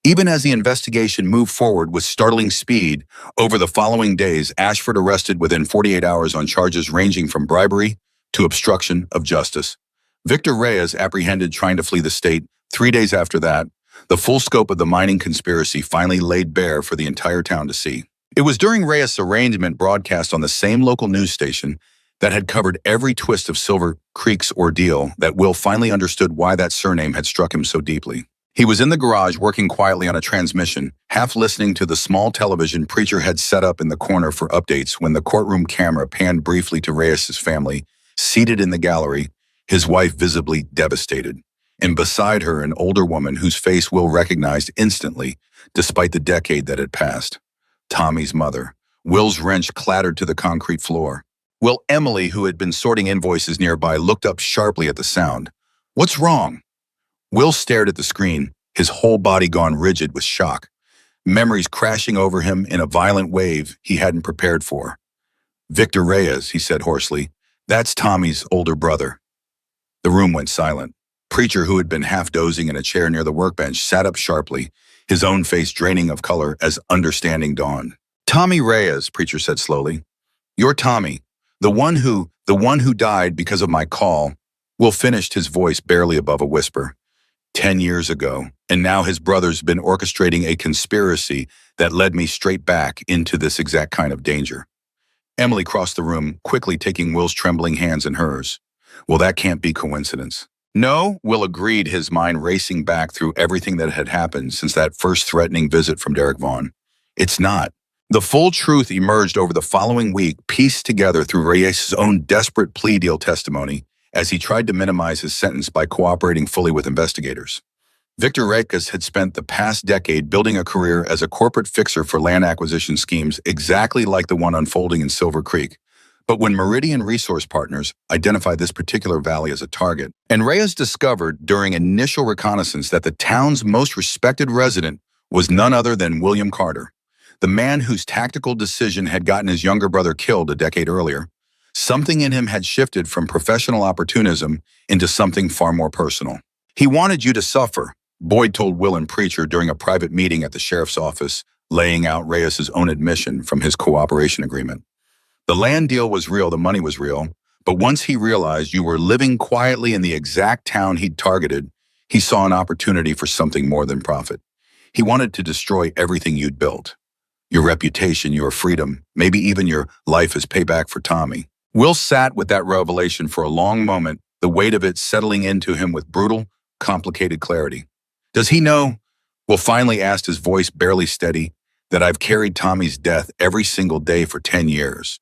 Even as the investigation moved forward with startling speed, over the following days, Ashford arrested within 48 hours on charges ranging from bribery to obstruction of justice. Victor Reyes apprehended trying to flee the state. 3 days after that, the full scope of the mining conspiracy finally laid bare for the entire town to see. It was during Reyes' arraignment broadcast on the same local news station that had covered every twist of Silver Creek's ordeal that Will finally understood why that surname had struck him so deeply. He was in the garage working quietly on a transmission, half listening to the small television Preacher had set up in the corner for updates when the courtroom camera panned briefly to Reyes' family, seated in the gallery, his wife visibly devastated, and beside her an older woman whose face Will recognized instantly, despite the decade that had passed. Tommy's mother. Will's wrench clattered to the concrete floor. Will Emily, who had been sorting invoices nearby, looked up sharply at the sound. What's wrong? Will stared at the screen, his whole body gone rigid with shock. memories crashing over him in a violent wave he hadn't prepared for. "Victor Reyes," he said hoarsely. "That's Tommy's older brother." The room went silent. Preacher, who had been half dozing in a chair near the workbench, sat up sharply, his own face draining of color as understanding dawned. "Tommy Reyes," Preacher said slowly. "You're Tommy, the one who died because of my call." Will finished, his voice barely above a whisper. 10 years ago, and now his brother's been orchestrating a conspiracy that led me straight back into this exact kind of danger. Emily crossed the room, quickly taking Will's trembling hands in hers. "Well, that can't be coincidence." "No," Will agreed, his mind racing back through everything that had happened since that first threatening visit from Derek Vaughn. "It's not." The full truth emerged over the following week, pieced together through Reyes' own desperate plea deal testimony as he tried to minimize his sentence by cooperating fully with investigators. Victor Reyes had spent the past decade building a career as a corporate fixer for land acquisition schemes exactly like the one unfolding in Silver Creek. But when Meridian Resource Partners identified this particular valley as a target, and Reyes discovered during initial reconnaissance that the town's most respected resident was none other than William Carter, the man whose tactical decision had gotten his younger brother killed a decade earlier, something in him had shifted from professional opportunism into something far more personal. "He wanted you to suffer," Boyd told Will and Preacher during a private meeting at the sheriff's office, laying out Reyes' own admission from his cooperation agreement. "The land deal was real, the money was real, but once he realized you were living quietly in the exact town he'd targeted, he saw an opportunity for something more than profit. He wanted to destroy everything you'd built. Your reputation, your freedom, maybe even your life as payback for Tommy." Will sat with that revelation for a long moment, the weight of it settling into him with brutal, complicated clarity. "Does he know," Will finally asked, his voice barely steady, "that I've carried Tommy's death every single day for 10 years?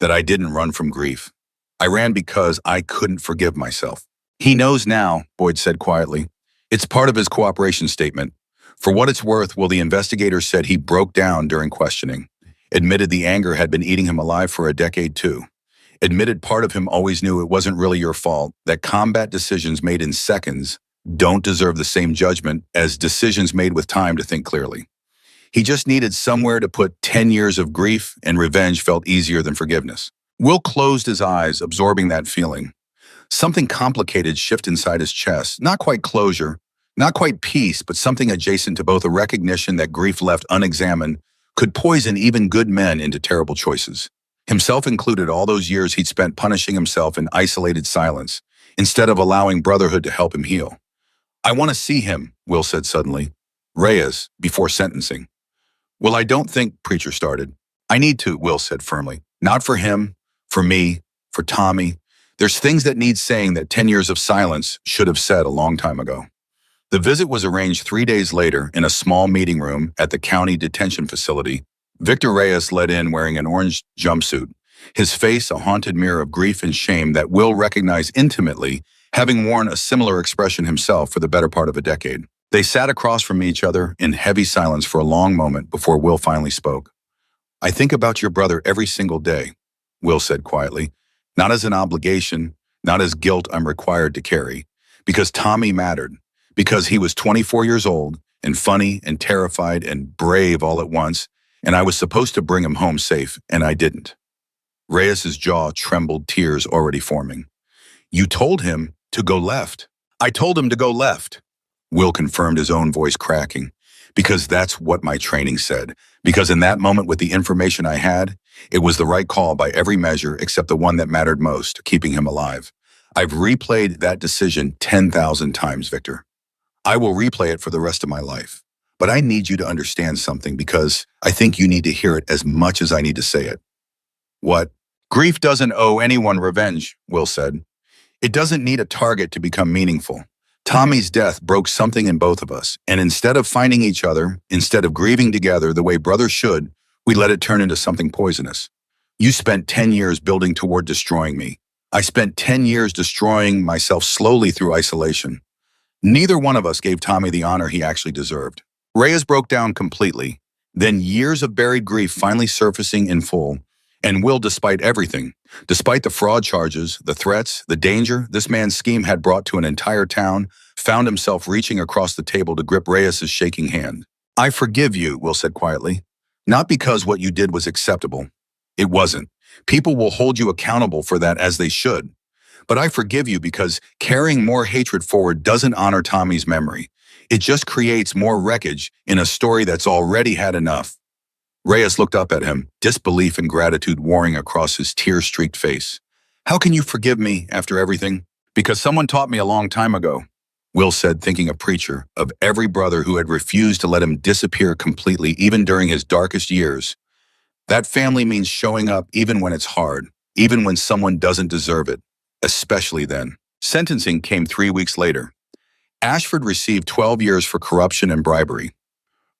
That I didn't run from grief. I ran because I couldn't forgive myself." "He knows now," Boyd said quietly. "It's part of his cooperation statement. For what it's worth, the investigator said he broke down during questioning. Admitted the anger had been eating him alive for a decade too. Admitted part of him always knew it wasn't really your fault, that combat decisions made in seconds don't deserve the same judgment as decisions made with time to think clearly. He just needed somewhere to put 10 years of grief, and revenge felt easier than forgiveness." Will closed his eyes, absorbing that feeling. Something complicated shifted inside his chest, not quite closure, not quite peace, but something adjacent to both a recognition that grief left unexamined could poison even good men into terrible choices. Himself included, all those years he'd spent punishing himself in isolated silence, instead of allowing brotherhood to help him heal. "I want to see him," Will said suddenly. "Reyes, before sentencing." "Well, I don't think," Preacher started. "I need to," Will said firmly. "Not for him, for me, for Tommy. There's things that need saying that 10 years of silence should have said a long time ago." The visit was arranged 3 days later in a small meeting room at the county detention facility. Victor Reyes led in wearing an orange jumpsuit, his face a haunted mirror of grief and shame that Will recognized intimately, having worn a similar expression himself for the better part of a decade. They sat across from each other in heavy silence for a long moment before Will finally spoke. "I think about your brother every single day," Will said quietly, "not as an obligation, not as guilt I'm required to carry, because Tommy mattered, because he was 24 years old and funny and terrified and brave all at once, and I was supposed to bring him home safe, and I didn't." Reyes's jaw trembled, tears already forming. "You told him to go left." "I told him to go left," Will confirmed, his own voice cracking. "Because that's what my training said. Because in that moment, with the information I had, it was the right call by every measure except the one that mattered most, keeping him alive. I've replayed that decision 10,000 times, Victor. I will replay it for the rest of my life. But I need you to understand something, because I think you need to hear it as much as I need to say it." "What?" "Grief doesn't owe anyone revenge," Will said. "It doesn't need a target to become meaningful. Tommy's death broke something in both of us, and instead of finding each other, instead of grieving together the way brothers should, we let it turn into something poisonous. You spent 10 years building toward destroying me. I spent 10 years destroying myself slowly through isolation. Neither one of us gave Tommy the honor he actually deserved." Reyes broke down completely, then years of buried grief finally surfacing in full. And Will, despite everything, despite the fraud charges, the threats, the danger this man's scheme had brought to an entire town, found himself reaching across the table to grip Reyes' shaking hand. I forgive you, Will said quietly. Not because what you did was acceptable. It wasn't. People will hold you accountable for that as they should. But I forgive you because carrying more hatred forward doesn't honor Tommy's memory. It just creates more wreckage in a story that's already had enough. Reyes looked up at him, disbelief and gratitude warring across his tear-streaked face. How can you forgive me after everything? Because someone taught me a long time ago, Will said, thinking of Preacher, of every brother who had refused to let him disappear completely even during his darkest years. That family means showing up even when it's hard, even when someone doesn't deserve it, especially then. Sentencing came 3 weeks later. Ashford received 12 years for corruption and bribery.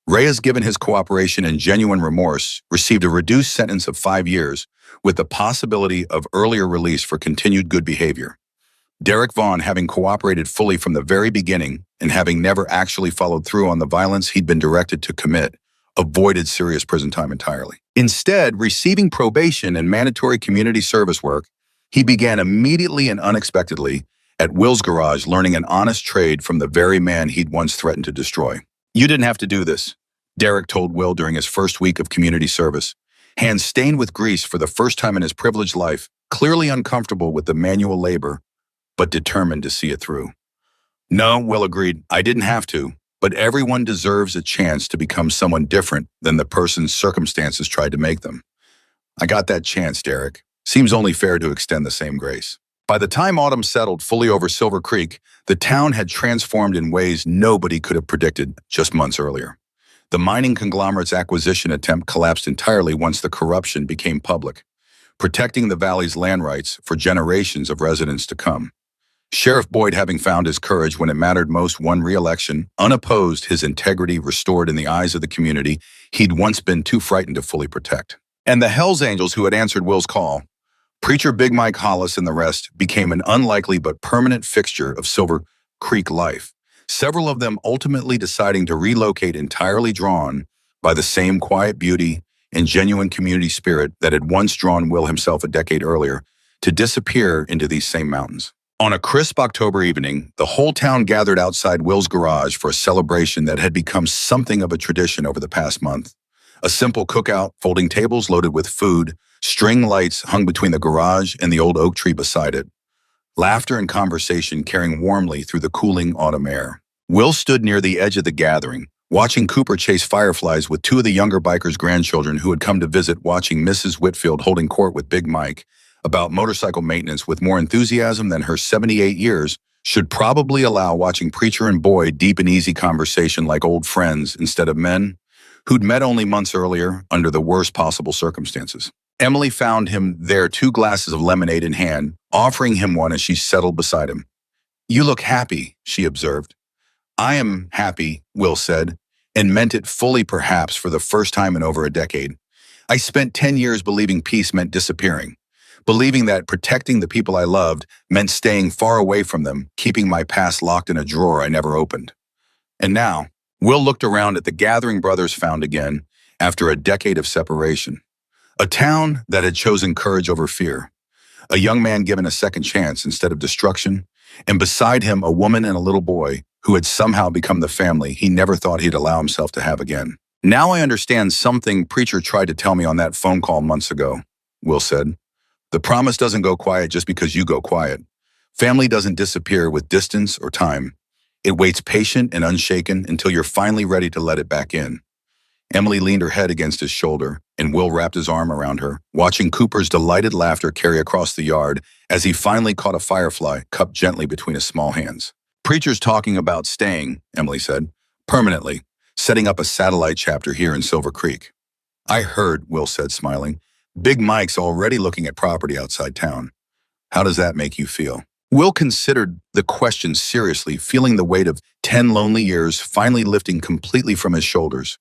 Reyes, given his cooperation and genuine remorse, received a reduced sentence of 5 years, with the possibility of earlier release for continued good behavior. Derek Vaughn, having cooperated fully from the very beginning and having never actually followed through on the violence he'd been directed to commit, avoided serious prison time entirely. Instead, receiving probation and mandatory community service work, he began immediately and unexpectedly at Will's garage, learning an honest trade from the very man he'd once threatened to destroy. You didn't have to do this, Derek told Will during his first week of community service. Hands stained with grease for the first time in his privileged life, clearly uncomfortable with the manual labor, but determined to see it through. No, Will agreed, I didn't have to, but everyone deserves a chance to become someone different than the person's circumstances tried to make them. I got that chance, Derek. Seems only fair to extend the same grace. By the time autumn settled fully over Silver Creek, the town had transformed in ways nobody could have predicted just months earlier. The mining conglomerate's acquisition attempt collapsed entirely once the corruption became public, protecting the valley's land rights for generations of residents to come. Sheriff Boyd, having found his courage when it mattered most, won re-election, unopposed, his integrity restored in the eyes of the community he'd once been too frightened to fully protect. And the Hells Angels who had answered Will's call, Preacher Big Mike Hollis and the rest, became an unlikely but permanent fixture of Silver Creek life, several of them ultimately deciding to relocate, entirely drawn by the same quiet beauty and genuine community spirit that had once drawn Will himself a decade earlier, to disappear into these same mountains. On a crisp October evening, the whole town gathered outside Will's garage for a celebration that had become something of a tradition over the past month. A simple cookout, folding tables loaded with food, string lights hung between the garage and the old oak tree beside it. Laughter and conversation carrying warmly through the cooling autumn air. Will stood near the edge of the gathering, watching Cooper chase fireflies with 2 of the younger bikers' grandchildren who had come to visit, watching Mrs. Whitfield holding court with Big Mike about motorcycle maintenance with more enthusiasm than her 78 years should probably allow, watching Preacher and Boyd deep and easy conversation like old friends instead of men who'd met only months earlier under the worst possible circumstances. Emily found him there, 2 glasses of lemonade in hand, offering him one as she settled beside him. You look happy, she observed. I am happy, Will said, and meant it fully, perhaps for the first time in over a decade. I spent 10 years believing peace meant disappearing, believing that protecting the people I loved meant staying far away from them, keeping my past locked in a drawer I never opened. And now, Will looked around at the gathering brothers found again after a decade of separation. A town that had chosen courage over fear. A young man given a second chance instead of destruction, and beside him a woman and a little boy who had somehow become the family he never thought he'd allow himself to have again. Now I understand something Preacher tried to tell me on that phone call months ago, Will said. The promise doesn't go quiet just because you go quiet. Family doesn't disappear with distance or time. It waits patient and unshaken until you're finally ready to let it back in. Emily leaned her head against his shoulder, and Will wrapped his arm around her, watching Cooper's delighted laughter carry across the yard as he finally caught a firefly cupped gently between his small hands. Preacher's talking about staying, Emily said, permanently, setting up a satellite chapter here in Silver Creek. I heard, Will said, smiling. Big Mike's already looking at property outside town. How does that make you feel? Will considered the question seriously, feeling the weight of 10 lonely years finally lifting completely from his shoulders.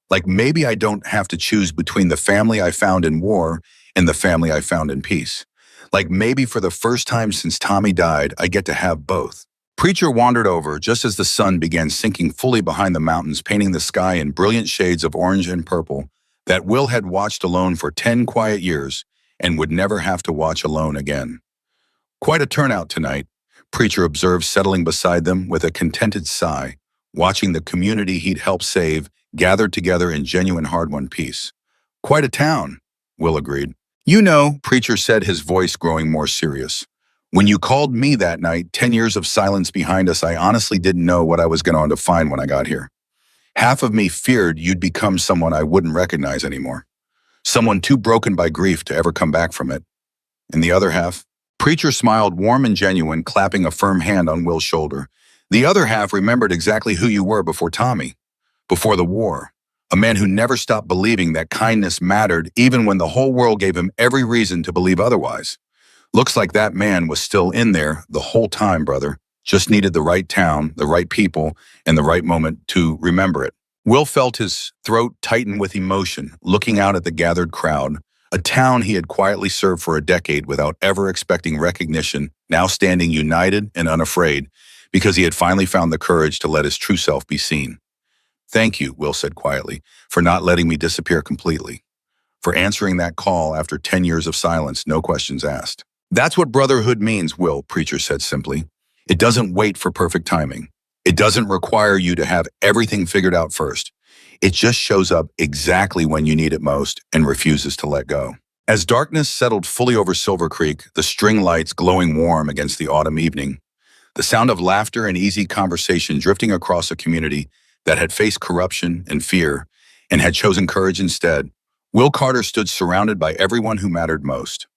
Like maybe I don't have to choose between the family I found in war and the family I found in peace. Like maybe for the first time since Tommy died, I get to have both. Preacher wandered over just as the sun began sinking fully behind the mountains, painting the sky in brilliant shades of orange and purple that Will had watched alone for 10 quiet years and would never have to watch alone again. Quite a turnout tonight, Preacher observed, settling beside them with a contented sigh, watching the community he'd helped save gathered together in genuine hard-won peace. Quite a town, Will agreed. You know, Preacher said, his voice growing more serious. When you called me that night, 10 years of silence behind us, I honestly didn't know what I was going to find when I got here. Half of me feared you'd become someone I wouldn't recognize anymore. Someone too broken by grief to ever come back from it. And the other half? Preacher smiled, warm and genuine, clapping a firm hand on Will's shoulder. The other half remembered exactly who you were before Tommy, before the war. A man who never stopped believing that kindness mattered even when the whole world gave him every reason to believe otherwise. Looks like that man was still in there the whole time, brother. Just needed the right town, the right people, and the right moment to remember it. Will felt his throat tighten with emotion, looking out at the gathered crowd. A town he had quietly served for a decade without ever expecting recognition, now standing united and unafraid, because he had finally found the courage to let his true self be seen. Thank you, Will said quietly, for not letting me disappear completely. For answering that call after 10 years of silence, no questions asked. That's what brotherhood means, Will, Preacher said simply. It doesn't wait for perfect timing. It doesn't require you to have everything figured out first. It just shows up exactly when you need it most and refuses to let go. As darkness settled fully over Silver Creek, the string lights glowing warm against the autumn evening, the sound of laughter and easy conversation drifting across a community that had faced corruption and fear and had chosen courage instead, Will Carter stood surrounded by everyone who mattered most.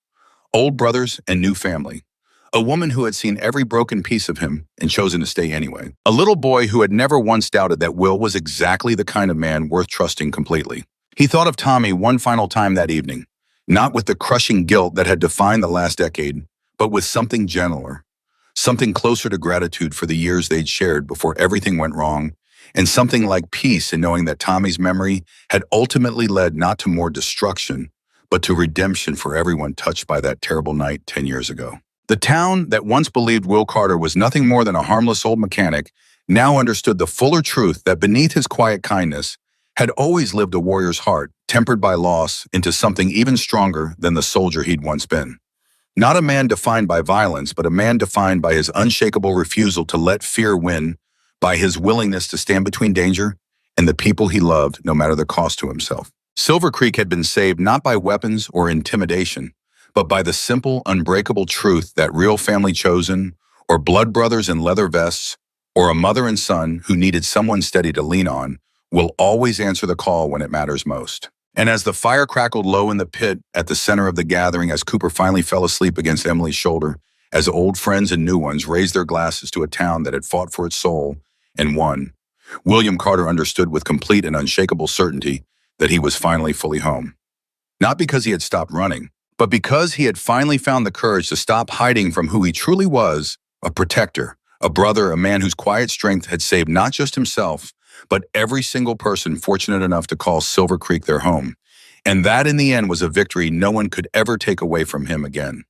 Old brothers and new family. A woman who had seen every broken piece of him and chosen to stay anyway. A little boy who had never once doubted that Will was exactly the kind of man worth trusting completely. He thought of Tommy one final time that evening, not with the crushing guilt that had defined the last decade, but with something gentler, something closer to gratitude for the years they'd shared before everything went wrong, and something like peace in knowing that Tommy's memory had ultimately led not to more destruction, but to redemption for everyone touched by that terrible night 10 years ago. The town that once believed Will Carter was nothing more than a harmless old mechanic now understood the fuller truth that beneath his quiet kindness had always lived a warrior's heart, tempered by loss into something even stronger than the soldier he'd once been. Not a man defined by violence, but a man defined by his unshakable refusal to let fear win, by his willingness to stand between danger and the people he loved, no matter the cost to himself. Silver Creek had been saved not by weapons or intimidation, but by the simple, unbreakable truth that real family chosen, or blood brothers in leather vests, or a mother and son who needed someone steady to lean on, will always answer the call when it matters most. And as the fire crackled low in the pit at the center of the gathering, as Cooper finally fell asleep against Emily's shoulder, as old friends and new ones raised their glasses to a town that had fought for its soul and won, William Carter understood with complete and unshakable certainty that he was finally fully home. Not because he had stopped running, but because he had finally found the courage to stop hiding from who he truly was, a protector, a brother, a man whose quiet strength had saved not just himself, but every single person fortunate enough to call Silver Creek their home. And that, in the end, was a victory no one could ever take away from him again.